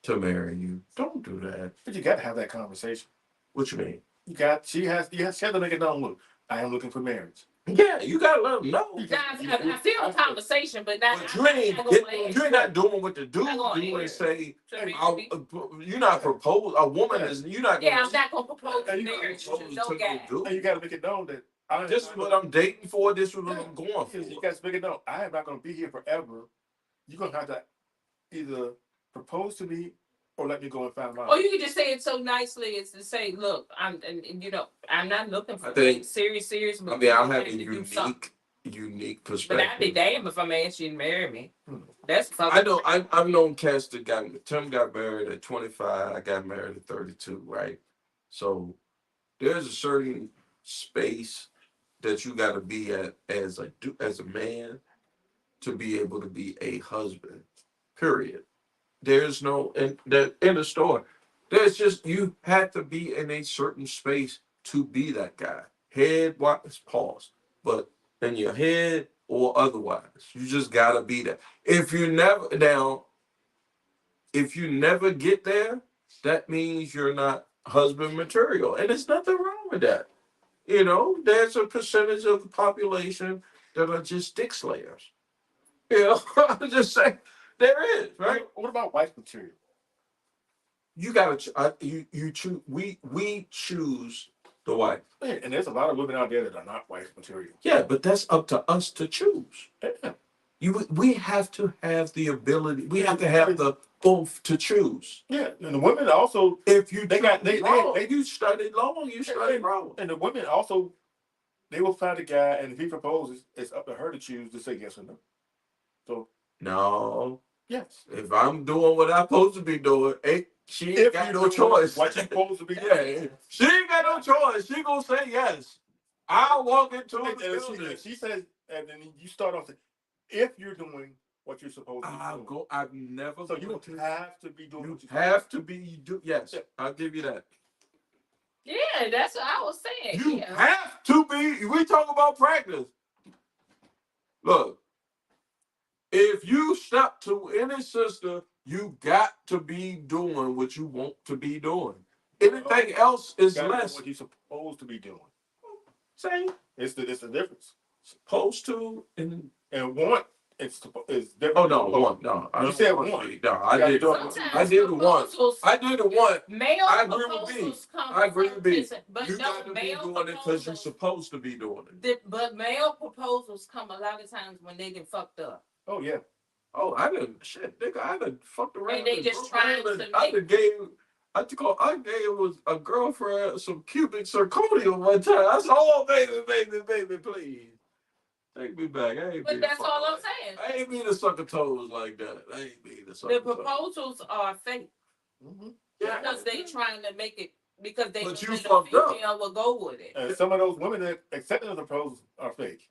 to marry you. Don't do that. But you got to have that conversation. What you mean? She has to make it known. Look, I am looking for marriage. Yeah, you gotta let them know. I feel a conversation, but you ain't not doing what the dude do and say, you're not proposing. A woman is, you're not gonna. Yeah, I'm not gonna propose marriage to no guy. And you gotta make it known that this is what I'm dating for, this is what I'm going for. You guys make it known. I am not gonna be here forever. You're gonna have to either propose to me or let me go and find mine. Or you can just say it so nicely as to say, look, I'm not looking for serious. But I have a unique perspective. But I'd be damned if I'm asking you to marry me. That's fucking. I know. I've known cats that Tim got married at 25. I got married at 32. Right. So there's a certain space that you got to be at as a man to be able to be a husband. Period. There's no in the store. There's just you have to be in a certain space to be that guy. Head-wise, pause. But in your head or otherwise, you just gotta be there. If you never get there, that means you're not husband material, and there's nothing wrong with that. You know, there's a percentage of the population that are just dick slayers. You know, I'm just saying. There is, right? What about wife material? You gotta you choose. We choose the wife. And there's a lot of women out there that are not wife material. Yeah, but that's up to us to choose. Yeah. We have to have the ability. We have to have the both to choose. Yeah, and the women also, If you they you studied long, you studied wrong. and the women also, they will find a guy, and if he proposes, it's up to her to choose to say yes or no. So No, yes, if I'm doing what I'm supposed to be doing, she ain't if got you no do choice. what you're supposed to be Yeah, doing. she ain't got no choice. She gonna say yes. I'll walk into And the building. she says, and then you start off saying, if you're doing what you're supposed to be doing. I've never. So you have to be doing You what you're have to be. Yes, Yeah. I'll give you that. Yeah, that's what I was saying. You Yeah. have to be. We talk about practice. Look, if you step to any sister, you got to be doing what you want to be doing. Anything else is gotta do less. what you're supposed to be doing. Same. It's the difference. Supposed to And want it's different. oh no one no. You said one. No, I did. Sometimes I did the one. proposals- I did the one. Male I agree with B. proposals come I agree with B. first, but You no, got to be male doing it because you're proposals. supposed to be doing it. But male proposals come a lot of times when they get fucked up. Oh yeah. Oh, I done shit, nigga. I done fucked around. And they just trying to I done make. gave. I gave a girlfriend some cubic zirconium one time. I said, "Oh, baby, please take me back." I ain't But mean that's to all I'm fuck saying. I ain't mean to suck her toes like that. I ain't mean to suck The her toes. proposals are fake Yeah. because they trying to make it because they But know you that a fucked up. female will go with it. And some of those women that accepted the proposals are fake.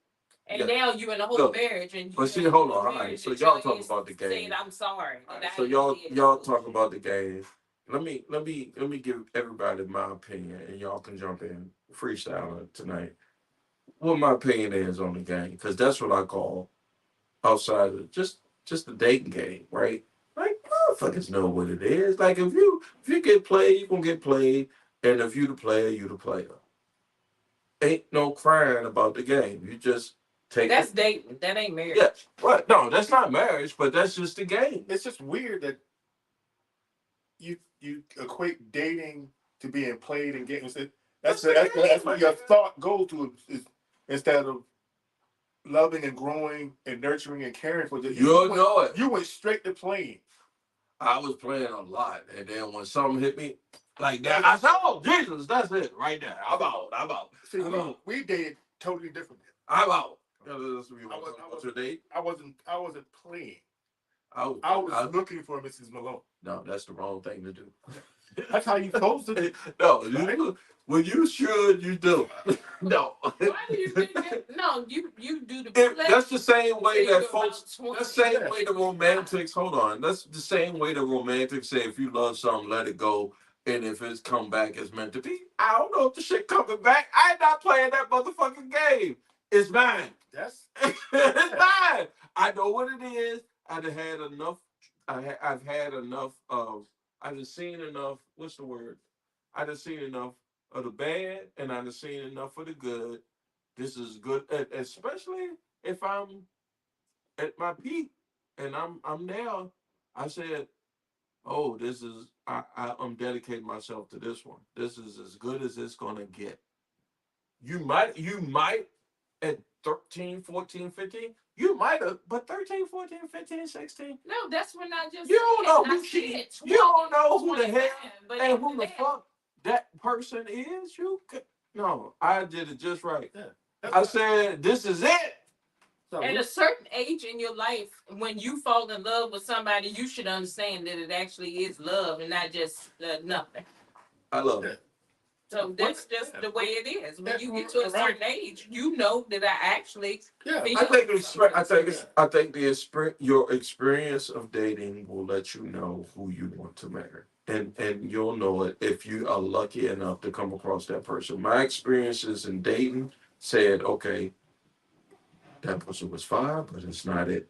And Yeah. now you in a whole Look, marriage, and but see, in a hold whole on. All right, marriage so that y'all your talking ex about the game. Said, I'm sorry. All that right, I so did y'all this." talk about the game. Let me give everybody my opinion, and y'all can jump in freestyling tonight. What my opinion is on the game, because that's what I call outside of just the dating game, right? Like motherfuckers know what it is. Like if you get played, you gonna get played, and if you the player, you the player. Ain't no crying about the game. You just take That's dating. That ain't marriage. yeah, right. No, that's not marriage, but that's just the game. It's just weird that you equate dating to being played and getting. That's what your thought goes to is instead of loving and growing and nurturing and caring for You'll know it. You went straight to playing. I was playing a lot, and then when something hit me like that, I said, "Oh Jesus, that's it right there. I'm out. I'm out. See, I'm out. we dated totally different. I'm out." I wasn't playing. I was looking for Mrs. Malone. No, that's the wrong thing to do. That's how you supposed to do. No, when you should, you do. No. Why do you think that? No, you do the That's the same way till that you're folks. about 20. That's the same way the romantics. Hold on. That's the same way the romantics say if you love something, let it go. And if it's come back, it's meant to be. I don't know if the shit coming back. I'm not playing that motherfucking game. It's mine. That's It's mine. I know what it is. I've had enough. I've had enough of. I've seen enough. What's the word? I've seen enough of the bad, and I've seen enough of the good. This is good, especially if I'm at my peak and I'm now. I said, "Oh, this is I'm dedicating myself to this one. This is as good as it's gonna get." You might at 13, 14, 15, you might have, but 13, 14, 15, 16. No, that's when I just. You don't know who I she said is. You don't know who the 25, hell but and who after the that- fuck that person is. You could, no, I did it just right. Yeah. I said, this is it. At a certain age in your life, when you fall in love with somebody, you should understand that it actually is love and not just nothing. I love it. So that's just the way it is. When you get to a certain age, you know that I actually Yeah. feel I think something. your experience of dating will let you know who you want to marry. And you'll know it if you are lucky enough to come across that person. My experiences in dating said, okay, that person was fine, but it's not it.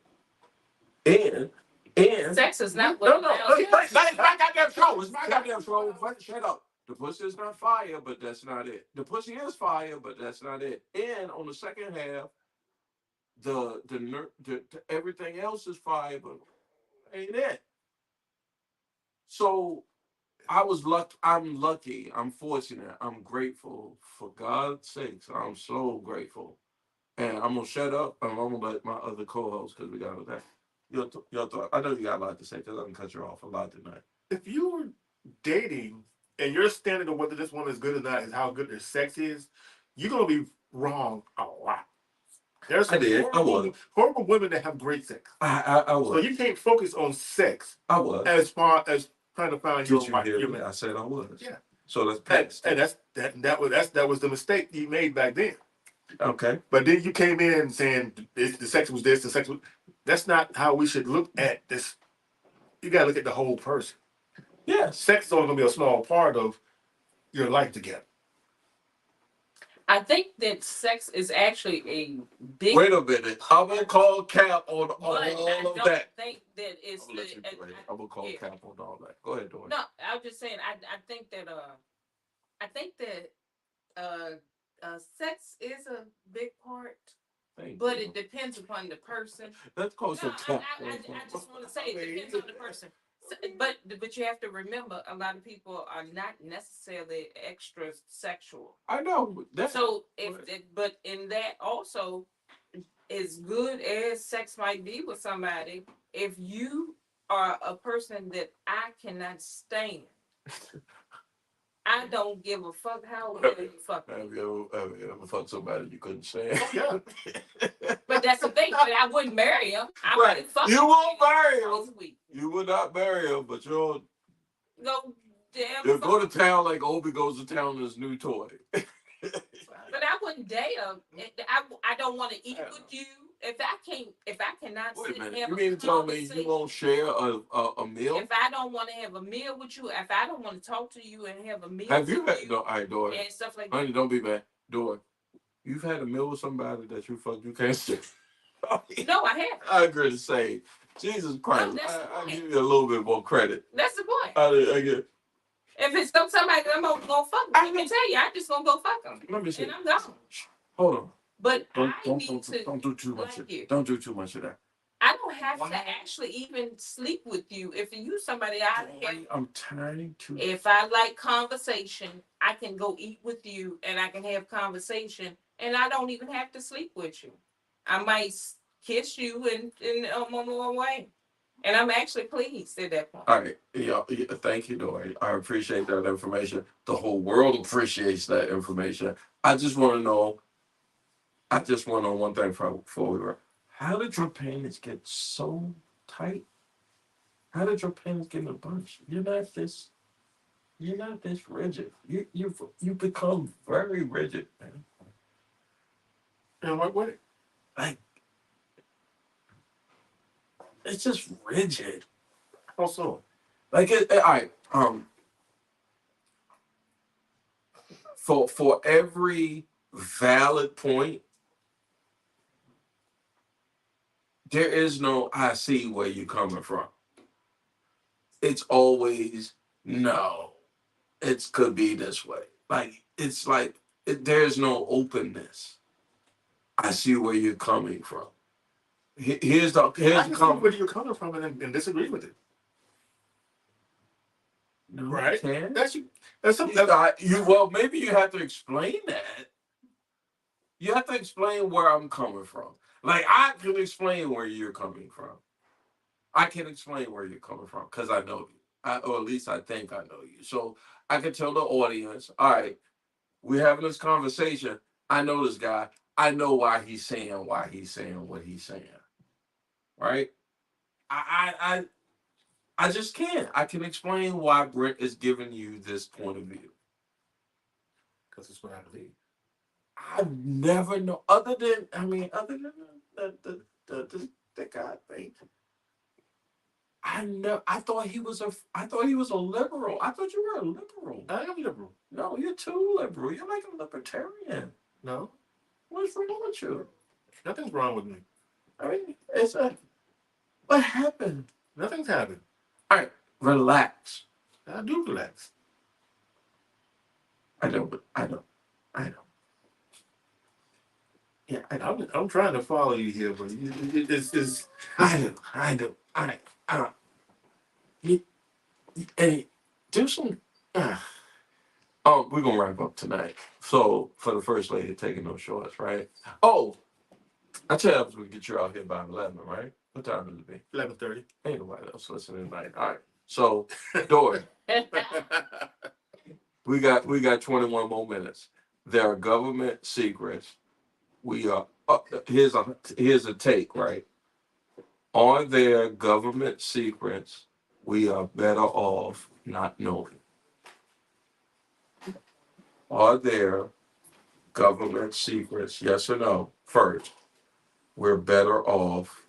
And Sex is not no, what no, allows you. it's my goddamn show. It's my goddamn show. Shut up. The pussy is not fire, but that's not it. The pussy is fire, but that's not it. And on the second half, the everything else is fire, but ain't it. So I was lucky. I'm lucky. I'm fortunate. I'm grateful. For God's sakes, I'm so grateful. And I'm gonna shut up and I'm gonna let my other co-host because we got that. Your thought. I know you got a lot to say because I'm gonna cut you off a lot tonight. If you were dating and your standard of whether this one is good or not is how good their sex is, you're gonna be wrong a lot. There's some horrible women that have great sex. I was. So you can't focus on sex. I was. As far as trying to find Did you hear me? I said I was. Yeah. So let's pass. And that was the mistake you made back then. Okay. But then you came in saying the sex was this, the sex was. That's not how we should look at this. You got to look at the whole person. Yes. Sex is only going to be a small part of your life together. I think that sex is actually a big. Wait a minute. I'm gonna call cap on all of that. I don't think that it's. I'm gonna call cap on all that. Go ahead, Dory. No, I was just saying. I think that sex is a big part. But it depends upon the person. Let's call some cap. I just want to say it depends on the person. But you have to remember, a lot of people are not necessarily extra sexual. I know. So but in that also, as good as sex might be with somebody, if you are a person that I cannot stand, I don't give a fuck how well you fuck. Have you ever fucked somebody you couldn't stand? Yeah. But that's the thing. But I wouldn't marry him. Right. You won't marry him. You would not marry him, but you'll go to town like Obi goes to town with his new toy. But I wouldn't date him. I don't want to eat with you. If I cannot Wait sit a minute. and have You mean a to tell me conversation, you won't share a meal? if I don't want to have a meal with you, if I don't want to talk to you and have a meal Have you with had no? All right, Dory. and stuff like Honey, that. don't be bad, Dory. You've had a meal with somebody that you fucked you can't share. No, I haven't. I agree to say, Jesus Christ. No, I give you a little bit more credit. That's the point. I get. If it's somebody that I'm gonna fuck, I can tell you, I just gonna go fuck them. Let me see. And I'm gone. Hold on. But Don't do too much. Don't do too much of that. I don't have to actually even sleep with you. If you somebody I'm trying to. If I like conversation, I can go eat with you and I can have conversation, and I don't even have to sleep with you. I might kiss you and on my way. And I'm actually pleased at that point. All right. Yeah, thank you, Dory. I appreciate that information. The whole world appreciates that information. I just want to know one thing before we were. How did your panties get so tight? How did your panties get in a bunch? You're not this rigid. You become very rigid, man. In what way? Like, it's just rigid. How so? Like all right. For every valid point, there is no I see where you're coming from. It's always no. It could be this way. Like it's like there's no openness. I see where you're coming from. Here's the comment. Where you're coming from and disagree with it. No, right? Can. That's something. Well, maybe you have to explain that. You have to explain where I'm coming from. Like I can explain where you're coming from. I can explain where you're coming from because I know you. Or at least I think I know you. So I can tell the audience, all right, we're having this conversation. I know this guy. I know why he's saying what he's saying. Right? I just can't. I can explain why Brent is giving you this point of view. Because it's what I believe. I've never known other than the guy thing. I thought he was a liberal. I thought you were a liberal. I am liberal. No, you're too liberal. You're like a libertarian. No. What's wrong with you? Nothing's wrong with me. I mean, what happened? Nothing's happened. All right, relax. I do relax. I know. Yeah, I'm trying to follow you here, but it's. I know. do some. We're gonna wrap up tonight. So for the first lady taking those shorts, right? Oh, I tell you, I was gonna get you out here by 11, right? What time is it be? 11:30. Ain't nobody else listening tonight. All right. So, Dory, we got 21 more minutes. There are government secrets. We are here's a take, right? Are there government secrets we are better off not knowing? Are there government secrets? Yes or no? First, we're better off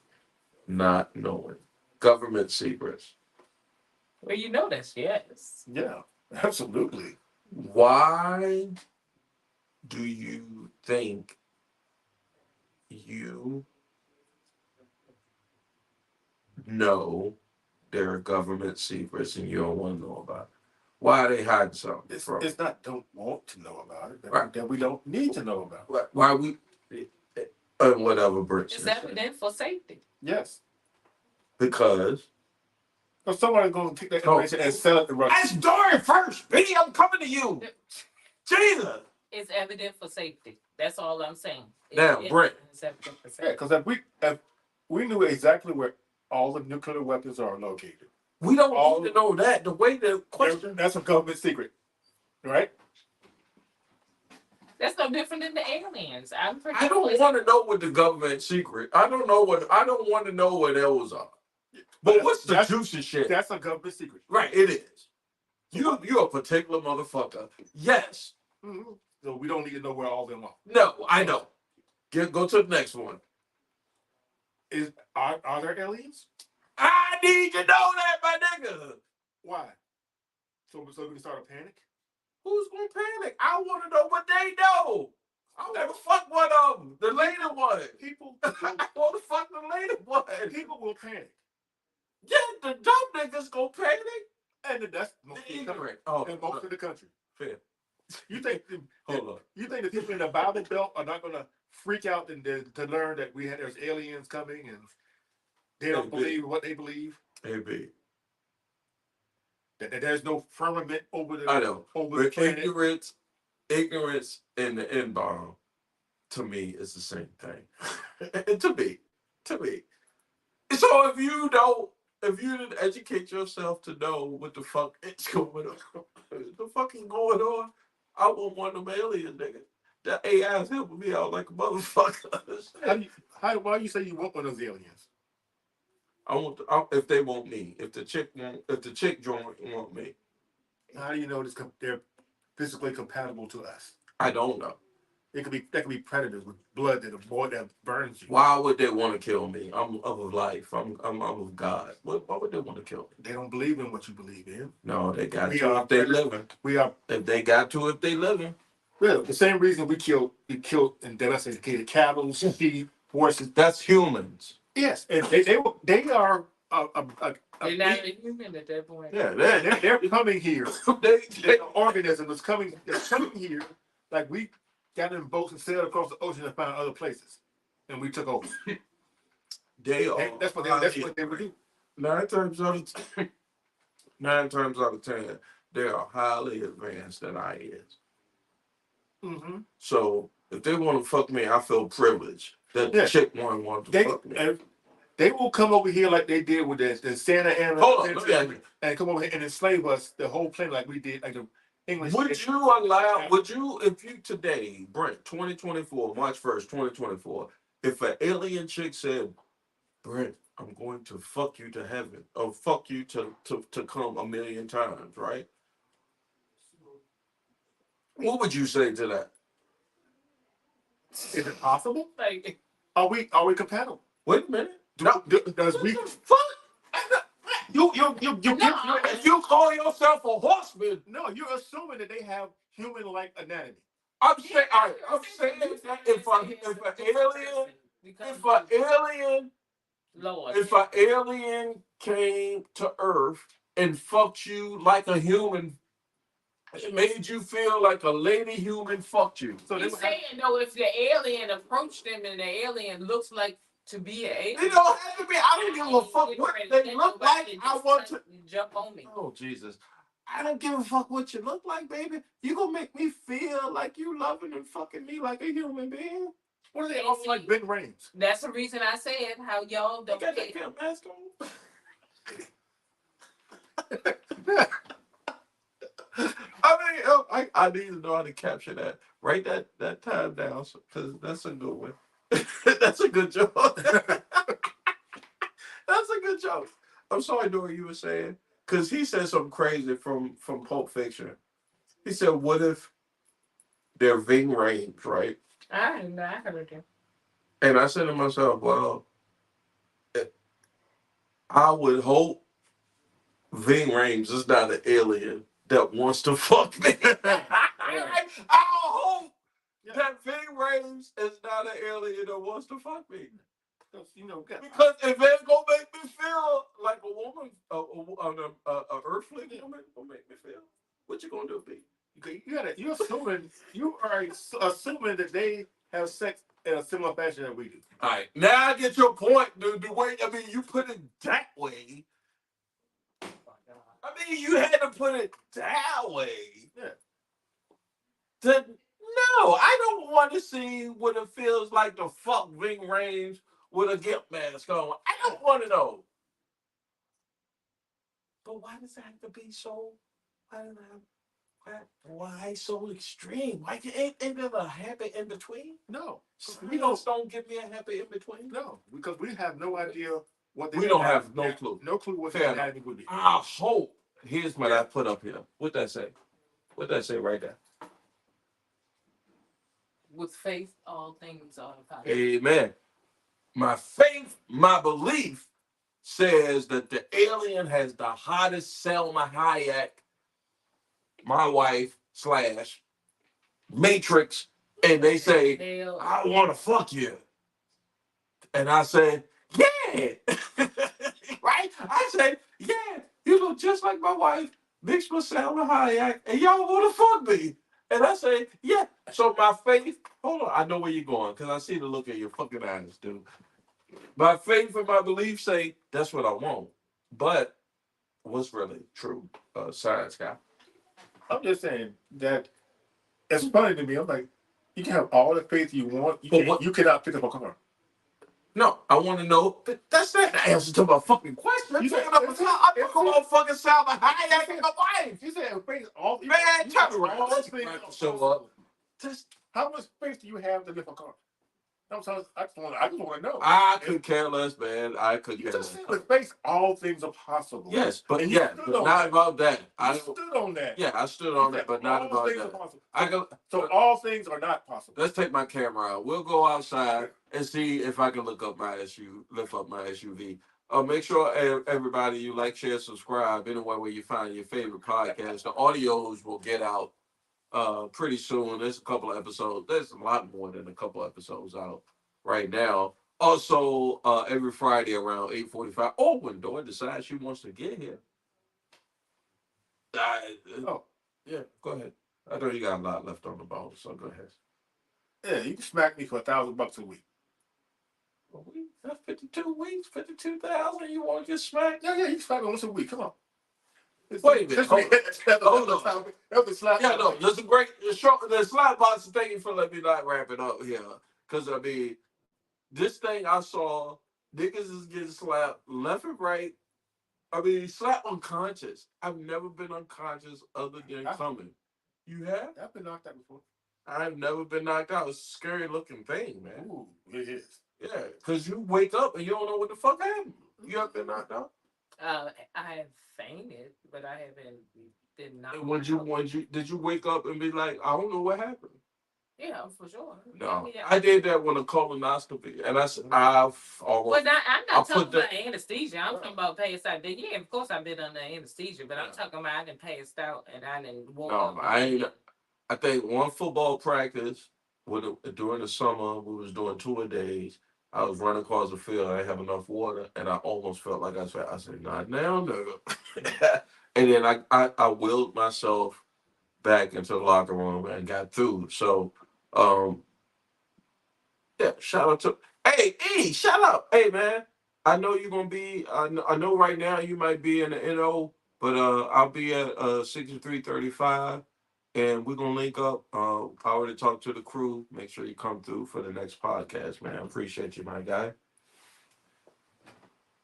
not knowing. Government secrets. Well, you know this, yes. Yeah, absolutely. Why do you think you know there are government secrets and you don't want to know about it? Why are they hiding something from? It's not don't want to know about it, Right. that we don't need to know about it. Why we whatever Brit It's said. evident for safety. Yes. Because If somebody's going to take that information and sell it to Russia. that's Dory first, Benny. I'm coming to you. Jesus. It's evident for safety. That's all I'm saying. Now, Brent. It's evident for Yeah, safety. because if we knew exactly where all the nuclear weapons are located. We don't need to know that. The way the question. That's a government secret, right? That's no different than the aliens. I don't want to know what the government secret. I don't want to know what those are. But what's the juicy shit? That's a government secret. Right, it is. You a particular motherfucker. Yes. Mm-hmm. So we don't need to know where all of them are. No, I know. Go to the next one. Are there aliens? I need to know that, my nigga. Why? So we can start a panic? Who's gonna panic? I want to know what they know. I want to fuck one of them. The later one. People I want to fuck the later one. People will panic. Yeah, the dumb niggas gonna panic. And that's most The of the country. ignorant. Oh, And most of the country. fair. You think Hold on. you think the people in the Bible Belt are not gonna freak out and to learn that there's aliens coming and they don't believe what they believe? Hey, B. That there's no firmament over the I know. over the But planet. ignorance and the N-bomb, to me, is the same thing. to me. So if you didn't educate yourself to know what the fuck is going on, the fuck is going on, I want one of them aliens, nigga. That AI is helping me out like a motherfucker. Why you say you want one of those aliens? If they want me, if the chick joint want me. How do you know they're physically compatible to us? I don't know. That could be predators with blood that burns you. Why would they want to kill me? I'm of life. I'm of God. Why would they want to kill me? They don't believe in what you believe in. No, they got to if they living. If they got to if they living. Well, the same reason we killed and domesticated cattle, sheep, horses. That's humans. Yes, and they are They're not a human at that point. Yeah, they're coming here. The organism is coming. They're coming here. Like we got in boats and sailed across the ocean and found other places, and we took over. That's what they would do. 9 times out of 10, they are highly advanced than I is. Mm-hmm. So if they want to fuck me, I feel privileged that the chick want to fuck me. They will come over here like they did with the Santa Ana. Hold on, and come over here and enslave us the whole planet like we did, like the English. Would you, if you today, Brent, 2024, March 1st, 2024, if an alien chick said, Brent, I'm going to fuck you to heaven, or fuck you to come 1,000,000 times, right? What would you say to that? Is it possible? Like, are we compatible? Wait a minute. Does we? Fuck? If you call yourself a horseman, no, you're assuming that they have human-like anatomy. I'm saying that if an alien came to Earth and fucked you like a human, it made you feel like a lady human fucked you. So you're saying though, if the alien approached them and the alien looks like to be an alien, they don't have to be. I don't give a fuck what they look like. I want to jump on me. Oh Jesus! I don't give a fuck what you look like, baby. You gonna make me feel like you loving and fucking me like a human being. What are they all like big rings? That's the reason I said how y'all You don't got that get. pimp mask on? I need to know how to capture that. Write that time down because that's a good one. That's a good joke. That's a good joke. I'm sorry, Dory, you were saying because he said something crazy from Pulp Fiction. He said, "What if they're ving rhames, right?" I heard you. And I said to myself, "Well, I would hope Ving Rhames is not an alien that wants to fuck me. I hope that Ving Rhames is not an alien that wants to fuck me. Because if it's gonna make me feel like a woman, a earthly woman, gonna make me feel. What you gonna do, B? You are assuming that they have sex in a similar fashion that we do. All right, now I get your point. The way you put it that way. You had to put it that way. Yeah. No, I don't want to see what it feels like to fuck Ving Rhames with a gimp mask on. I don't want to know. But why does it have to be so? Why so extreme? Why ain't there a happy in between? No. Science don't give me a happy in between. No, because we have no idea what we don't have no clue. No clue what Fair that would be. I hope. Here's what I put up here. What that say? What that say right there? With faith, all things are possible. Amen. My faith, my belief says that the alien has the hottest Selma Hayek, my wife / Matrix, and they say, I want to fuck you. And I say, yeah. Right? I say, yeah, you look just like my wife, mixed with Selma Hayek, and y'all want to fuck me. And I say, yeah. So my faith, hold on, I know where you're going, because I see the look in your fucking eyes, dude. My faith and my belief say that's what I want. But what's really true, science guy? I'm just saying that it's funny to me. I'm like, you can have all the faith you want. You cannot pick up a car. No, I want to know. That's not the answer to my fucking question. I'm talking about fucking Salma Hayek and my wife. You said faith all. Man, tell me right. Let's show up. How much faith do you have to lift a car? I just want to know. I could care less, man. I could care less. With faith, all things are possible. Yes, but not about that. I stood on that. Yeah, I stood on that, but not about that. So all things are not possible. Let's take my camera out. We'll go outside and see if I can lift up my SUV. Make sure everybody you like, share, subscribe anywhere where you find your favorite podcast. The audios will get out pretty soon. There's a couple of episodes. There's a lot more than a couple of episodes out right now. Also, every Friday around 8:45. Oh, when Dora decides she wants to get here. Yeah, go ahead. I know you got a lot left on the bone, so go ahead. Yeah, you can smack me for $1,000 a week. A week? That's 52 weeks, 52,000. You want to get smacked? Yeah, you can smack me once a week. Come on. Wait a minute. Hold on. Yeah, no, there's a great the slide box. Thank you for letting me not wrap it up here. Because, this thing I saw, niggas is getting slapped left and right. Slapped unconscious. I've never been unconscious other than coming. You have? I've been knocked out before. I've never been knocked out. It's a scary looking thing, man. Ooh, it is. Yeah, because you wake up and you don't know what the fuck happened. You have been knocked out? I have fainted, but I haven't been knocked out. Did you wake up and be like, I don't know what happened? Yeah, for sure. No, I did that with a colonoscopy, and I'm not talking about anesthesia. I'm talking about passed out. Yeah, of course I've been under anesthesia, but I'm talking about I didn't passed out and I didn't woke up. No, I ain't. I think one football practice during the summer we was doing 2-a-days. I was running across the field. I didn't have enough water, and I almost felt like I said, not now, nigga. And then I willed myself back into the locker room and got through. So, yeah, shout out to shout out. Hey, man, I know you're gonna be. I know right now you might be in the NO But I'll be at 6335, and we're gonna link up. I already talked to the crew. Make sure you come through for the next podcast, man. Appreciate you, my guy.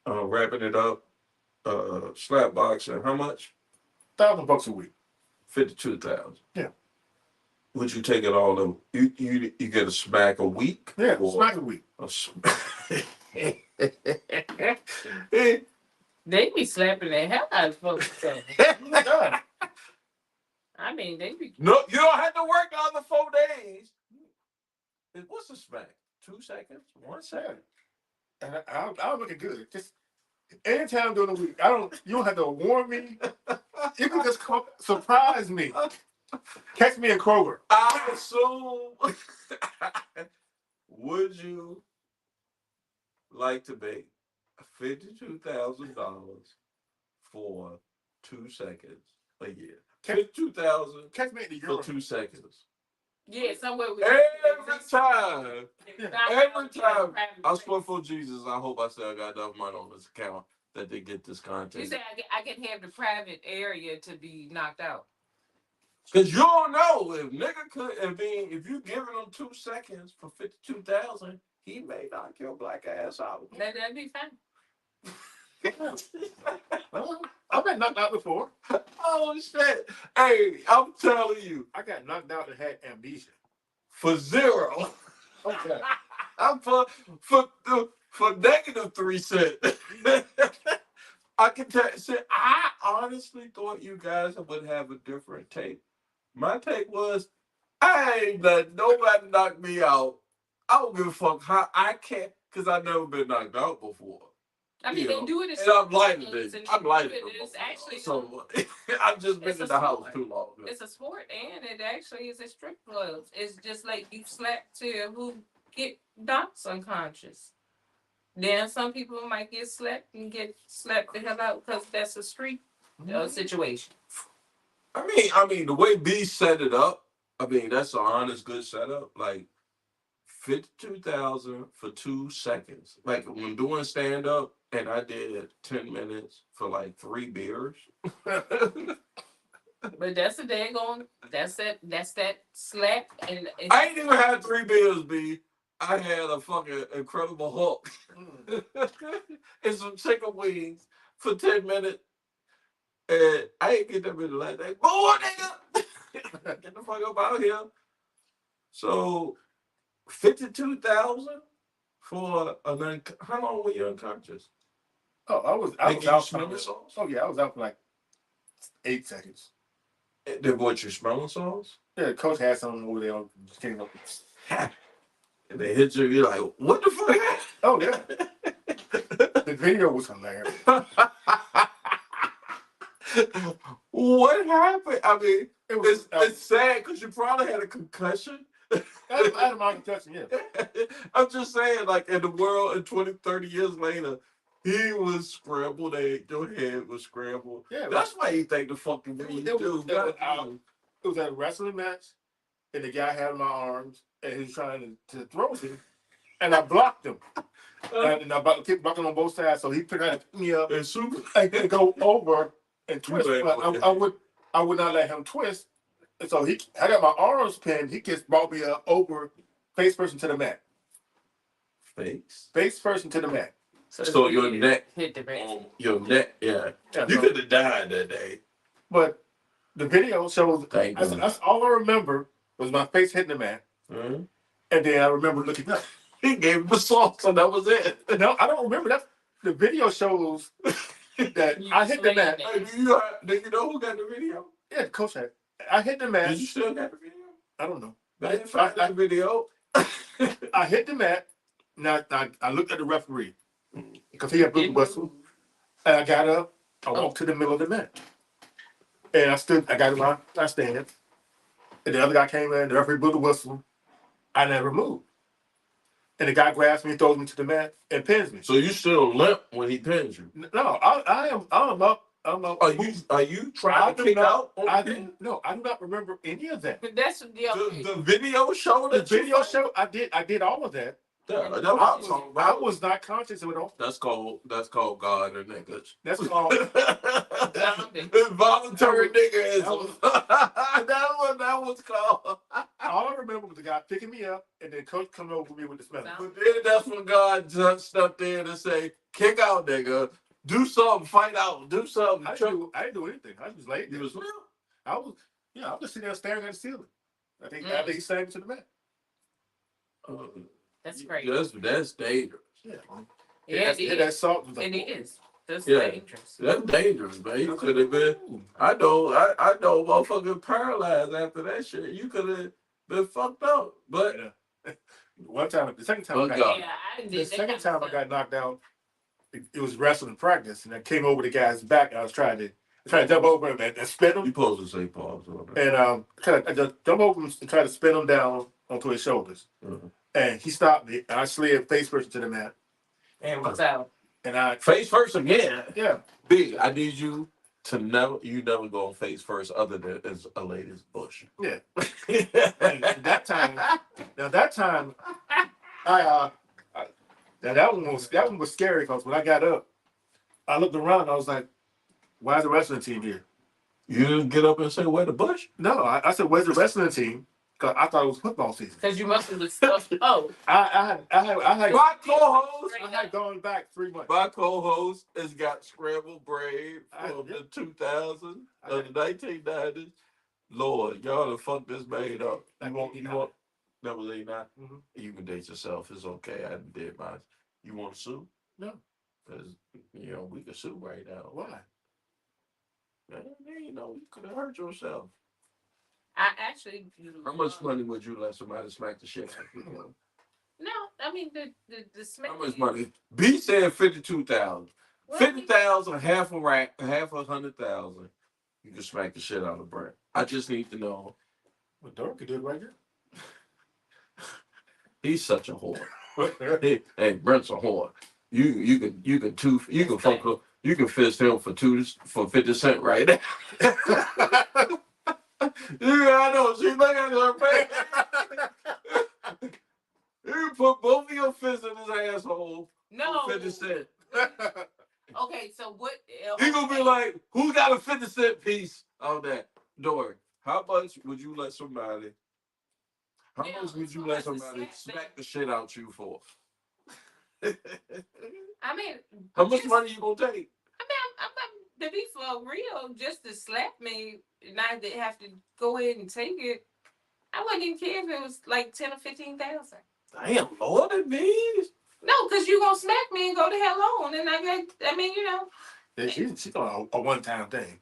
Wrapping it up. Slap boxing. How much? $1,000 a week. 52,000. Yeah. Would you take it all in? You get a smack a week? Yeah, Or smack a week. a smack? They be slapping the hell out of folks. So. God. I mean, they be. No, you don't have to work the other 4 days. What's a smack? 2 seconds? 1 second? And I'll make it good. Just anytime during the week. You don't have to warn me. You can just surprise me. Catch me in Kroger. I assume. Would you like to pay $52,000 for 2 seconds a year? 52,000 Catch me at the for Euro. 2 seconds. Yeah, somewhere we. Every time. Every time I I split for Jesus, I hope I still got enough money on this account that they get this You content. say I can have the private area to be knocked out. Cause you don't know if nigga could. If you giving him 2 seconds for 52,000, he may knock your black ass out. That'd be fine. Well, I've been knocked out before. Oh shit! Hey, I'm telling you, I got knocked out and had amnesia. for zero. Okay. I'm for negative 3 cents. I can tell. See, I honestly thought you guys would have a different take. My take was, I ain't let nobody knock me out. I don't give a fuck how I can't, because I've never been knocked out before. I mean, You they do it. and I'm lighter than and I'm lighter than It's actually so I've just been it's in a the house sport. too long. It's a sport, and it actually is a strip club. It's just like you slap to who get knocked unconscious. Then some people might get slapped and get slapped the hell out because that's a street situation. I mean, the way B set it up, I mean, that's an honest, good setup. Like 52,000 for 2 seconds. Like when doing stand up, and I did 10 minutes for like 3 beers. But that's a daggone. That's that slap and. I ain't even had 3 beers, B. I had a fucking Incredible Hulk and some chicken wings for 10 minutes. And I ain't get that many last day. Boy, nigga! Get the fuck up out here. So, 52,000 for how long were you unconscious? Oh, I was Did you out. smell the sauce? Oh yeah, I was out for like 8 seconds. Did what, you smelling sauce? Yeah, the coach had something over there. Just came up. And they hit you, you're like, what the fuck? Oh yeah. The video was hilarious. What happened? I mean, It it's sad because you probably had a concussion. I had a mind concussion, yeah. I'm just saying, like, in the world, and 20, 30 years later, he was scrambled. Your head was scrambled. Yeah, that's why you think the fucking way you do. It was at a wrestling match, and the guy had my arms, and he was trying to throw me, and I blocked him. And I kept blocking on both sides, so he picked me up and go over and twist. But I would not let him twist. And so I got my arms pinned. He just brought me over, face first into the mat. Face first into the mat. So your neck hit the brain. Your neck, yeah. You could have died that day. But the video shows. That's all I remember was my face hitting the mat, and then I remember looking up. He gave him the sauce, and that was it. No, I don't remember that. The video shows that I hit the mat. Do you know who got the video? Yeah, the coach had. I hit the mat. Did you still got the video? I don't know. I got the video. I hit the mat. Now I looked at the referee because he had blew the whistle, and I got up. I walked to the middle of the mat, and I stood. I got my stand, and the other guy came in. The referee blew the whistle. I never moved. And the guy grabs me, throws me to the mat, and pins me. So you still limp when he pins you? No, I'm up. I'm up. Are you trying to kick out? I do not remember any of that. But that's the video showed The that video show I did all of that. Yeah, that's what I'm talking I about. was not conscious of it all. That's called God and niggas. That's called Involuntary niggerism. That was called. all I remember was the guy picking me up and then coach coming over me with the smell. But then that's when God just stepped in and say, "Kick out, nigga. Do something. Fight out. Do something." I didn't do anything. I just laid there. You was real. I was just sitting there staring at the ceiling. I think he saved me to the mat. That's great. That's dangerous. Yeah. That salt was like, it is. That's Yeah. dangerous. That's dangerous, man. You could have been. I know, motherfucking paralyzed after that shit. You could have been fucked up. But one time, the second time, I got knocked out. It was wrestling practice, and I came over the guy's back. And I was trying to jump over him and spin him. You supposed to say pause. And I just jump over him and try to spin him down onto his shoulders. Mm-hmm. And he stopped me, and I slid face first into the mat. And what's out? And I face first again. Yeah. Big. I need you to never go on face first other than as a lady's bush. Yeah. And that time, that one was scary because when I got up, I looked around and I was like, "Why is the wrestling team here?" You didn't get up and say, "Where the bush?" No, I said, "Where's the wrestling team?" Because I thought it was football season. Because you must have been stuff. Oh, My co-host. I had gone back 3 months. My co-host has got scrambled brain from the 2000s, the 1990s. Lord, y'all done fucked this man up. You want never leave now? Mm-hmm. You can date yourself. It's okay. I did mine. You want to sue? No. Because, we can sue right now. Why? Man, you could have hurt yourself. I actually. How much money would you let somebody smack the shit out of you? No, I mean the smack. How much money? B said 52,000. 50,000, half a 100,000. You can smack the shit out of Brent. I just need to know. Well, Dirk could do it right here. He's such a whore. Hey, Brent's a whore. You can fist him for 50 cents right now. I know. She look at her face. You put both of your fists in his asshole. No. For 50 cents. Okay, so what? He gonna be like, who got a 50-cent piece on that? Dory, how much would you let somebody? How much would you let somebody smack the shit out you for? I mean, how much money you gonna take? I mean, I'm to be for real, just to slap me, and I did have to go ahead and take it. I wouldn't even care if it was like 10 or 15,000. Damn, more than these. No, because you gonna smack me and go to hell on, and Yeah, she's on a one-time thing.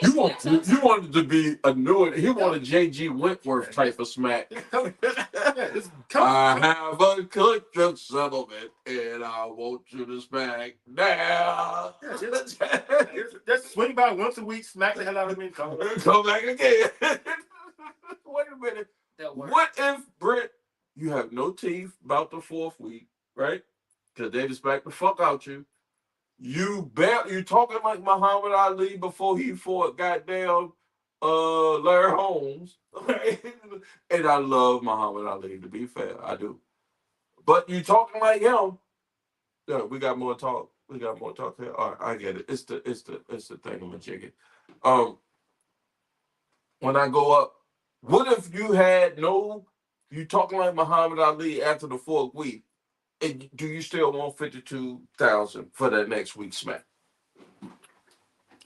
You wanted to be a new. He wanted J.G. Wentworth type of smack. I have a collective settlement, and I want you to smack now. Just swing by once a week, smack the hell out of me, and come back again. Wait a minute. What if, Brent, you have no teeth about the fourth week, right? Because they just smack the fuck out you. You talking like Muhammad Ali before he fought goddamn Larry Holmes. Right? And I love Muhammad Ali, to be fair. I do. But you talking like him. Yeah, we got more talk. here. All right, I get it. It's the thing I'm jiggy. When I go up, what if you talking like Muhammad Ali after the fourth week? And do you still want 52,000 for that next week's smack?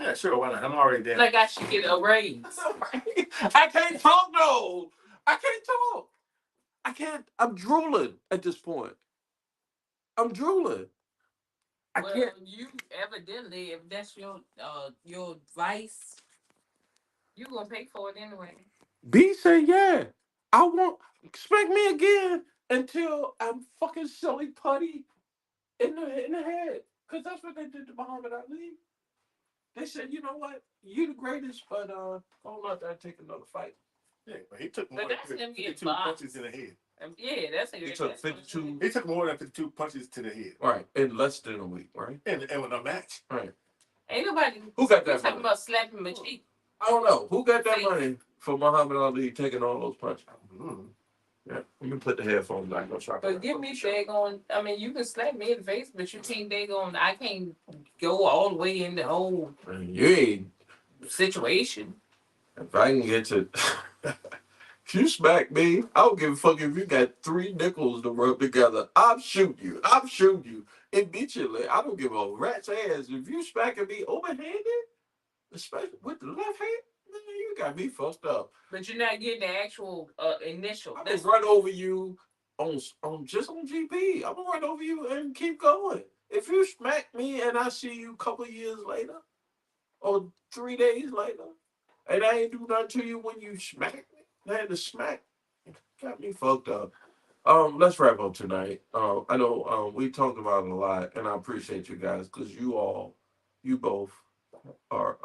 Yeah, sure. Why not? I'm already there. Like I should get a raise. I can't talk though. I can't talk. I can't. I'm drooling at this point. I'm drooling. I can't. You evidently, if that's your advice, you gonna pay for it anyway. B said, "Yeah, I want smack me again until I'm fucking silly putty in the head, because that's what they did to Muhammad Ali. They said, you know what, you the greatest, but don't let that take another fight." Yeah, but he took more But than that's 52 punches in the head. Yeah, that's He took 52. He took more than 52 punches to the head. Right, in less than a week, right? And with a match. Right. Ain't nobody Who got that talking money? about slapping my cheek. I don't know. Who got that money for Muhammad Ali taking all those punches? Mm-hmm. Yeah. Let me put the headphones back on. But give me daggone. I mean, you can slap me in the face, but you can't daggone. I can't go all the way in the whole You ain't. situation. If I can get to. If you smack me, I don't give a fuck if you got 3 nickels to rub together. I'm shooting you. I'm shooting you immediately. I don't give a rat's ass. If you smacking me overhanded, especially with the left hand, man, you got me fucked up. But you're not getting the actual initial. I'm gonna run over you on just on GB. I'm gonna run over you and keep going. If you smack me and I see you a couple years later or 3 days later, and I ain't do nothing to you when you smack me, I had to smack. Got me fucked up. Let's wrap up tonight. I know we talked about it a lot, and I appreciate you guys because you both are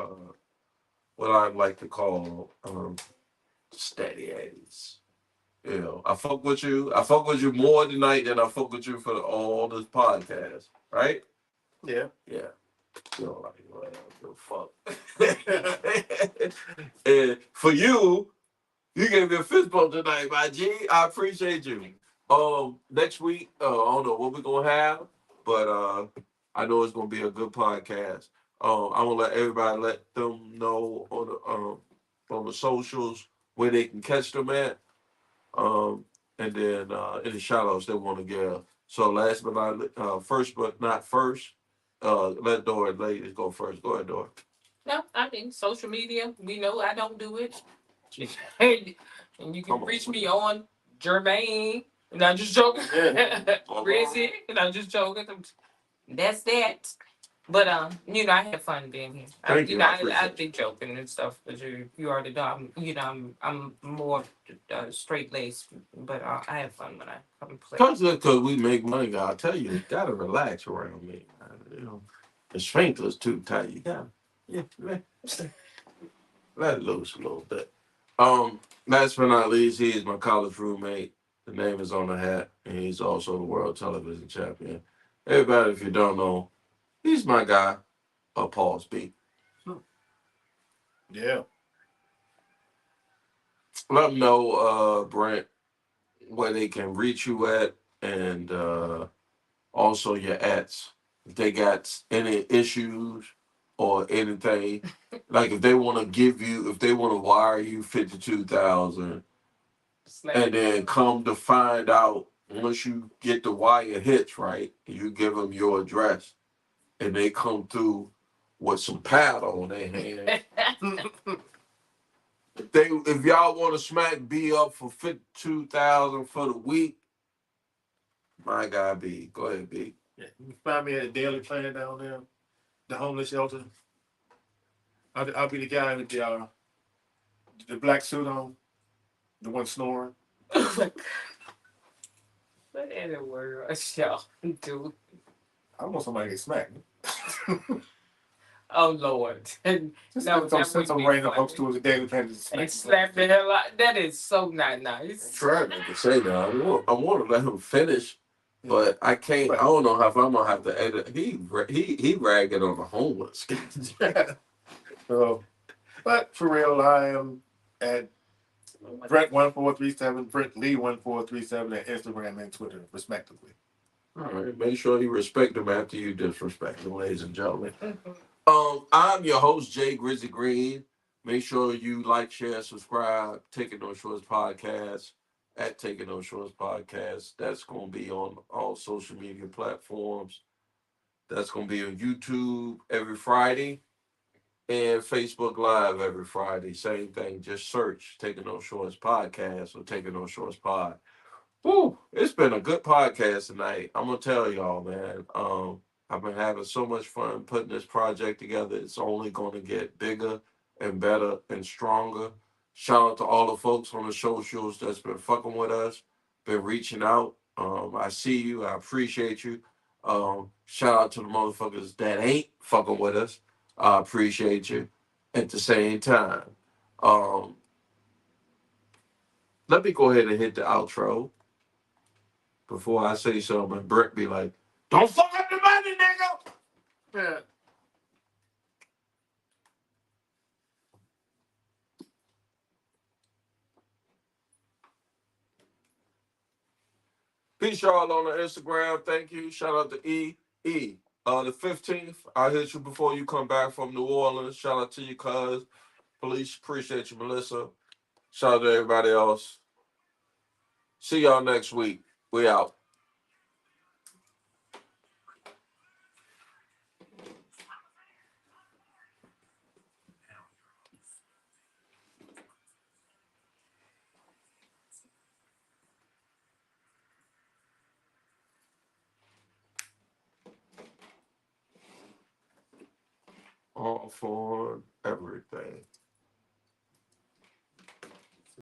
what I'd like to call steady Eddies. You know, I fuck with you. I fuck with you more tonight than I fuck with you for all this podcast, right? Yeah. Yeah. You know, like whatever, fuck. And for you, you gave me a fist bump tonight, my G. I appreciate you. Next week, I don't know what we're gonna have, but I know it's gonna be a good podcast. I'm gonna let everybody let them know on the socials where they can catch them at. And then any shout outs they want to give. So last but not first but not first, let Dora ladies go first. Go ahead, Dora. No, I mean social media. We know I don't do it. And you can reach me on Jermaine. And I'm just joking. Rizzy. And I'm just joking. That's that. But I had fun being here. Thank you. I've been joking and stuff, but you already know. I'm more straight laced, but I have fun when I come and play. Because we make money, I tell you, you gotta relax around me. You know, the strength is too tight. You gotta, let it loose a little bit. Last but not least, he is my college roommate. The name is on the hat, and he's also the world television champion. Everybody, if you don't know, he's my guy, Paul Speak. Yeah. Let them know, Brent, where they can reach you at, and also your ads. If they got any issues or anything, like if they want to if they want to wire you 52,000, and then come to find out once you get the wire hits right, you give them your address, and they come through with some powder on their hand. If y'all want to smack B up for 52,000 for the week, my guy B, go ahead B. Yeah. You can find me at the Daily Planet down there, the homeless shelter. I'll be the guy with the black suit on, the one snoring. What in the world, y'all do? I want somebody to get smacked. Oh Lord! Some random folks to the Daily Planet and slap the hell out. That is so not nice. I'm trying not to say that. I want to let him finish, but I can't. I don't know if I'm gonna have to edit. He ragging on the homeless. So, but for real, I am at Brent1437, Brent Lee1437 at Instagram and Twitter, respectively. All right, make sure you respect him after you disrespect him, ladies and gentlemen. I'm your host, Jay Grizzly Green. Make sure you like, share, subscribe. Taking No Shorts Podcast at Taking No Shorts Podcast. That's going to be on all social media platforms. That's going to be on YouTube every Friday and Facebook Live every Friday. Same thing. Just search Taking No Shorts Podcast or Taking No Shorts Pod. Woo! It's been a good podcast tonight. I'm gonna tell y'all, man. I've been having so much fun putting this project together. It's only gonna get bigger and better and stronger. Shout out to all the folks on the socials that's been fucking with us, been reaching out. I see you. I appreciate you. Shout out to the motherfuckers that ain't fucking with us. I appreciate you. At the same time, let me go ahead and hit the outro. Before I say something, and Brett be like, "Don't fuck up the money, nigga." Yeah. Peace, y'all, on the Instagram. Thank you. Shout out to E. E. The 15th, I hit you before you come back from New Orleans. Shout out to you, cuz. Police, appreciate you, Melissa. Shout out to everybody else. See y'all next week. We out. All for everything.